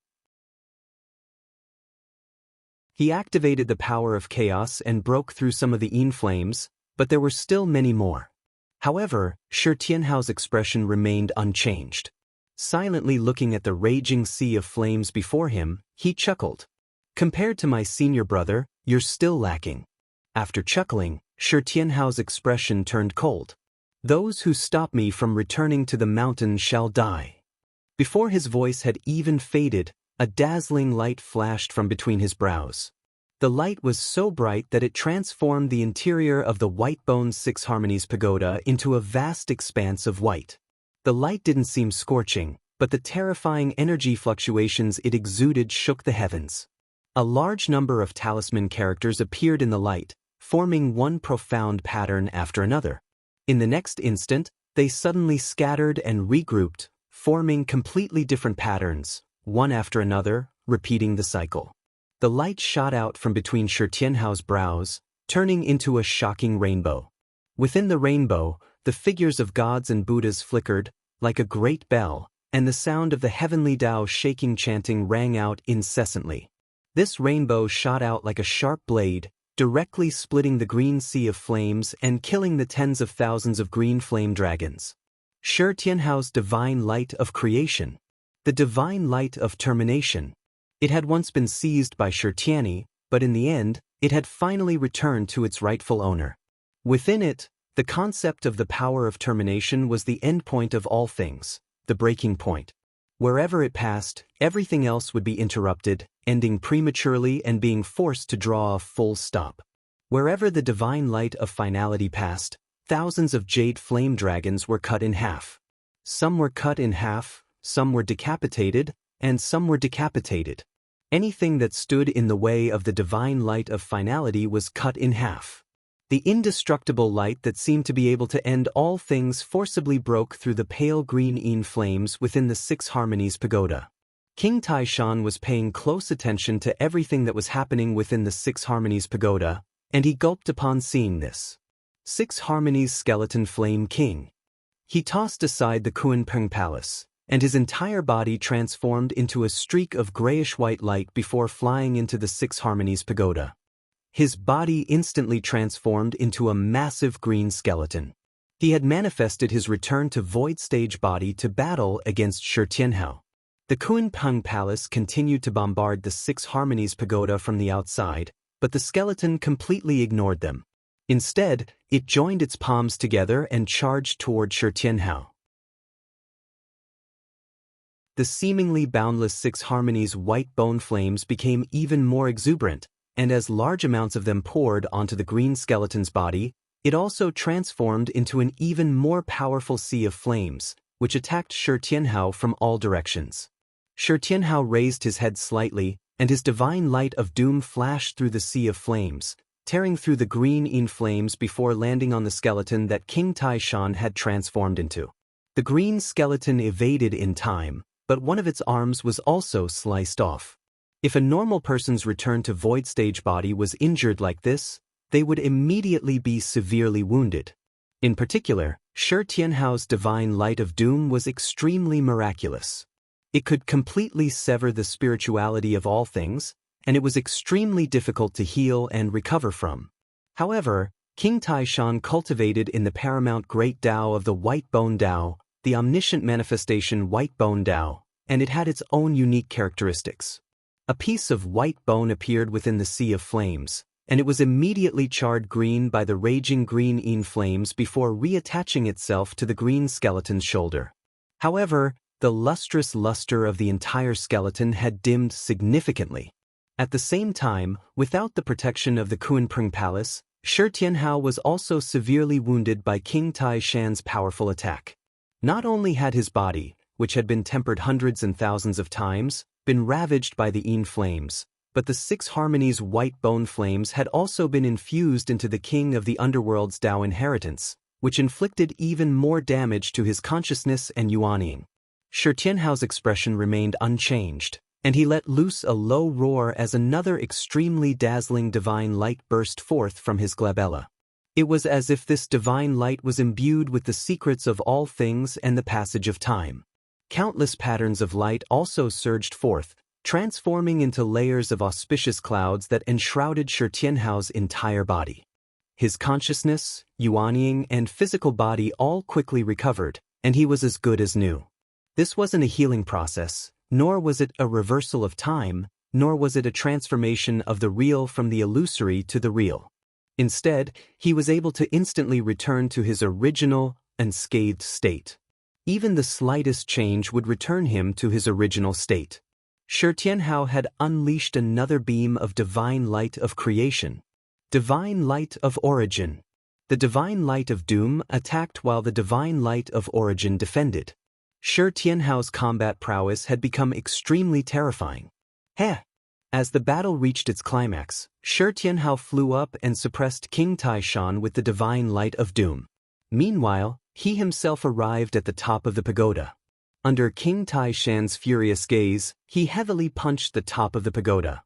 He activated the power of chaos and broke through some of the Yin flames, but there were still many more. However, Shi Tianhao's expression remained unchanged. Silently looking at the raging sea of flames before him, he chuckled. Compared to my senior brother, you're still lacking. After chuckling, Shi Tianhao's expression turned cold. Those who stop me from returning to the mountain shall die. Before his voice had even faded, a dazzling light flashed from between his brows. The light was so bright that it transformed the interior of the white bone 6 harmonies pagoda into a vast expanse of white. The light didn't seem scorching, but the terrifying energy fluctuations it exuded shook the heavens. A large number of talisman characters appeared in the light, forming one profound pattern after another. In the next instant, they suddenly scattered and regrouped, forming completely different patterns, one after another, repeating the cycle. The light shot out from between Shi Tianhao's brows, turning into a shocking rainbow. Within the rainbow, the figures of gods and Buddhas flickered, like a great bell, and the sound of the heavenly Tao shaking chanting rang out incessantly. This rainbow shot out like a sharp blade, directly splitting the green sea of flames and killing the tens of thousands of green flame dragons. Shi Tianhao's divine light of creation. The divine light of termination. It had once been seized by Shi Tianyi, but in the end, it had finally returned to its rightful owner. Within it, the concept of the power of termination was the endpoint of all things, the breaking point. Wherever it passed, everything else would be interrupted, ending prematurely and being forced to draw a full stop. Wherever the divine light of finality passed, thousands of jade flame dragons were cut in half. Some were cut in half, some were decapitated, and some were decapitated. Anything that stood in the way of the divine light of finality was cut in half. The indestructible light that seemed to be able to end all things forcibly broke through the pale green flames within the Six Harmonies Pagoda. King Taishan was paying close attention to everything that was happening within the Six Harmonies Pagoda, and he gulped upon seeing this. Six Harmonies Skeleton Flame King. He tossed aside the Kunpeng Palace, and his entire body transformed into a streak of grayish-white light before flying into the Six Harmonies Pagoda. His body instantly transformed into a massive green skeleton. He had manifested his return to Void Stage body to battle against Shi Tianhao. The Kunpeng Palace continued to bombard the Six Harmonies Pagoda from the outside, but the skeleton completely ignored them. Instead, it joined its palms together and charged toward Shi Tianhao. The seemingly boundless Six Harmonies' white bone flames became even more exuberant, and as large amounts of them poured onto the green skeleton's body, it also transformed into an even more powerful sea of flames, which attacked Shi Tianhao from all directions. Shi Tianhao raised his head slightly, and his divine light of doom flashed through the sea of flames, tearing through the green flames before landing on the skeleton that King Taishan had transformed into. The green skeleton evaded in time, but one of its arms was also sliced off. If a normal person's return to Void Stage body was injured like this, they would immediately be severely wounded. In particular, Shi Tianhao's divine light of doom was extremely miraculous. It could completely sever the spirituality of all things, and it was extremely difficult to heal and recover from. However, King Taishan cultivated in the paramount great Tao of the White Bone Tao, the omniscient manifestation White Bone Tao, and it had its own unique characteristics. A piece of white bone appeared within the sea of flames, and it was immediately charred green by the raging green flames before reattaching itself to the green skeleton's shoulder. However, the lustrous luster of the entire skeleton had dimmed significantly. At the same time, without the protection of the Kunpeng Palace, Shi Tianhao was also severely wounded by King Taishan's powerful attack. Not only had his body, which had been tempered hundreds and thousands of times, been ravaged by the flames, but the Six Harmonies' white bone flames had also been infused into the king of the underworld's Tao inheritance, which inflicted even more damage to his consciousness and yuanying. Shi Tianhao's expression remained unchanged, and he let loose a low roar as another extremely dazzling divine light burst forth from his glabella. It was as if this divine light was imbued with the secrets of all things and the passage of time. Countless patterns of light also surged forth, transforming into layers of auspicious clouds that enshrouded Shi Tianhao's entire body. His consciousness, yuanying, and physical body all quickly recovered, and he was as good as new. This wasn't a healing process, nor was it a reversal of time, nor was it a transformation of the real from the illusory to the real. Instead, he was able to instantly return to his original, unscathed state. Even the slightest change would return him to his original state. Shi Tianhao had unleashed another beam of divine light of creation. Divine light of origin. The divine light of doom attacked while the divine light of origin defended. Shi Tianhao's combat prowess had become extremely terrifying. Heh! As the battle reached its climax, Shi Tianhao flew up and suppressed King Taishan with the divine light of doom. Meanwhile, he himself arrived at the top of the pagoda. Under King Taishan's furious gaze, he heavily punched the top of the pagoda.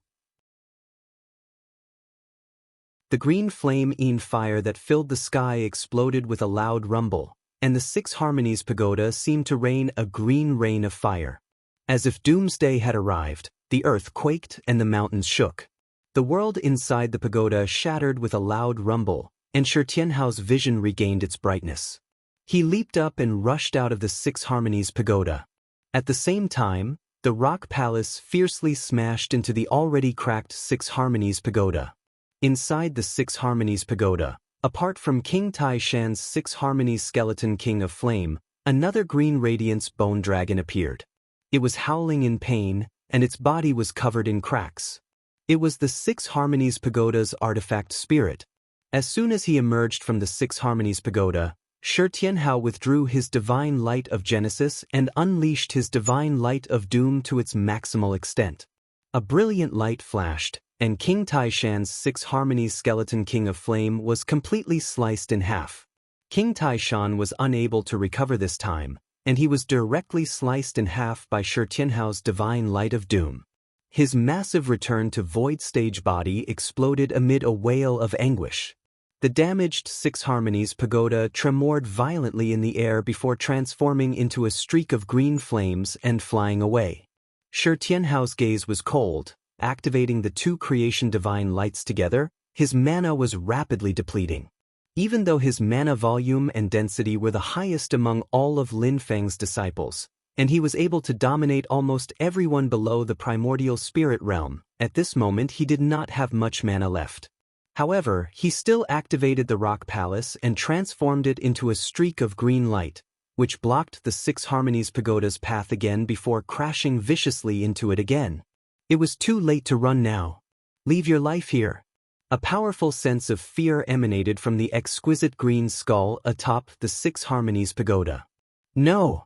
The green flame-in fire that filled the sky exploded with a loud rumble, and the Six Harmonies pagoda seemed to rain a green rain of fire. As if doomsday had arrived, the earth quaked and the mountains shook. The world inside the pagoda shattered with a loud rumble, and Shi Tianhao's vision regained its brightness. He leaped up and rushed out of the Six Harmonies pagoda. At the same time, the rock palace fiercely smashed into the already cracked Six Harmonies pagoda. Inside the Six Harmonies pagoda, apart from King Taishan's Six Harmonies skeleton king of flame, another green radiance bone dragon appeared. It was howling in pain, and its body was covered in cracks. It was the Six Harmonies pagoda's artifact spirit. As soon as he emerged from the Six Harmonies pagoda, Shi Tianhao withdrew his divine light of Genesis and unleashed his divine light of doom to its maximal extent. A brilliant light flashed, and King Taishan's Six Harmonies skeleton king of flame was completely sliced in half. King Taishan was unable to recover this time, and he was directly sliced in half by Shi Tianhao's divine light of doom. His massive return to void stage body exploded amid a wail of anguish. The damaged Six Harmonies pagoda tremored violently in the air before transforming into a streak of green flames and flying away. Shi Tianhao's gaze was cold. Activating the two creation divine lights together, his mana was rapidly depleting. Even though his mana volume and density were the highest among all of Lin Feng's disciples, and he was able to dominate almost everyone below the primordial spirit realm, at this moment he did not have much mana left. However, he still activated the rock palace and transformed it into a streak of green light, which blocked the Six Harmonies pagoda's path again before crashing viciously into it again. It was too late to run now. Leave your life here. A powerful sense of fear emanated from the exquisite green skull atop the Six Harmonies pagoda. No!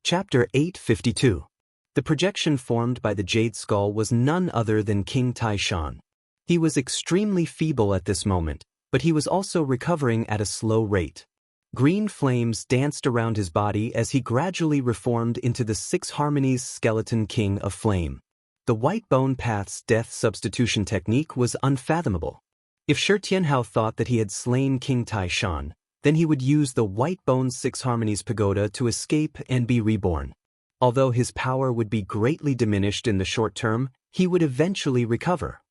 Chapter 852. The projection formed by the jade skull was none other than King Taishan. He was extremely feeble at this moment, but he was also recovering at a slow rate. Green flames danced around his body as he gradually reformed into the Six Harmonies skeleton king of flame. The White Bone Path's death substitution technique was unfathomable. If Shi Tianhao thought that he had slain King Taishan, then he would use the White Bone Six Harmonies pagoda to escape and be reborn. Although his power would be greatly diminished in the short term, he would eventually recover.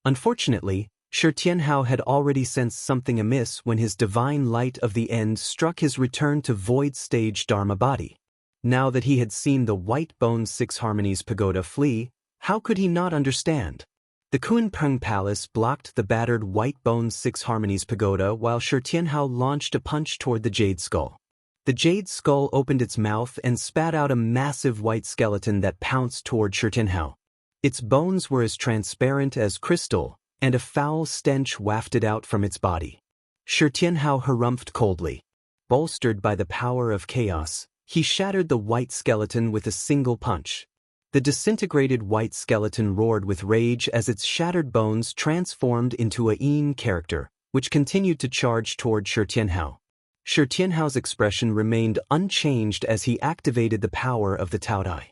Unfortunately, Shi Tianhao had already sensed something amiss when his divine light of the end struck his return to void stage Dharma body. Now that he had seen the White Bone Six Harmonies pagoda flee, how could he not understand? The Kunpeng Palace blocked the battered White Bone Six Harmonies pagoda while Shi Tianhao launched a punch toward the jade skull. The jade skull opened its mouth and spat out a massive white skeleton that pounced toward Shi Tianhao. Its bones were as transparent as crystal, and a foul stench wafted out from its body. Shi Tianhao harumphed coldly. Bolstered by the power of chaos, he shattered the white skeleton with a single punch. The disintegrated white skeleton roared with rage as its shattered bones transformed into a Yin character, which continued to charge toward Shi Tianhao. Shi Tianhao's expression remained unchanged as he activated the power of the Taodai.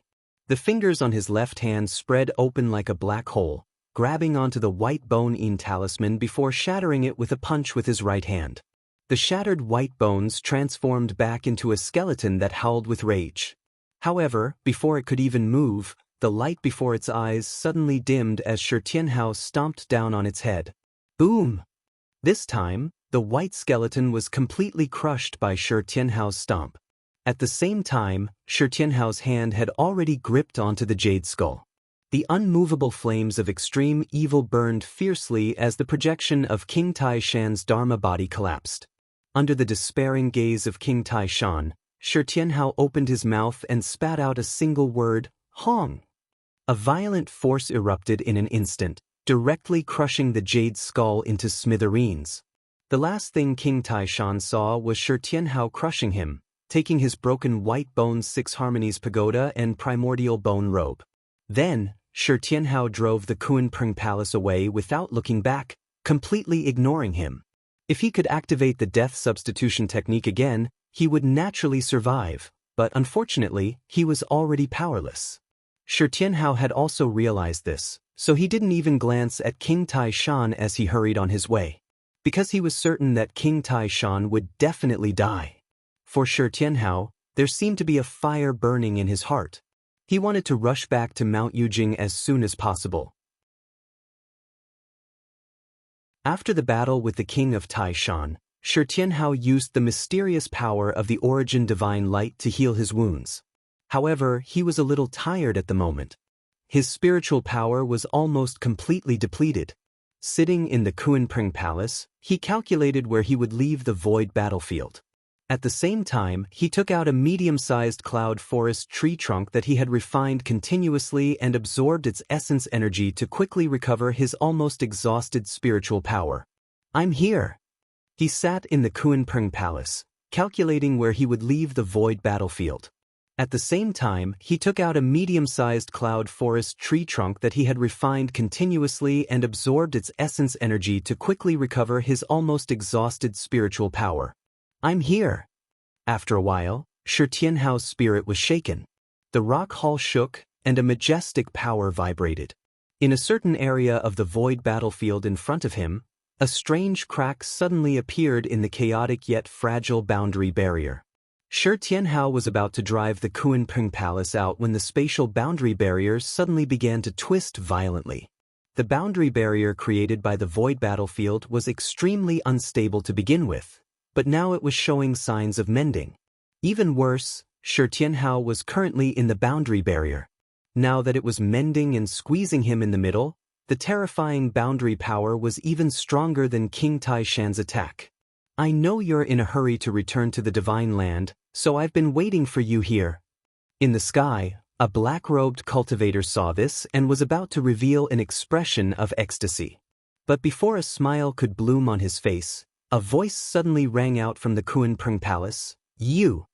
The fingers on his left hand spread open like a black hole, grabbing onto the white bone Yin talisman before shattering it with a punch with his right hand. The shattered white bones transformed back into a skeleton that howled with rage. However, before it could even move, the light before its eyes suddenly dimmed as Shi Tianhao stomped down on its head. Boom! This time, the white skeleton was completely crushed by Shi Tianhao's stomp. At the same time, Shi Tianhao's hand had already gripped onto the jade skull. The unmovable flames of extreme evil burned fiercely as the projection of King Taishan's Dharma body collapsed. Under the despairing gaze of King Taishan, Shi Tianhao opened his mouth and spat out a single word, Hong. A violent force erupted in an instant, directly crushing the jade skull into smithereens. The last thing King Taishan saw was Shi Tianhao crushing him, taking his broken white bone Six Harmonies pagoda and primordial bone robe. Then, Shi Tianhao drove the Kunpeng Palace away without looking back, completely ignoring him. If he could activate the death substitution technique again, he would naturally survive, but unfortunately, he was already powerless. Shi Tianhao had also realized this, so he didn't even glance at King Taishan as he hurried on his way, because he was certain that King Taishan would definitely die. For Shi Tianhao, there seemed to be a fire burning in his heart. He wanted to rush back to Mount Yujing as soon as possible. After the battle with the king of Taishan, Shi Tianhao used the mysterious power of the origin divine light to heal his wounds. However, he was a little tired at the moment. His spiritual power was almost completely depleted. Sitting in the Kunpeng Palace, he calculated where he would leave the void battlefield. At the same time, he took out a medium-sized cloud forest tree trunk that he had refined continuously and absorbed its essence energy to quickly recover his almost exhausted spiritual power. "I'm here." He sat in the Kunpeng Palace, calculating where he would leave the void battlefield. At the same time, he took out a medium-sized cloud forest tree trunk that he had refined continuously and absorbed its essence energy to quickly recover his almost exhausted spiritual power. "I'm here." After a while, Shi Tianhao's spirit was shaken. The rock hall shook, and a majestic power vibrated. In a certain area of the void battlefield in front of him, a strange crack suddenly appeared in the chaotic yet fragile boundary barrier. Shi Tianhao was about to drive the Kunpeng Palace out when the spatial boundary barrier suddenly began to twist violently. The boundary barrier created by the void battlefield was extremely unstable to begin with, but now it was showing signs of mending. Even worse, Shi Tianhao was currently in the boundary barrier. Now that it was mending and squeezing him in the middle, the terrifying boundary power was even stronger than King Taishan's attack. "I know you're in a hurry to return to the divine land, so I've been waiting for you here." In the sky, a black-robed cultivator saw this and was about to reveal an expression of ecstasy. But before a smile could bloom on his face, a voice suddenly rang out from the Kunpeng Palace, "You!"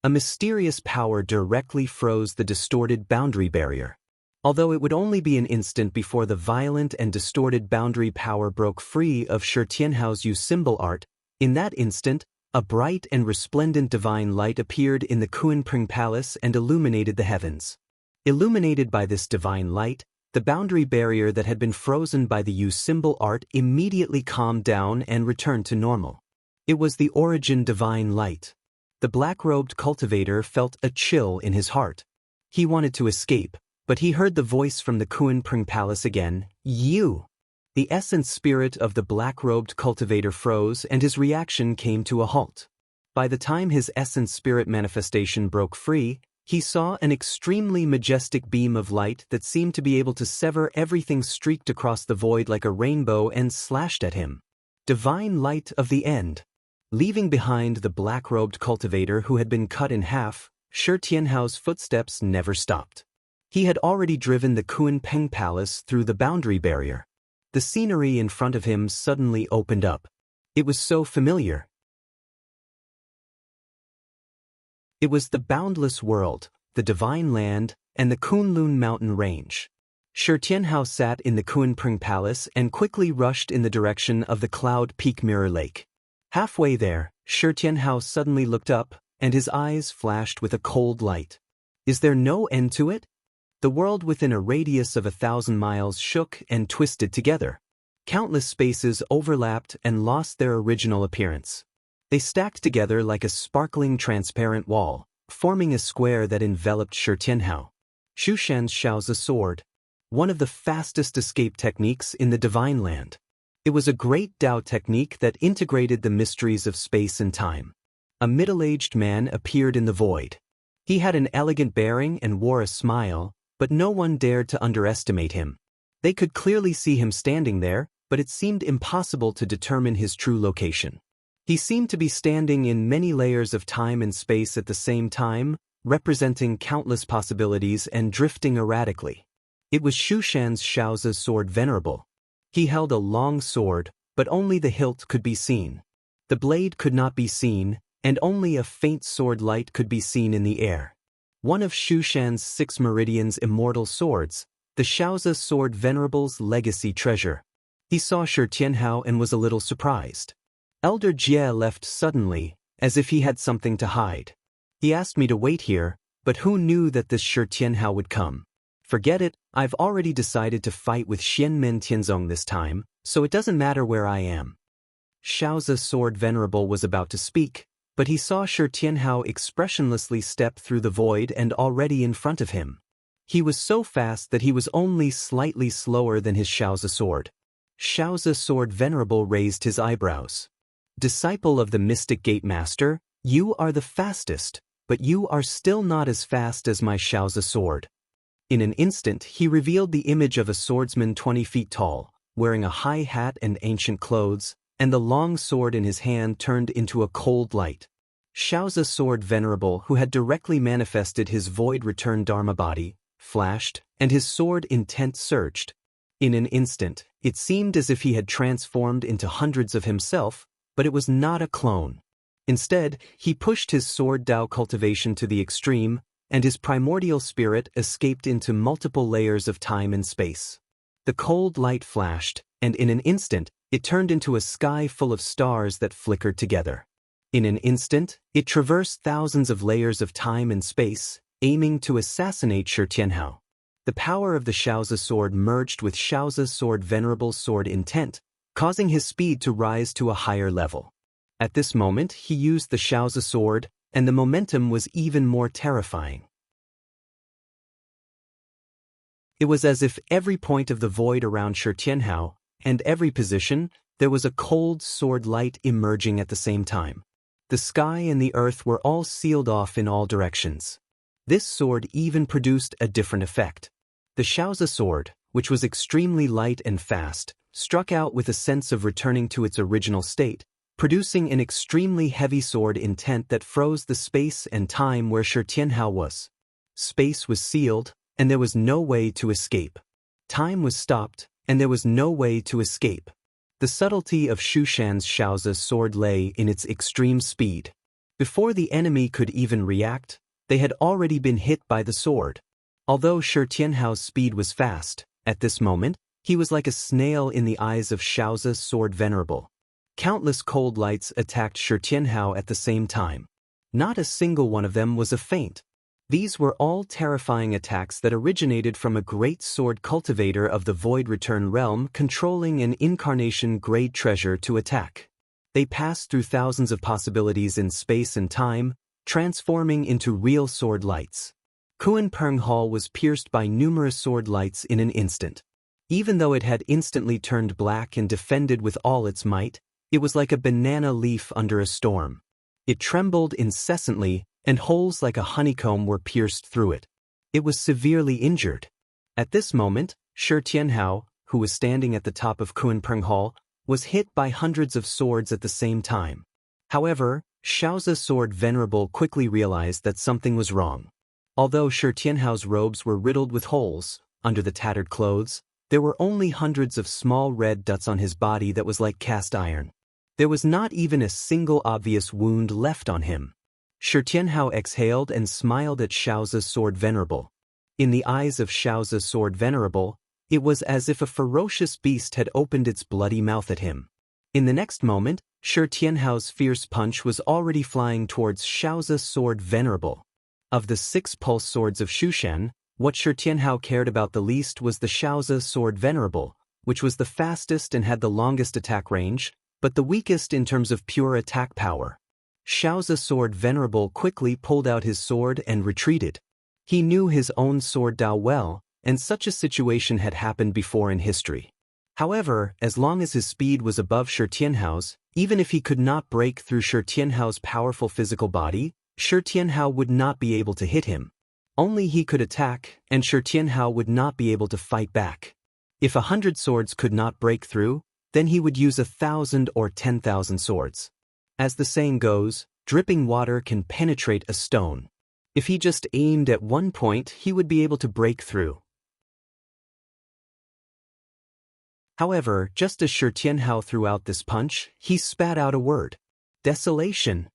A mysterious power directly froze the distorted boundary barrier. Although it would only be an instant before the violent and distorted boundary power broke free of Shi Tianhao's Yu symbol art, in that instant, a bright and resplendent divine light appeared in the Kunpeng Palace and illuminated the heavens. Illuminated by this divine light, the boundary barrier that had been frozen by the Yu symbol art immediately calmed down and returned to normal. It was the origin divine light. The black-robed cultivator felt a chill in his heart. He wanted to escape, but he heard the voice from the Kunpeng Palace again, "You!" The essence spirit of the black-robed cultivator froze and his reaction came to a halt. By the time his essence spirit manifestation broke free, he saw an extremely majestic beam of light that seemed to be able to sever everything streaked across the void like a rainbow and slashed at him. Divine light of the end. Leaving behind the black-robed cultivator who had been cut in half, Shi Tianhao's footsteps never stopped. He had already driven the Kunpeng Palace through the boundary barrier. The scenery in front of him suddenly opened up. It was so familiar. It was the boundless world, the divine land, and the Kunlun mountain range. Shi Tianhao sat in the Kunpeng Palace and quickly rushed in the direction of the Cloud Peak Mirror Lake. Halfway there, Shi Tianhao suddenly looked up, and his eyes flashed with a cold light. Is there no end to it? The world within a radius of 1,000 miles shook and twisted together. Countless spaces overlapped and lost their original appearance. They stacked together like a sparkling transparent wall, forming a square that enveloped Shi Tianhao. Shushan's Shaozi sword. One of the fastest escape techniques in the Divine Land. It was a great Dao technique that integrated the mysteries of space and time. A middle-aged man appeared in the void. He had an elegant bearing and wore a smile, but no one dared to underestimate him. They could clearly see him standing there, but it seemed impossible to determine his true location. He seemed to be standing in many layers of time and space at the same time, representing countless possibilities and drifting erratically. It was Shushan's Shaozi sword venerable. He held a long sword, but only the hilt could be seen. The blade could not be seen, and only a faint sword light could be seen in the air. One of Shu Shan's 6 meridians' immortal swords, the Shaozi sword Venerable's legacy treasure. He saw Shi Tianhao and was a little surprised. Elder Jie left suddenly, as if he had something to hide. He asked me to wait here, but who knew that this Shi Tianhao would come? Forget it, I've already decided to fight with Xianmen Tianzong this time, so it doesn't matter where I am. Shaozi sword Venerable was about to speak, but he saw Shi Tianhao expressionlessly step through the void and already in front of him. He was so fast that he was only slightly slower than his Shaozi sword. Shaozi sword Venerable raised his eyebrows. Disciple of the Mystic Gate Master, you are the fastest, but you are still not as fast as my Shaozi sword. In an instant he revealed the image of a swordsman 20 feet tall, wearing a high hat and ancient clothes, and the long sword in his hand turned into a cold light. Shaozi sword Venerable, who had directly manifested his void return Dharma body, flashed, and his sword intent surged. In an instant, it seemed as if he had transformed into hundreds of himself, but it was not a clone. Instead, he pushed his sword Dao cultivation to the extreme, and his primordial spirit escaped into multiple layers of time and space. The cold light flashed, and in an instant, it turned into a sky full of stars that flickered together. In an instant, it traversed thousands of layers of time and space, aiming to assassinate Shi Tianhao. The power of the Shaozi sword merged with Shaozi sword Venerable's sword intent, causing his speed to rise to a higher level. At this moment, he used the Shaozi sword, and the momentum was even more terrifying. It was as if every point of the void around Shi Tianhao, and every position, there was a cold sword light emerging at the same time. The sky and the earth were all sealed off in all directions. This sword even produced a different effect. The Shaozi sword, which was extremely light and fast, struck out with a sense of returning to its original state, producing an extremely heavy sword intent that froze the space and time where Shi Tianhao was. Space was sealed, and there was no way to escape. Time was stopped, and there was no way to escape. The subtlety of Shu Shan's Shaozi sword lay in its extreme speed. Before the enemy could even react, they had already been hit by the sword. Although Shi Tianhao's speed was fast, at this moment, he was like a snail in the eyes of Shaozi sword Venerable. Countless cold lights attacked Shi Tianhao at the same time. Not a single one of them was a feint. These were all terrifying attacks that originated from a great sword cultivator of the Void Return realm controlling an incarnation-grade treasure to attack. They passed through thousands of possibilities in space and time, transforming into real sword lights. Kuan Peng Hall was pierced by numerous sword lights in an instant. Even though it had instantly turned black and defended with all its might, it was like a banana leaf under a storm. It trembled incessantly, and holes like a honeycomb were pierced through it. It was severely injured. At this moment, Shi Tianhao, who was standing at the top of Kuan Peng Hall, was hit by hundreds of swords at the same time. However, Shaozi sword Venerable quickly realized that something was wrong. Although Shi Tianhao's robes were riddled with holes, under the tattered clothes, there were only hundreds of small red dots on his body that was like cast iron. There was not even a single obvious wound left on him. Shi Tianhao exhaled and smiled at Shaozi's sword Venerable. In the eyes of Shaozi's sword Venerable, it was as if a ferocious beast had opened its bloody mouth at him. In the next moment, Shi Tianhao's fierce punch was already flying towards Shaozi's sword Venerable. Of the 6 pulse swords of Shu Shan, what Shi Tianhao cared about the least was the Shaozi sword Venerable, which was the fastest and had the longest attack range, but the weakest in terms of pure attack power. Shaozi sword Venerable quickly pulled out his sword and retreated. He knew his own sword Dao well, and such a situation had happened before in history. However, as long as his speed was above Shi Tianhao's, even if he could not break through Shi Tianhao's powerful physical body, Shi Tianhao would not be able to hit him. Only he could attack, and Shi Tianhao would not be able to fight back. If 100 swords could not break through, then he would use 1,000 or 10,000 swords. As the saying goes, dripping water can penetrate a stone. If he just aimed at one point, he would be able to break through. However, just as Shi Tianhao threw out this punch, he spat out a word. Desolation.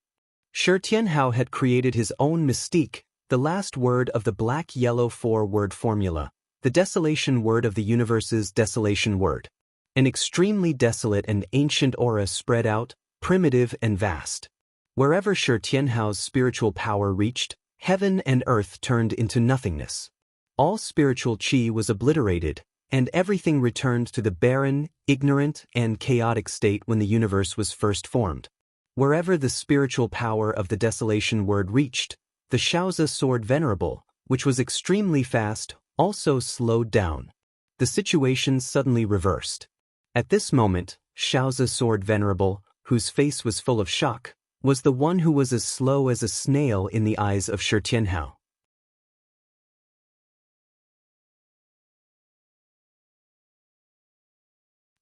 Shi Tianhao had created his own mystique, the last word of the black-yellow four-word formula, the desolation word of the universe's desolation word. An extremely desolate and ancient aura spread out, primitive and vast. Wherever Shi Tianhao's spiritual power reached, heaven and earth turned into nothingness. All spiritual qi was obliterated, and everything returned to the barren, ignorant, and chaotic state when the universe was first formed. Wherever the spiritual power of the desolation word reached, the Shaozi sword venerable, which was extremely fast, also slowed down. The situation suddenly reversed. At this moment, Shaozi sword venerable, whose face was full of shock, was the one who was as slow as a snail in the eyes of Shi Tianhao.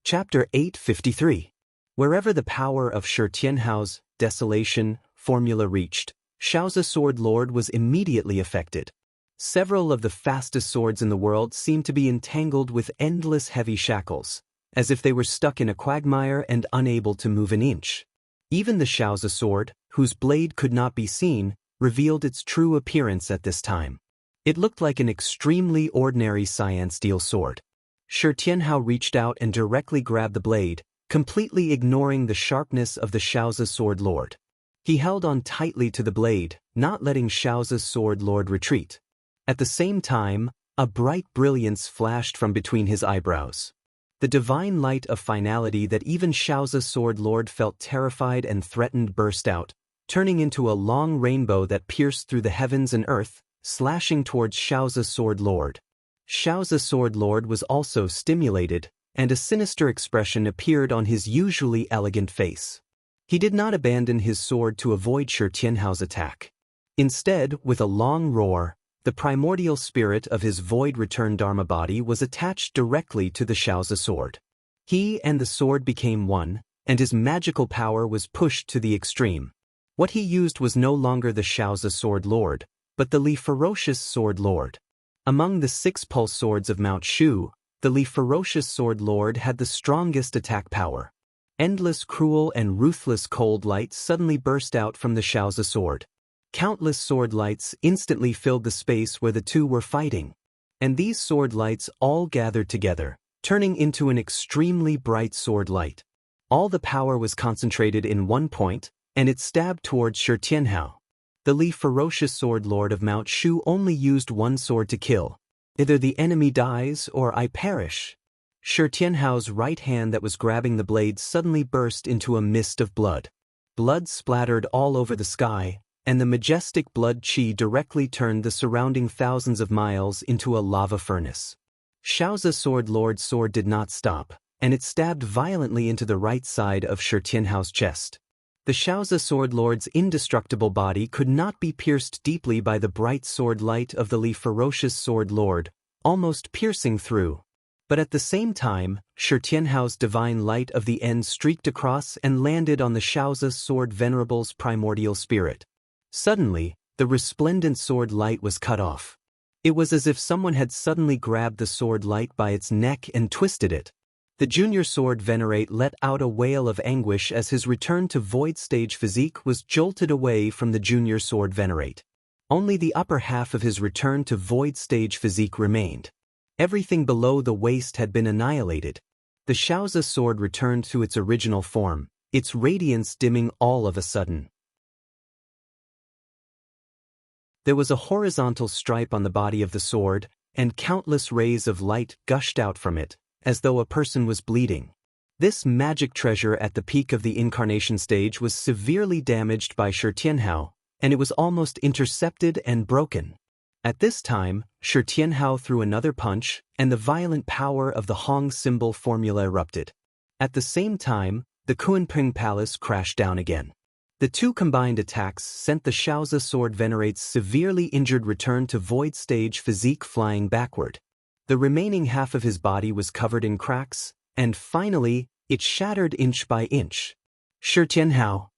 Chapter 853. Wherever the power of Shi Tianhao's desolation formula reached, Shaozi sword lord was immediately affected. Several of the fastest swords in the world seemed to be entangled with endless heavy shackles, as if they were stuck in a quagmire and unable to move an inch. Even the Shaozi sword, whose blade could not be seen, revealed its true appearance at this time. It looked like an extremely ordinary cyan steel sword. Shi Tianhao reached out and directly grabbed the blade, completely ignoring the sharpness of the Shaozi sword lord. He held on tightly to the blade, not letting Shaozi's sword lord retreat. At the same time, a bright brilliance flashed from between his eyebrows. The divine light of finality that even Shaozi's sword lord felt terrified and threatened burst out, turning into a long rainbow that pierced through the heavens and earth, slashing towards Shaozi's sword lord. Shaozi's sword lord was also stimulated, and a sinister expression appeared on his usually elegant face. He did not abandon his sword to avoid Shi Tianhao's attack. Instead, with a long roar, the primordial spirit of his void return Dharma body was attached directly to the Shaozi sword. He and the sword became one, and his magical power was pushed to the extreme. What he used was no longer the Shaozi sword lord, but the Li ferocious sword lord. Among the 6 pulse swords of Mount Shu, the Li ferocious sword lord had the strongest attack power. Endless cruel and ruthless cold light suddenly burst out from the Shaozi sword. Countless sword lights instantly filled the space where the two were fighting. And these sword lights all gathered together, turning into an extremely bright sword light. All the power was concentrated in one point, and it stabbed towards Shi Tianhao. The Li ferocious sword lord of Mount Shu only used one sword to kill. Either the enemy dies or I perish. Shi Tianhao's right hand that was grabbing the blade suddenly burst into a mist of blood. Blood splattered all over the sky, and the majestic blood qi directly turned the surrounding thousands of miles into a lava furnace. Shaozi's sword lord's sword did not stop, and it stabbed violently into the right side of Shi Tianhao's chest. The Shaozi sword lord's indestructible body could not be pierced deeply by the bright sword light of the Li ferocious sword lord, almost piercing through. But at the same time, Shi Tianhao's divine light of the end streaked across and landed on the Shaozi sword venerable's primordial spirit. Suddenly, the resplendent sword light was cut off. It was as if someone had suddenly grabbed the sword light by its neck and twisted it. The junior sword venerate let out a wail of anguish as his return to void stage physique was jolted away from the junior sword venerate. Only the upper half of his return to void stage physique remained. Everything below the waist had been annihilated. The Shaozi sword returned to its original form, its radiance dimming all of a sudden. There was a horizontal stripe on the body of the sword, and countless rays of light gushed out from it, as though a person was bleeding. This magic treasure at the peak of the incarnation stage was severely damaged by Shi Tianhao, and it was almost intercepted and broken. At this time, Shi Tianhao threw another punch, and the violent power of the Hong symbol formula erupted. At the same time, the Kunping Palace crashed down again. The two combined attacks sent the Shaozi sword venerate's severely injured return to void stage physique flying backward. The remaining half of his body was covered in cracks, and finally, it shattered inch by inch. Shi Tianhao.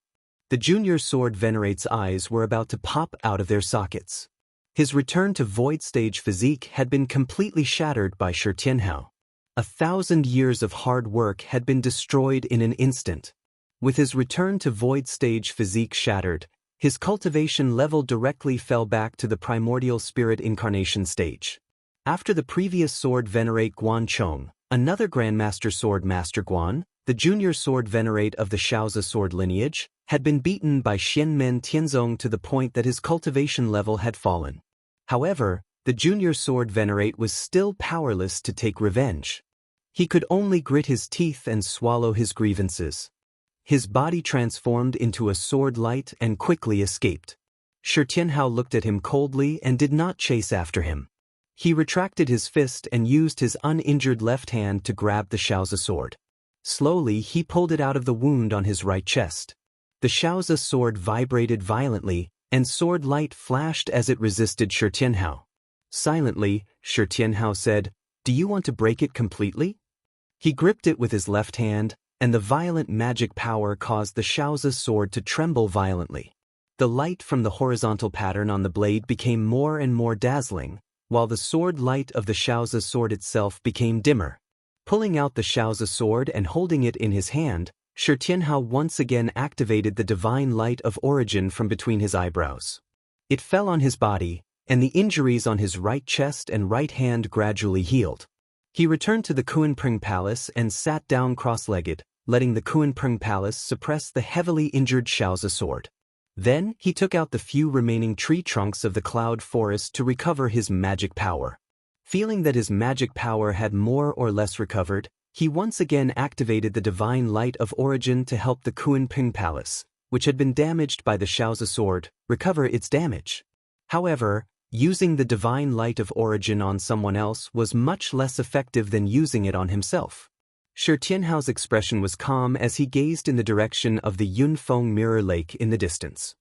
The junior sword venerate's eyes were about to pop out of their sockets. His return to void stage physique had been completely shattered by Shi Tianhao. 1,000 years of hard work had been destroyed in an instant. With his return to void stage physique shattered, his cultivation level directly fell back to the primordial spirit incarnation stage. After the previous sword venerate Guan Chong, another Grandmaster Sword Master Guan, the junior sword venerate of the Shaozi sword lineage, had been beaten by Xianmen Tianzong to the point that his cultivation level had fallen. However, the junior sword venerate was still powerless to take revenge. He could only grit his teeth and swallow his grievances. His body transformed into a sword light and quickly escaped. Shi Tianhao looked at him coldly and did not chase after him. He retracted his fist and used his uninjured left hand to grab the Shaozi sword. Slowly he pulled it out of the wound on his right chest. The Shaozi sword vibrated violently, and sword light flashed as it resisted Shi Tianhao. Silently, Shi Tianhao said, "Do you want to break it completely?" He gripped it with his left hand, and the violent magic power caused the Shaozi sword to tremble violently. The light from the horizontal pattern on the blade became more and more dazzling, while the sword light of the Shaozi sword itself became dimmer. Pulling out the Shaozi sword and holding it in his hand, Shi Tianhao once again activated the divine light of origin from between his eyebrows. It fell on his body, and the injuries on his right chest and right hand gradually healed. He returned to the Kuanping Palace and sat down cross-legged, letting the Kuanping Palace suppress the heavily injured Shaozi sword. Then he took out the few remaining tree trunks of the cloud forest to recover his magic power. Feeling that his magic power had more or less recovered, he once again activated the divine light of origin to help the Kuanping Palace, which had been damaged by the Shaozi sword, recover its damage. However, using the divine light of origin on someone else was much less effective than using it on himself. Shi Tianhao's expression was calm as he gazed in the direction of the Yunfeng Mirror Lake in the distance.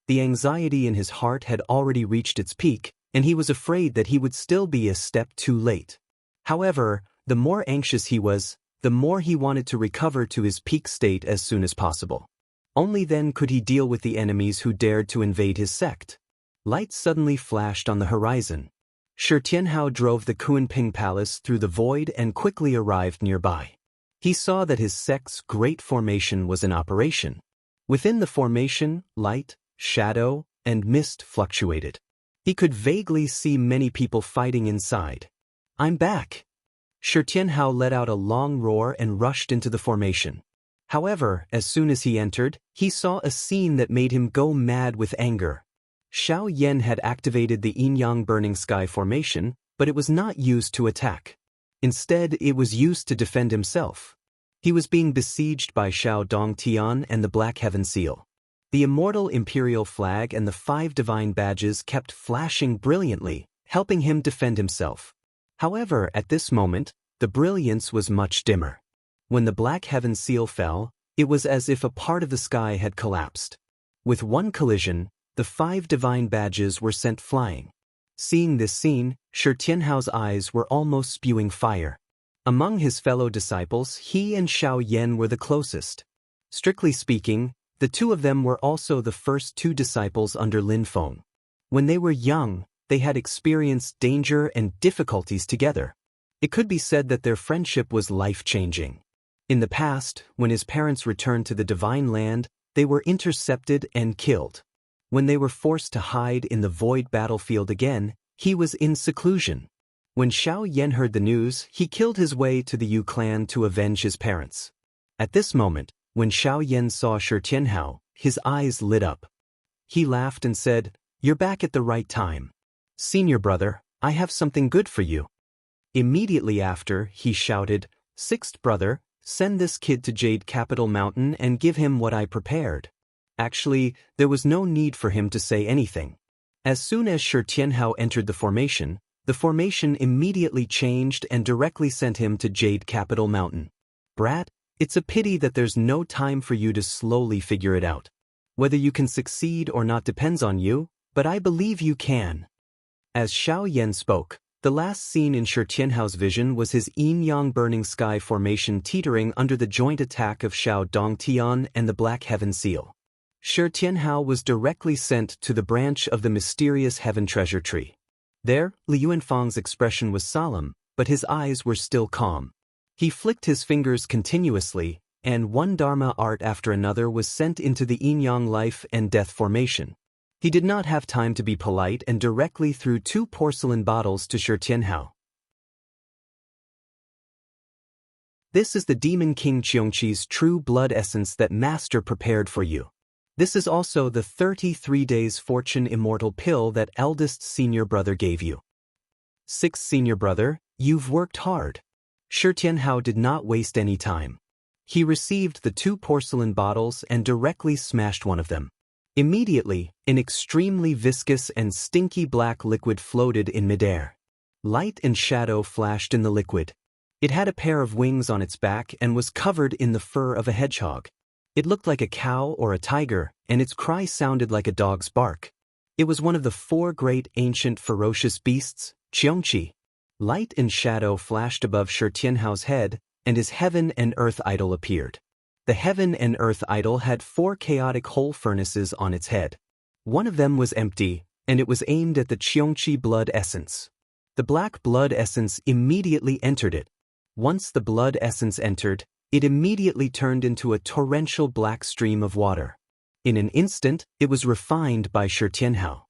The anxiety in his heart had already reached its peak, and he was afraid that he would still be a step too late. However, the more anxious he was, the more he wanted to recover to his peak state as soon as possible. Only then could he deal with the enemies who dared to invade his sect. Light suddenly flashed on the horizon. Shi Tianhao drove the Kuanping Palace through the void and quickly arrived nearby. He saw that his sect's great formation was in operation. Within the formation, light, shadow, and mist fluctuated. He could vaguely see many people fighting inside. "I'm back!" Shi Tianhao let out a long roar and rushed into the formation. However, as soon as he entered, he saw a scene that made him go mad with anger. Xiao Yan had activated the yin-yang burning sky formation, but it was not used to attack. Instead, it was used to defend himself. He was being besieged by Xiao Dongtian and the Black Heaven Seal. The immortal imperial flag and the 5 divine badges kept flashing brilliantly, helping him defend himself. However, at this moment, the brilliance was much dimmer. When the Black Heaven Seal fell, it was as if a part of the sky had collapsed. With one collision, the 5 divine badges were sent flying. Seeing this scene, Shi Tianhao's eyes were almost spewing fire. Among his fellow disciples, he and Xiao Yan were the closest. Strictly speaking, the two of them were also the first 2 disciples under Lin Feng. When they were young, they had experienced danger and difficulties together. It could be said that their friendship was life-changing. In the past, when his parents returned to the Divine Land, they were intercepted and killed. When they were forced to hide in the void battlefield again, he was in seclusion. When Xiao Yan heard the news, he killed his way to the Yu clan to avenge his parents. At this moment, when Xiao Yan saw Shi Tianhao, his eyes lit up. He laughed and said, "You're back at the right time. Senior brother, I have something good for you." Immediately after, he shouted, "Sixth brother, send this kid to Jade Capital Mountain and give him what I prepared." Actually, there was no need for him to say anything. As soon as Shi Tianhao entered the formation immediately changed and directly sent him to Jade Capital Mountain. "Brat, it's a pity that there's no time for you to slowly figure it out. Whether you can succeed or not depends on you, but I believe you can." As Xiao Yan spoke, the last scene in Shi Tianhao's vision was his yin-yang burning sky formation teetering under the joint attack of Xiao Dongtian and the Black Heaven Seal. Shi Tianhao was directly sent to the branch of the mysterious Heaven Treasure Tree. There, Li Yuanfang's expression was solemn, but his eyes were still calm. He flicked his fingers continuously, and one Dharma art after another was sent into the yin-yang life and death formation. He did not have time to be polite and directly threw 2 porcelain bottles to Shi Tianhao. This is the Demon King Qiongqi's true blood essence that Master prepared for you. This is also the 33 days fortune immortal pill that eldest senior brother gave you. 6th senior brother, you've worked hard. Shi Tianhao did not waste any time. He received the 2 porcelain bottles and directly smashed one of them. Immediately, an extremely viscous and stinky black liquid floated in midair. Light and shadow flashed in the liquid. It had a pair of wings on its back and was covered in the fur of a hedgehog. It looked like a cow or a tiger, and its cry sounded like a dog's bark. It was one of the 4 great ancient ferocious beasts, Qiongqi. Light and shadow flashed above Shi Tianhao's head, and his heaven and earth idol appeared. The heaven and earth idol had 4 chaotic hole furnaces on its head. One of them was empty, and it was aimed at the Qiongqi blood essence. The black blood essence immediately entered it. Once the blood essence entered, it immediately turned into a torrential black stream of water. In an instant, it was refined by Shi Tianhao.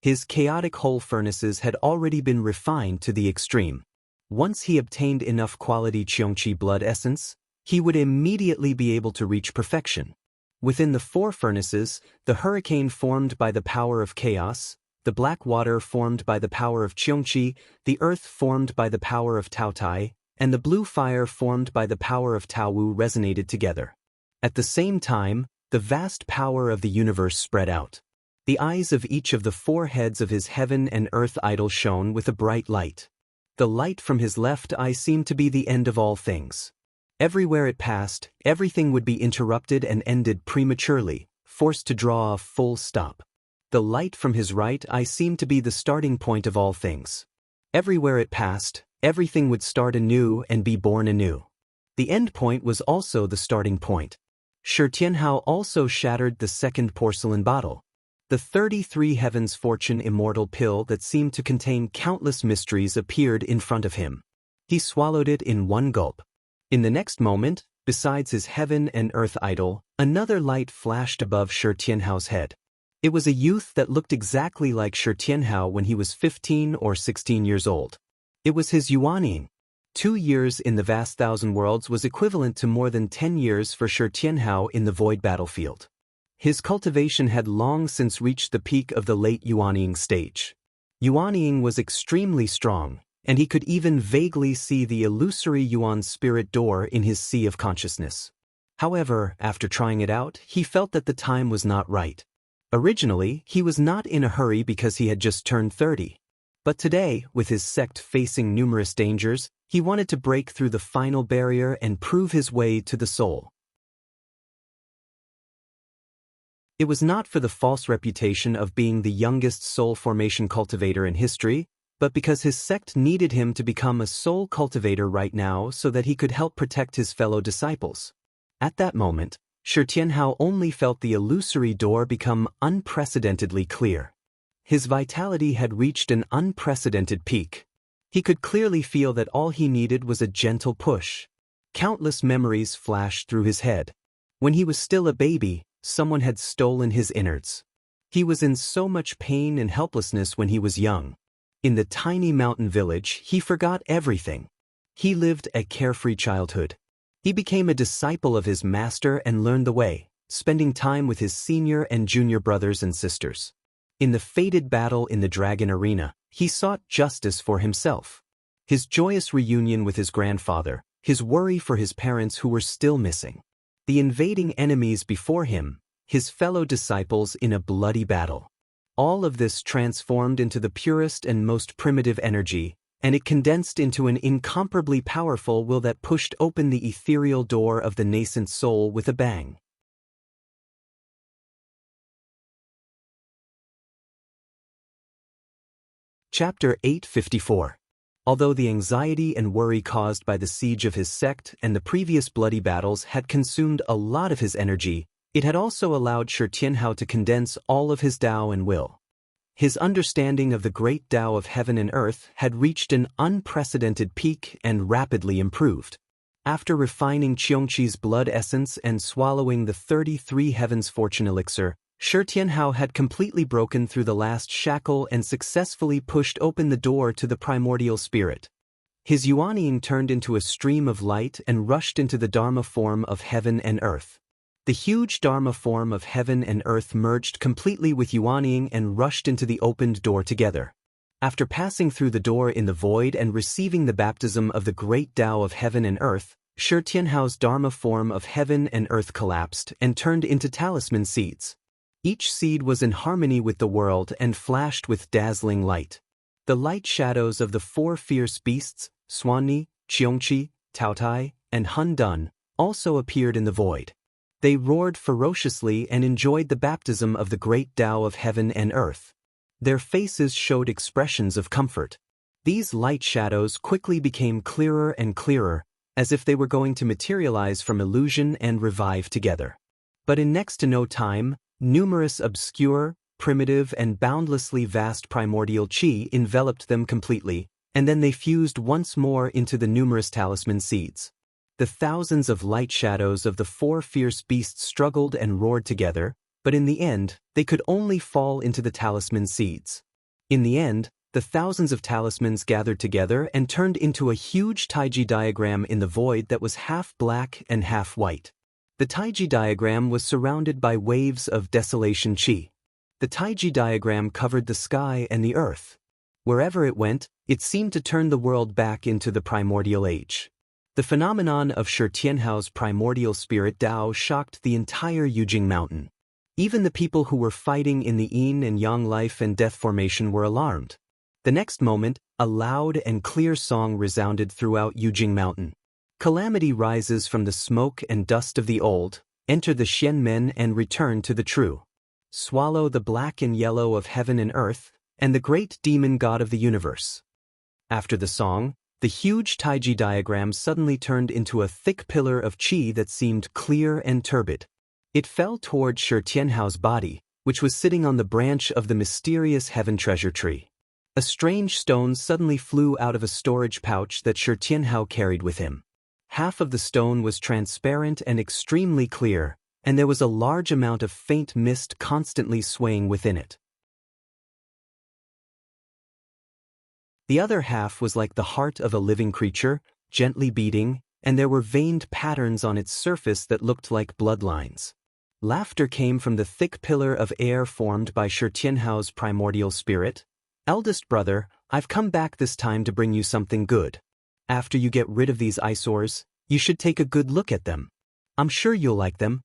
His chaotic hole furnaces had already been refined to the extreme. Once he obtained enough quality Qiongqi blood essence, he would immediately be able to reach perfection. Within the 4 furnaces, the hurricane formed by the power of chaos, the black water formed by the power of Qiongqi, the earth formed by the power of Taotai, and the blue fire formed by the power of Taowu resonated together. At the same time, the vast power of the universe spread out. The eyes of each of the 4 heads of his heaven and earth idol shone with a bright light. The light from his left eye seemed to be the end of all things. Everywhere it passed, everything would be interrupted and ended prematurely, forced to draw a full stop. The light from his right eye seemed to be the starting point of all things. Everywhere it passed, everything would start anew and be born anew. The end point was also the starting point. Shi Tianhao also shattered the 2nd porcelain bottle. The 33 heavens fortune immortal pill that seemed to contain countless mysteries appeared in front of him. He swallowed it in one gulp. In the next moment, besides his heaven and earth idol, another light flashed above Shi Tianhao's head. It was a youth that looked exactly like Shi Tianhao when he was 15 or 16 years old. It was his Yuanying. 2 years in the vast thousand worlds was equivalent to more than 10 years for Shi Tianhao in the void battlefield. His cultivation had long since reached the peak of the late Yuanying stage. Yuanying was extremely strong, and he could even vaguely see the illusory Yuan spirit door in his sea of consciousness. However, after trying it out, he felt that the time was not right. Originally, he was not in a hurry because he had just turned 30. But today, with his sect facing numerous dangers, he wanted to break through the final barrier and prove his way to the soul. It was not for the false reputation of being the youngest soul formation cultivator in history, but because his sect needed him to become a soul cultivator right now so that he could help protect his fellow disciples. At that moment, Shi Tianhao only felt the illusory door become unprecedentedly clear. His vitality had reached an unprecedented peak. He could clearly feel that all he needed was a gentle push. Countless memories flashed through his head. When he was still a baby, someone had stolen his innards. He was in so much pain and helplessness when he was young. In the tiny mountain village, he forgot everything. He lived a carefree childhood. He became a disciple of his master and learned the way, spending time with his senior and junior brothers and sisters. In the fated battle in the dragon arena, he sought justice for himself. His joyous reunion with his grandfather, his worry for his parents who were still missing. The invading enemies before him, his fellow disciples in a bloody battle. All of this transformed into the purest and most primitive energy, and it condensed into an incomparably powerful will that pushed open the ethereal door of the nascent soul with a bang. Chapter 854. Although the anxiety and worry caused by the siege of his sect and the previous bloody battles had consumed a lot of his energy, it had also allowed Shi Tianhao to condense all of his Tao and will. His understanding of the great Tao of heaven and earth had reached an unprecedented peak and rapidly improved. After refining Qiongqi's blood essence and swallowing the 33 Heavens Fortune Elixir, Shi Tianhao had completely broken through the last shackle and successfully pushed open the door to the primordial spirit. His Yuanying turned into a stream of light and rushed into the Dharma form of heaven and earth. The huge Dharma form of heaven and earth merged completely with Yuanying and rushed into the opened door together. After passing through the door in the void and receiving the baptism of the great Tao of heaven and earth, Shi Tianhao's Dharma form of heaven and earth collapsed and turned into talisman seeds. Each seed was in harmony with the world and flashed with dazzling light. The light shadows of the 4 fierce beasts, Xuanni, Qiongqi, Taotai, and Hun Dun, also appeared in the void. They roared ferociously and enjoyed the baptism of the great Tao of heaven and earth. Their faces showed expressions of comfort. These light shadows quickly became clearer and clearer, as if they were going to materialize from illusion and revive together. But in next to no time, numerous obscure, primitive, and boundlessly vast primordial qi enveloped them completely, and then they fused once more into the numerous talisman seeds. The thousands of light shadows of the 4 fierce beasts struggled and roared together, but in the end, they could only fall into the talisman seeds. In the end, the thousands of talismans gathered together and turned into a huge Taiji diagram in the void that was half black and half white. The Taiji diagram was surrounded by waves of desolation qi. The Taiji diagram covered the sky and the earth. Wherever it went, it seemed to turn the world back into the primordial age. The phenomenon of Shi Tianhao's primordial spirit Tao shocked the entire Yujing Mountain. Even the people who were fighting in the yin and yang life and death formation were alarmed. The next moment, a loud and clear song resounded throughout Yujing Mountain. Calamity rises from the smoke and dust of the old, enter the Xianmen and return to the true. Swallow the black and yellow of heaven and earth, and the great demon god of the universe. After the song, the huge Taiji diagram suddenly turned into a thick pillar of qi that seemed clear and turbid. It fell toward Shi Tianhao's body, which was sitting on the branch of the mysterious heaven treasure tree. A strange stone suddenly flew out of a storage pouch that Shi Tianhao carried with him. Half of the stone was transparent and extremely clear, and there was a large amount of faint mist constantly swaying within it. The other half was like the heart of a living creature, gently beating, and there were veined patterns on its surface that looked like bloodlines. Laughter came from the thick pillar of air formed by Shi Tianhao's primordial spirit. Eldest brother, I've come back this time to bring you something good. After you get rid of these eyesores, you should take a good look at them. I'm sure you'll like them.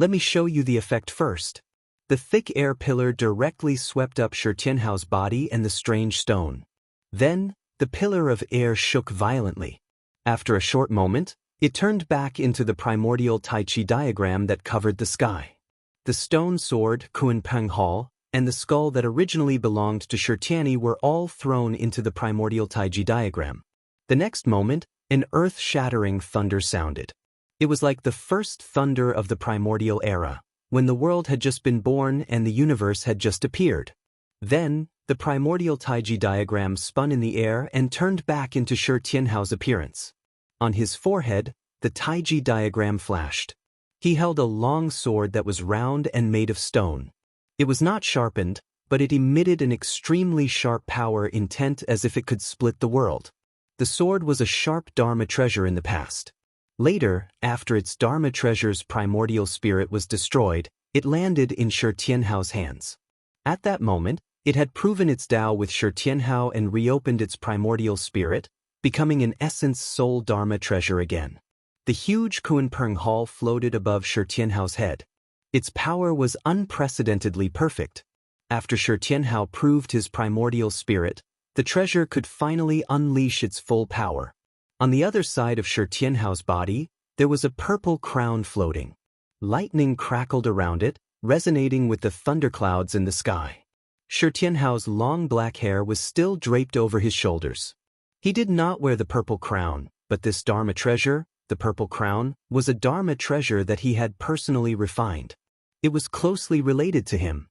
Let me show you the effect first. The thick air pillar directly swept up Shi Tianhao's body and the strange stone. Then, the pillar of air shook violently. After a short moment, it turned back into the primordial Tai Chi diagram that covered the sky. The stone sword, Kunpeng Hall, and the skull that originally belonged to Shi Tianyi were all thrown into the primordial Taiji diagram. The next moment, an earth-shattering thunder sounded. It was like the first thunder of the primordial era, when the world had just been born and the universe had just appeared. Then, the primordial Taiji diagram spun in the air and turned back into Shi Tianhao's appearance. On his forehead, the Taiji diagram flashed. He held a long sword that was round and made of stone. It was not sharpened, but it emitted an extremely sharp power intent as if it could split the world. The sword was a sharp Dharma treasure in the past. Later, after its Dharma treasure's primordial spirit was destroyed, it landed in Shi Tianhao's hands. At that moment, it had proven its Tao with Shi Tianhao and reopened its primordial spirit, becoming an essence soul Dharma treasure again. The huge Kunpeng Hall floated above Shi Tianhao's head. Its power was unprecedentedly perfect. After Shi Tianhao proved his primordial spirit, the treasure could finally unleash its full power. On the other side of Shi Tianhao's body, there was a purple crown floating. Lightning crackled around it, resonating with the thunderclouds in the sky. Shi Tianhao's long black hair was still draped over his shoulders. He did not wear the purple crown, but this Dharma treasure, the purple crown, was a Dharma treasure that he had personally refined. It was closely related to him.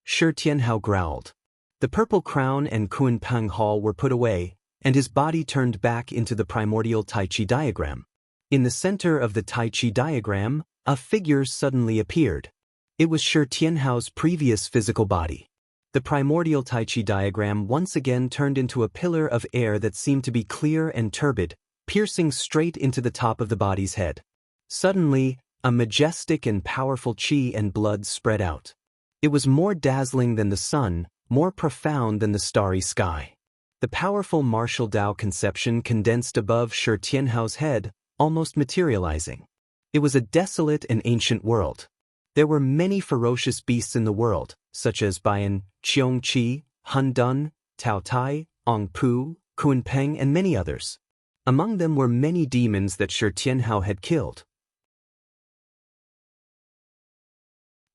Shi Tianhao growled. The purple crown and Kunpeng Hall were put away, and his body turned back into the primordial Tai Chi diagram. In the center of the Tai Chi diagram, a figure suddenly appeared. It was Shi Tianhao's previous physical body. The primordial Tai Chi diagram once again turned into a pillar of air that seemed to be clear and turbid, piercing straight into the top of the body's head. Suddenly, a majestic and powerful qi and blood spread out. It was more dazzling than the sun, more profound than the starry sky. The powerful martial Tao conception condensed above Shi Tianhao's head, almost materializing. It was a desolate and ancient world. There were many ferocious beasts in the world, such as Bian, Qiongqi, Han Dun, Tao Tai, Ong Pu, Kunpeng, and many others. Among them were many demons that Shi Tianhao had killed.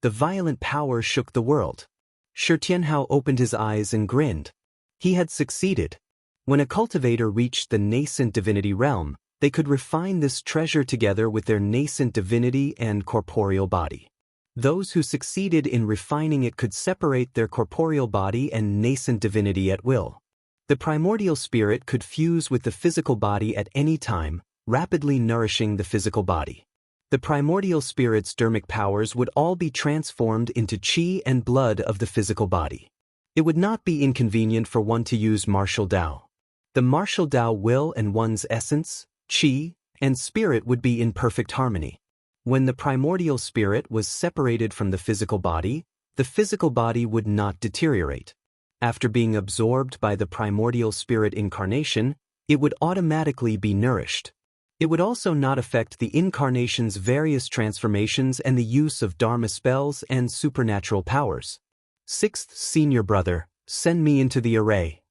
The violent power shook the world. Shi Tianhao opened his eyes and grinned. He had succeeded. When a cultivator reached the nascent divinity realm, they could refine this treasure together with their nascent divinity and corporeal body. Those who succeeded in refining it could separate their corporeal body and nascent divinity at will. The primordial spirit could fuse with the physical body at any time, rapidly nourishing the physical body. The primordial spirit's dermic powers would all be transformed into qi and blood of the physical body. It would not be inconvenient for one to use martial Tao. The martial Tao will and one's essence, qi, and spirit would be in perfect harmony. When the primordial spirit was separated from the physical body would not deteriorate. After being absorbed by the primordial spirit incarnation, it would automatically be nourished. It would also not affect the incarnation's various transformations and the use of Dharma spells and supernatural powers. Sixth senior brother, send me into the array.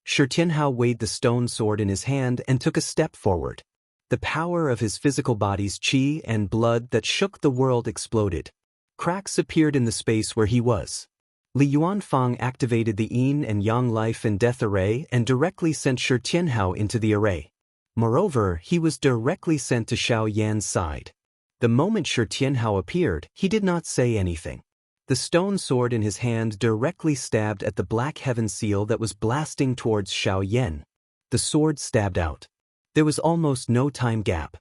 Shi Tianhao weighed the stone sword in his hand and took a step forward. The power of his physical body's qi and blood that shook the world exploded. Cracks appeared in the space where he was. Li Yuanfang activated the yin and yang life and death array and directly sent Shi Tianhao into the array. Moreover, he was directly sent to Xiao Yan's side. The moment Shi Tianhao appeared, he did not say anything. The stone sword in his hand directly stabbed at the black heaven seal that was blasting towards Xiao Yan. The sword stabbed out. There was almost no time gap.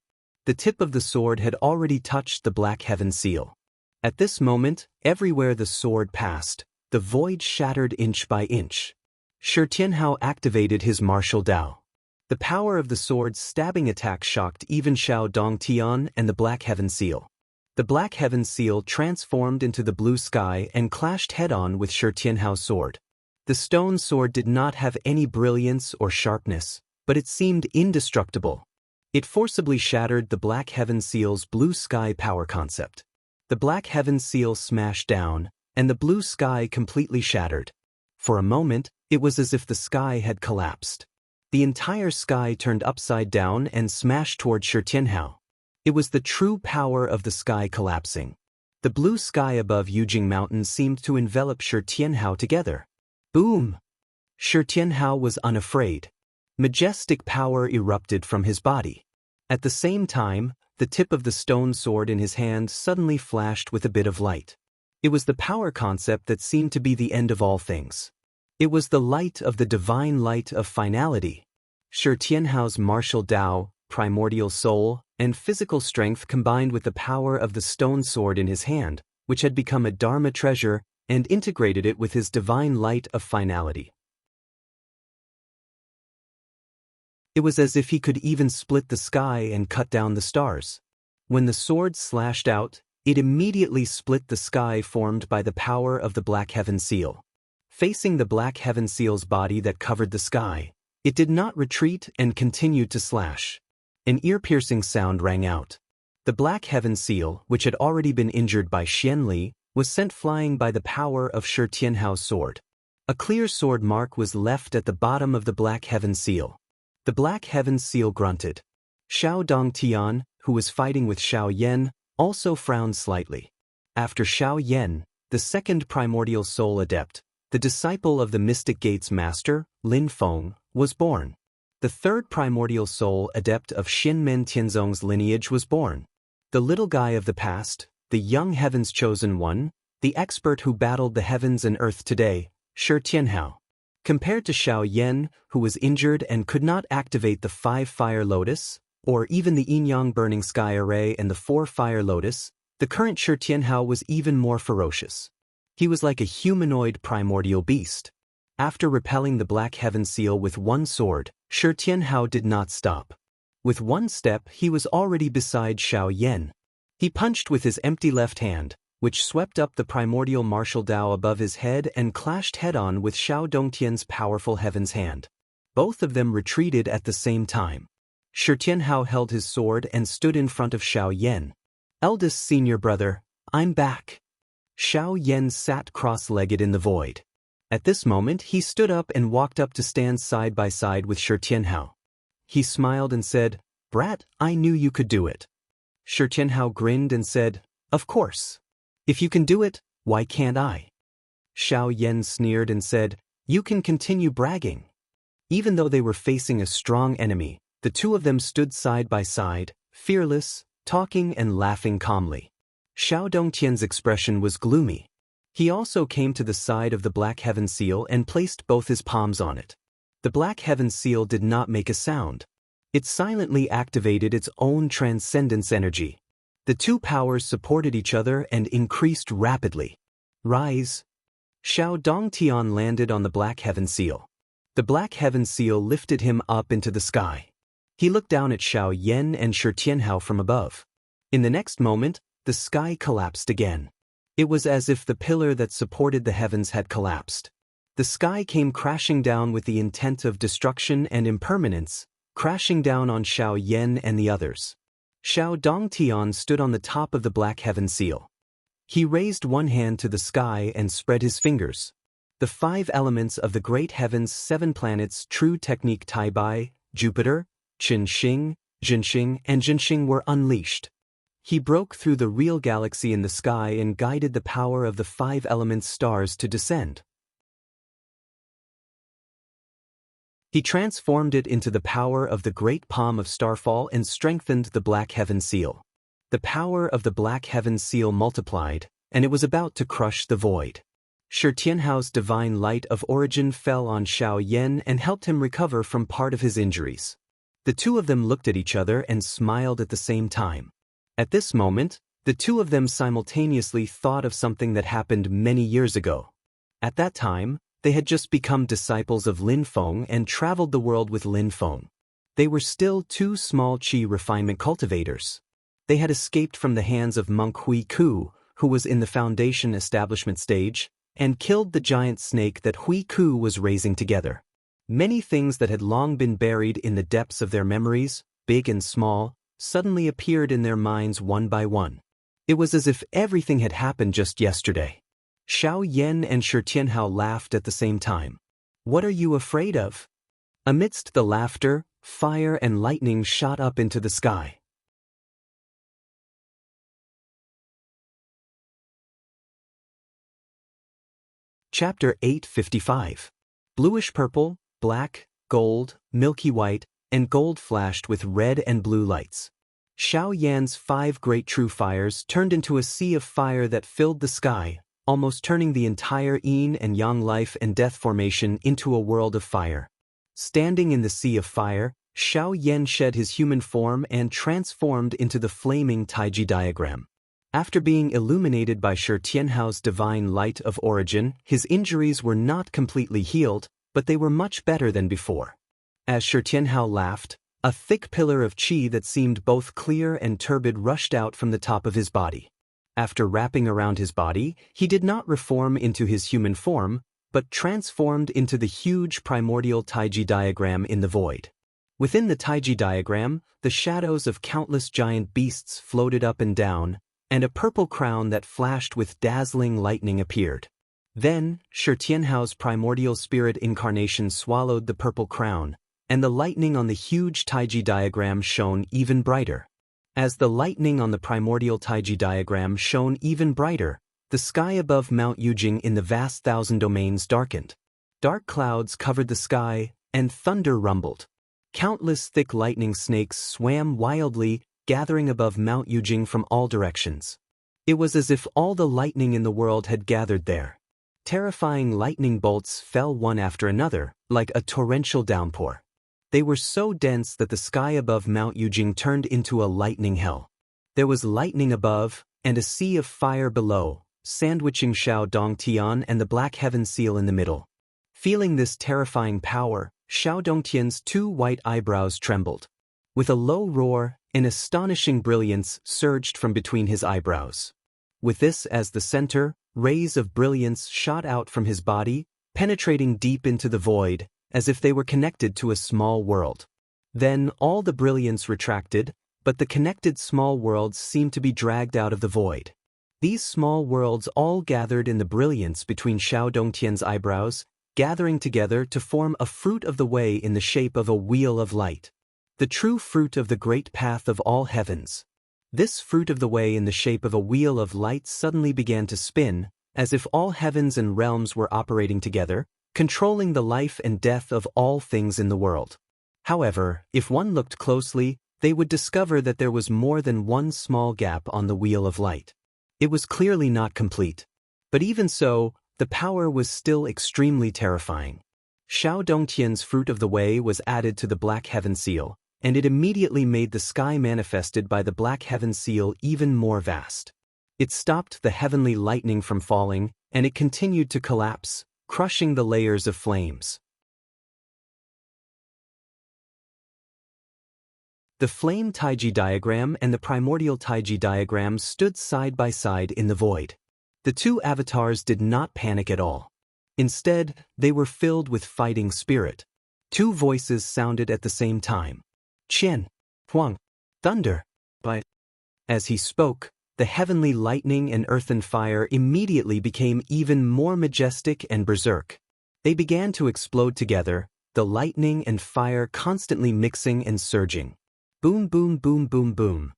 The tip of the sword had already touched the black heaven seal. At this moment, everywhere the sword passed, the void shattered inch by inch. Shi Tianhao activated his martial Tao. The power of the sword's stabbing attack shocked even Xiao Dongtian and the black heaven seal. The black heaven seal transformed into the blue sky and clashed head-on with Shi Tianhao's sword. The stone sword did not have any brilliance or sharpness, but it seemed indestructible. It forcibly shattered the black heaven seal's blue sky power concept. The black heaven seal smashed down, and the blue sky completely shattered. For a moment, it was as if the sky had collapsed. The entire sky turned upside down and smashed toward Shi Tianhao. It was the true power of the sky collapsing. The blue sky above Yujing Mountain seemed to envelop Shi Tianhao together. Boom! Shi Tianhao was unafraid. Majestic power erupted from his body. At the same time, the tip of the stone sword in his hand suddenly flashed with a bit of light. It was the power concept that seemed to be the end of all things. It was the light of the divine light of finality. Shi Tianhao's martial Tao, primordial soul, and physical strength combined with the power of the stone sword in his hand, which had become a Dharma treasure, and integrated it with his divine light of finality. It was as if he could even split the sky and cut down the stars. When the sword slashed out, it immediately split the sky formed by the power of the black heaven seal. Facing the black heaven seal's body that covered the sky, it did not retreat and continued to slash. An ear-piercing sound rang out. The black heaven seal, which had already been injured by Xianli, was sent flying by the power of Shi Tianhao's sword. A clear sword mark was left at the bottom of the black heaven seal. The black heaven seal grunted. Xiao Dongtian, who was fighting with Xiao Yan, also frowned slightly. After Xiao Yan, the second primordial soul adept, the disciple of the Mystic Gate's master, Lin Feng, was born. The third primordial soul adept of Xinmen Tianzong's lineage was born. The little guy of the past, the young heaven's chosen one, the expert who battled the heavens and earth today, Shi Tianhao. Compared to Xiao Yan, who was injured and could not activate the 5-fire lotus, or even the yin-yang burning sky array and the 4-fire lotus, the current Shi Tianhao was even more ferocious. He was like a humanoid primordial beast. After repelling the Black Heaven Seal with one sword, Shi Tianhao did not stop. With one step, he was already beside Xiao Yan. He punched with his empty left hand, which swept up the primordial martial Dao above his head and clashed head-on with Xiao Dongtian's powerful Heaven's Hand. Both of them retreated at the same time. Shi Tianhao held his sword and stood in front of Xiao Yan. "Eldest senior brother, I'm back." Xiao Yan sat cross-legged in the void. At this moment he stood up and walked up to stand side by side with Shi Tianhao. He smiled and said, "Brat, I knew you could do it." Shi Tianhao grinned and said, "Of course. If you can do it, why can't I?" Xiao Yan sneered and said, "You can continue bragging." Even though they were facing a strong enemy, the two of them stood side by side, fearless, talking and laughing calmly. Xiao Dongtian's expression was gloomy. He also came to the side of the Black Heaven Seal and placed both his palms on it. The Black Heaven Seal did not make a sound. It silently activated its own transcendence energy. The two powers supported each other and increased rapidly. "Rise." Xiao Dongtian landed on the Black Heaven Seal. The Black Heaven Seal lifted him up into the sky. He looked down at Xiao Yan and Shi Tianhao from above. In the next moment, the sky collapsed again. It was as if the pillar that supported the heavens had collapsed. The sky came crashing down with the intent of destruction and impermanence, crashing down on Xiao Yan and the others. Xiao Dongtian stood on the top of the Black Heaven Seal. He raised one hand to the sky and spread his fingers. The 5 elements of the great heavens, 7 planets, true technique Taibai, Jupiter, Qinxing, Jinxing, and Jinxing were unleashed. He broke through the real galaxy in the sky and guided the power of the 5 elements stars to descend. He transformed it into the power of the great palm of starfall and strengthened the Black Heaven Seal. The power of the Black Heaven Seal multiplied, and it was about to crush the void. Shi Tianhao's divine light of origin fell on Xiao Yan and helped him recover from part of his injuries. The two of them looked at each other and smiled at the same time. At this moment, the two of them simultaneously thought of something that happened many years ago. At that time, they had just become disciples of Lin Feng and traveled the world with Lin Feng. They were still 2 small qi refinement cultivators. They had escaped from the hands of monk Hui Ku, who was in the foundation establishment stage, and killed the giant snake that Hui Ku was raising together. Many things that had long been buried in the depths of their memories, big and small, suddenly appeared in their minds one by one. It was as if everything had happened just yesterday. Xiao Yan and Shi Tianhao laughed at the same time. "What are you afraid of?" Amidst the laughter, fire and lightning shot up into the sky. Chapter 855. Bluish-purple, black, gold, milky white, and gold flashed with red and blue lights. Xiao Yan's 5 great true fires turned into a sea of fire that filled the sky, almost turning the entire yin and yang life and death formation into a world of fire. Standing in the sea of fire, Xiao Yan shed his human form and transformed into the flaming Taiji diagram. After being illuminated by Shi Tianhao's divine light of origin, his injuries were not completely healed, but they were much better than before. As Shi Tianhao laughed, a thick pillar of qi that seemed both clear and turbid rushed out from the top of his body. After wrapping around his body, he did not reform into his human form, but transformed into the huge primordial Taiji diagram in the void. Within the Taiji diagram, the shadows of countless giant beasts floated up and down, and a purple crown that flashed with dazzling lightning appeared. Then, Shi Tianhao's primordial spirit incarnation swallowed the purple crown, and the lightning on the huge Taiji diagram shone even brighter. As the lightning on the primordial Taiji diagram shone even brighter, the sky above Mount Yujing in the vast thousand domains darkened. Dark clouds covered the sky, and thunder rumbled. Countless thick lightning snakes swam wildly, gathering above Mount Yujing from all directions. It was as if all the lightning in the world had gathered there. Terrifying lightning bolts fell one after another, like a torrential downpour. They were so dense that the sky above Mount Yujing turned into a lightning hell. There was lightning above, and a sea of fire below, sandwiching Shao Dongtian and the Black Heaven Seal in the middle. Feeling this terrifying power, Shao Dongtian's 2 white eyebrows trembled. With a low roar, an astonishing brilliance surged from between his eyebrows. With this as the center, rays of brilliance shot out from his body, penetrating deep into the void, as if they were connected to a small world. Then all the brilliance retracted, but the connected small worlds seemed to be dragged out of the void. These small worlds all gathered in the brilliance between Shao Dongtian's eyebrows, gathering together to form a fruit of the way in the shape of a wheel of light. The true fruit of the great path of all heavens. This fruit of the way in the shape of a wheel of light suddenly began to spin, as if all heavens and realms were operating together, controlling the life and death of all things in the world. However, if one looked closely, they would discover that there was more than one small gap on the wheel of light. It was clearly not complete. But even so, the power was still extremely terrifying. Shao Dongtian's fruit of the way was added to the Black Heaven Seal, and it immediately made the sky manifested by the Black Heaven Seal even more vast. It stopped the heavenly lightning from falling, and it continued to collapse, crushing the layers of flames. The flame Taiji diagram and the primordial Taiji diagram stood side by side in the void. The 2 avatars did not panic at all. Instead, they were filled with fighting spirit. 2 voices sounded at the same time. Qian, Huang, thunder. But as he spoke, the heavenly lightning and earthen fire immediately became even more majestic and berserk. They began to explode together, the lightning and fire constantly mixing and surging. Boom, boom, boom, boom, boom.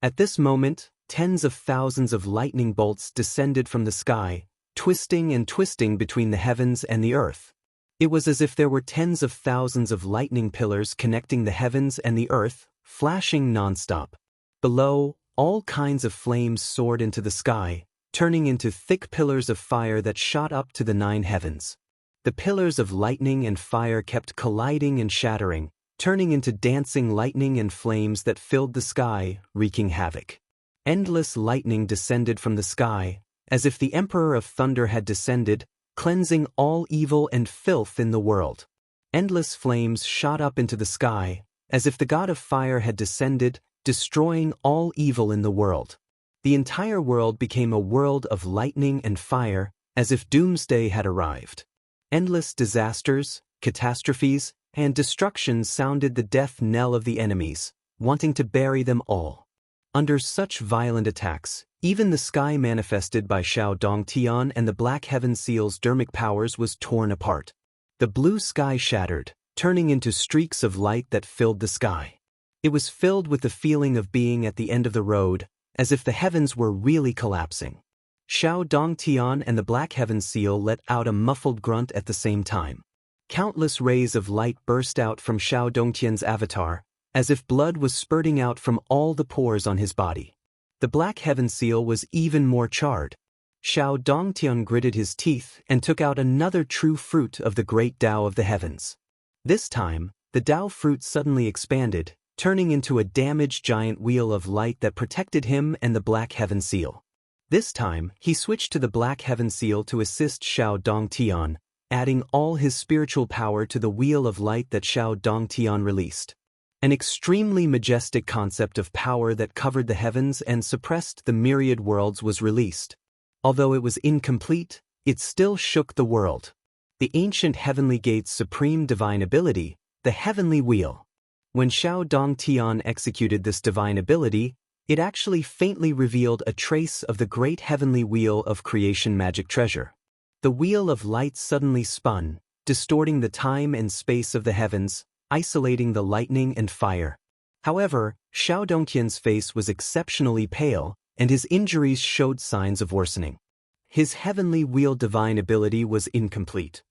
At this moment, tens of thousands of lightning bolts descended from the sky, twisting and twisting between the heavens and the earth. It was as if there were tens of thousands of lightning pillars connecting the heavens and the earth, flashing nonstop. Below, all kinds of flames soared into the sky, turning into thick pillars of fire that shot up to the 9 heavens. The pillars of lightning and fire kept colliding and shattering, turning into dancing lightning and flames that filled the sky, wreaking havoc. Endless lightning descended from the sky, as if the Emperor of Thunder had descended, cleansing all evil and filth in the world. Endless flames shot up into the sky, as if the God of Fire had descended, destroying all evil in the world. The entire world became a world of lightning and fire, as if doomsday had arrived. Endless disasters, catastrophes, and destruction sounded the death knell of the enemies, wanting to bury them all. Under such violent attacks, even the sky manifested by Shao Dongtian and the Black Heaven Seal's dermic powers was torn apart. The blue sky shattered, turning into streaks of light that filled the sky. It was filled with the feeling of being at the end of the road, as if the heavens were really collapsing. Shao Dongtian and the Black Heaven Seal let out a muffled grunt at the same time. Countless rays of light burst out from Shao Dongtian's avatar, as if blood was spurting out from all the pores on his body. The Black Heaven Seal was even more charred. Shao Dongtian gritted his teeth and took out another true fruit of the great Tao of the heavens. This time, the Tao fruit suddenly expanded, turning into a damaged giant wheel of light that protected him and the Black Heaven Seal. This time, he switched to the Black Heaven Seal to assist Shao Dongtian, adding all his spiritual power to the wheel of light that Shao Dongtian released. An extremely majestic concept of power that covered the heavens and suppressed the myriad worlds was released. Although it was incomplete, it still shook the world. The ancient heavenly gate's supreme divine ability, the heavenly wheel. When Shao Dongtian executed this divine ability, it actually faintly revealed a trace of the great heavenly wheel of creation magic treasure. The wheel of light suddenly spun, distorting the time and space of the heavens, isolating the lightning and fire. However, Shao Dongtian's face was exceptionally pale, and his injuries showed signs of worsening. His heavenly wheel divine ability was incomplete.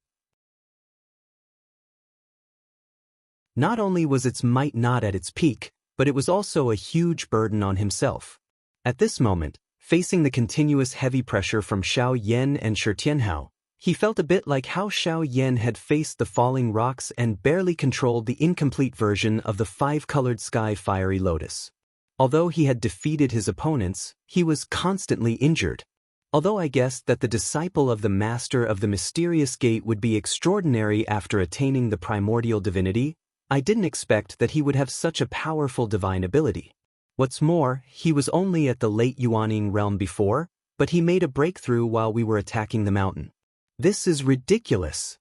Not only was its might not at its peak, but it was also a huge burden on himself. At this moment, Facing the continuous heavy pressure from Xiao Yan and Shi Tianhao, he felt a bit like how Xiao Yan had faced the falling rocks and barely controlled the incomplete version of the five-colored sky fiery lotus. Although he had defeated his opponents, he was constantly injured. Although I guessed that the disciple of the master of the mysterious gate would be extraordinary after attaining the primordial divinity, I didn't expect that he would have such a powerful divine ability. What's more, he was only at the late Yuaning realm before, but he made a breakthrough while we were attacking the mountain. This is ridiculous.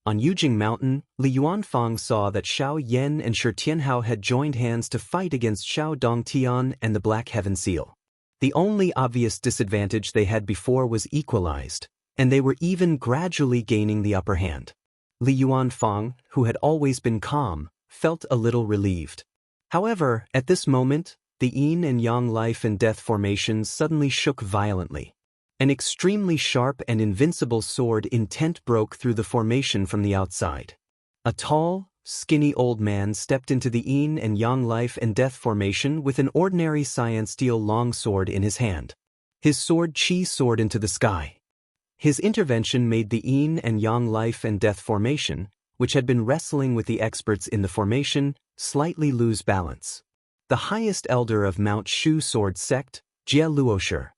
On Yujing Mountain, Li Yuanfang saw that Xiao Yan and Shi Tianhao had joined hands to fight against Xiao Dongtian and the Black Heaven Seal. The only obvious disadvantage they had before was equalized, and they were even gradually gaining the upper hand. Li Yuanfang, who had always been calm, felt a little relieved. However, at this moment, the yin and yang life and death formations suddenly shook violently. An extremely sharp and invincible sword intent broke through the formation from the outside. A tall, skinny old man stepped into the yin and yang life and death formation with an ordinary cyan steel longsword in his hand. His sword chi soared into the sky. His intervention made the yin and yang life and death formation, which had been wrestling with the experts in the formation, slightly lose balance. The highest elder of Mount Shu sword sect, Jie Luoshi.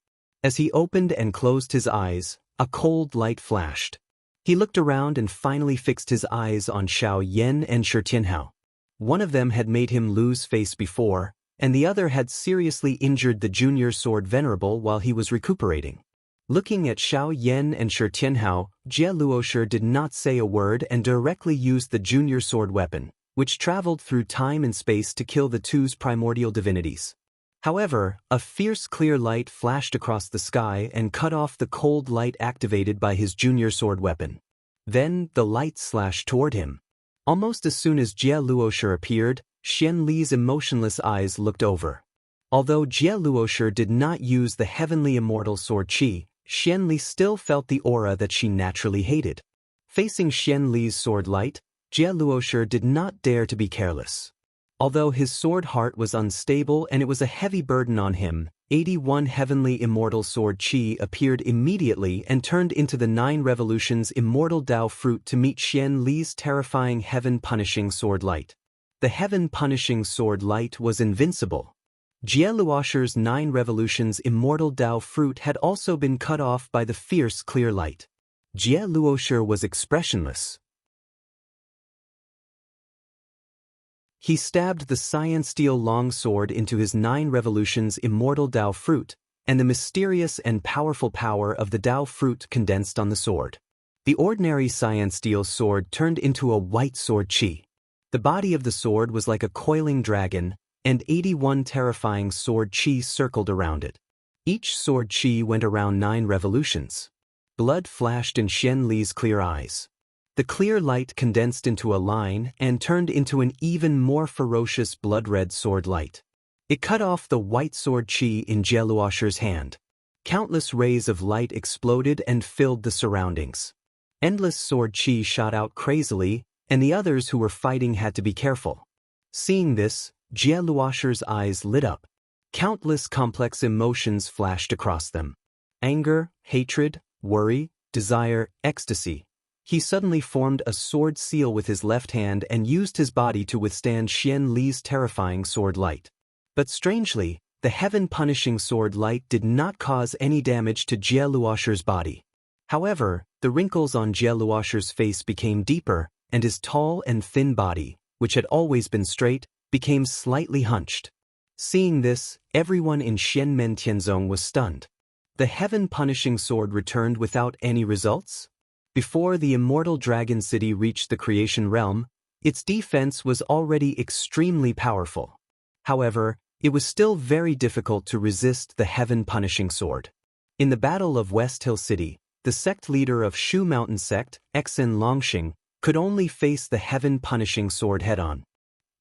As he opened and closed his eyes, a cold light flashed. He looked around and finally fixed his eyes on Xiao Yan and Shi Tianhao. One of them had made him lose face before, and the other had seriously injured the junior sword venerable while he was recuperating. Looking at Xiao Yan and Shi Tianhao, Jie Luoshi did not say a word and directly used the junior sword weapon, which traveled through time and space to kill the two's primordial divinities. However, a fierce clear light flashed across the sky and cut off the cold light activated by his junior sword weapon. Then, the light slashed toward him. Almost as soon as Jie Luoshi appeared, Xian Li's emotionless eyes looked over. Although Jie Luoshi did not use the heavenly immortal sword Qi, Xian Li still felt the aura that she naturally hated. Facing Xian Li's sword light, Jie Luoshi did not dare to be careless. Although his sword heart was unstable and it was a heavy burden on him, 81 heavenly immortal sword Qi appeared immediately and turned into the 9 revolutions immortal Dao fruit to meet Xian Li's terrifying heaven-punishing sword light. The heaven-punishing sword light was invincible. Jie Luoshi's 9 revolutions immortal Dao fruit had also been cut off by the fierce clear light. Jie Luoshi was expressionless. He stabbed the cyan steel long sword into his 9 revolutions immortal Dao fruit, and the mysterious and powerful power of the Dao fruit condensed on the sword. The ordinary cyan steel sword turned into a white sword Qi. The body of the sword was like a coiling dragon, and 81 terrifying sword Qi circled around it. Each sword Qi went around 9 revolutions. Blood flashed in Xian Li's clear eyes. The clear light condensed into a line and turned into an even more ferocious blood-red sword light. It cut off the white sword Qi in Jie Luoshi's hand. Countless rays of light exploded and filled the surroundings. Endless sword Qi shot out crazily, and the others who were fighting had to be careful. Seeing this, Jie Luoshi's eyes lit up. Countless complex emotions flashed across them. Anger, hatred, worry, desire, ecstasy. He suddenly formed a sword seal with his left hand and used his body to withstand Xian Li's terrifying sword light. But strangely, the heaven-punishing sword light did not cause any damage to Jie Luoshi's body. However, the wrinkles on Jie Luoshi's face became deeper, and his tall and thin body, which had always been straight, became slightly hunched. Seeing this, everyone in Xianmen Tianzong was stunned. The heaven-punishing sword returned without any results? Before the immortal dragon city reached the creation realm, its defense was already extremely powerful. However, it was still very difficult to resist the heaven-punishing sword. In the Battle of West Hill City, the sect leader of Shu Mountain Sect, Xen Longxing, could only face the heaven-punishing sword head-on.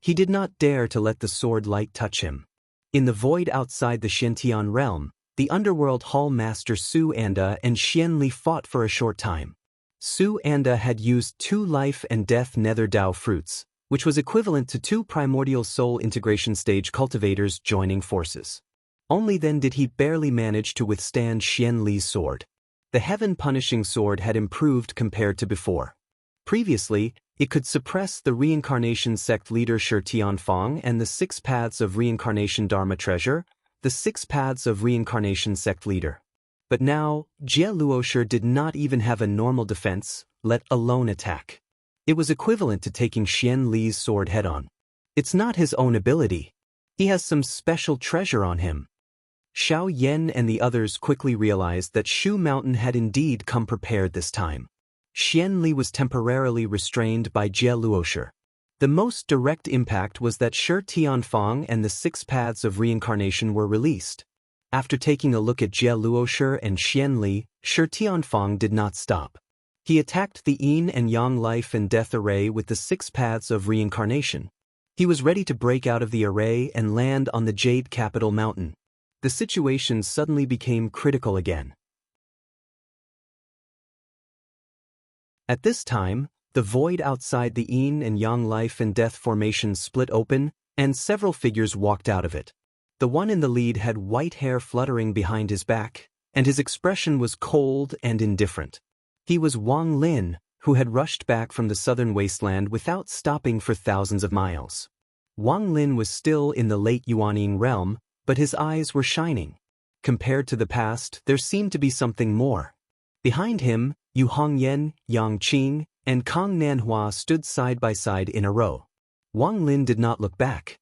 He did not dare to let the sword light touch him. In the void outside the Shintian realm, the underworld hall master Su Anda and Xian Li fought for a short time. Su Anda had used 2 life and death nether Dao fruits, which was equivalent to 2 primordial soul integration stage cultivators joining forces. Only then did he barely manage to withstand Xian Li's sword. The heaven-punishing sword had improved compared to before. Previously, it could suppress the reincarnation sect leader Shi Tianfang and the 6 paths of reincarnation Dharma treasure, the 6 paths of reincarnation sect leader. But now, Jie Luoshi did not even have a normal defense, let alone attack. It was equivalent to taking Xian Li's sword head-on. It's not his own ability. He has some special treasure on him. Xiao Yan and the others quickly realized that Shu Mountain had indeed come prepared this time. Xian Li was temporarily restrained by Jie Luoshi. The most direct impact was that Shi Tianfang and the 6 paths of reincarnation were released. After taking a look at Jie Luoshi and Xian Li, Shi Tianfang did not stop. He attacked the yin and yang life and death array with the 6 paths of reincarnation. He was ready to break out of the array and land on the Jade Capital Mountain. The situation suddenly became critical again. At this time, the void outside the yin and yang life and death formations split open, and several figures walked out of it. The one in the lead had white hair fluttering behind his back, and his expression was cold and indifferent. He was Wang Lin, who had rushed back from the southern wasteland without stopping for thousands of miles. Wang Lin was still in the late Yuanying realm, but his eyes were shining. Compared to the past, there seemed to be something more. Behind him, Yu Hongyan, Yang Qing, and Kang Nanhua stood side by side in a row. Wang Lin did not look back.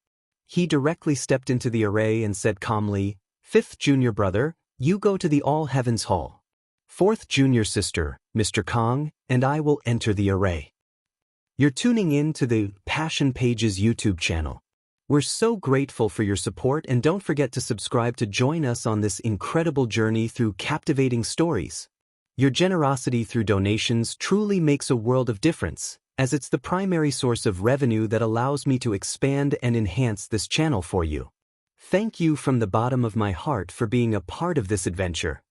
He directly stepped into the array and said calmly, "5th junior brother, you go to the All Heavens Hall. 4th junior sister, Mr. Kang, and I will enter the array." You're tuning in to the Passion Pages YouTube channel. We're so grateful for your support, and don't forget to subscribe to join us on this incredible journey through captivating stories. Your generosity through donations truly makes a world of difference, as it's the primary source of revenue that allows me to expand and enhance this channel for you. Thank you from the bottom of my heart for being a part of this adventure.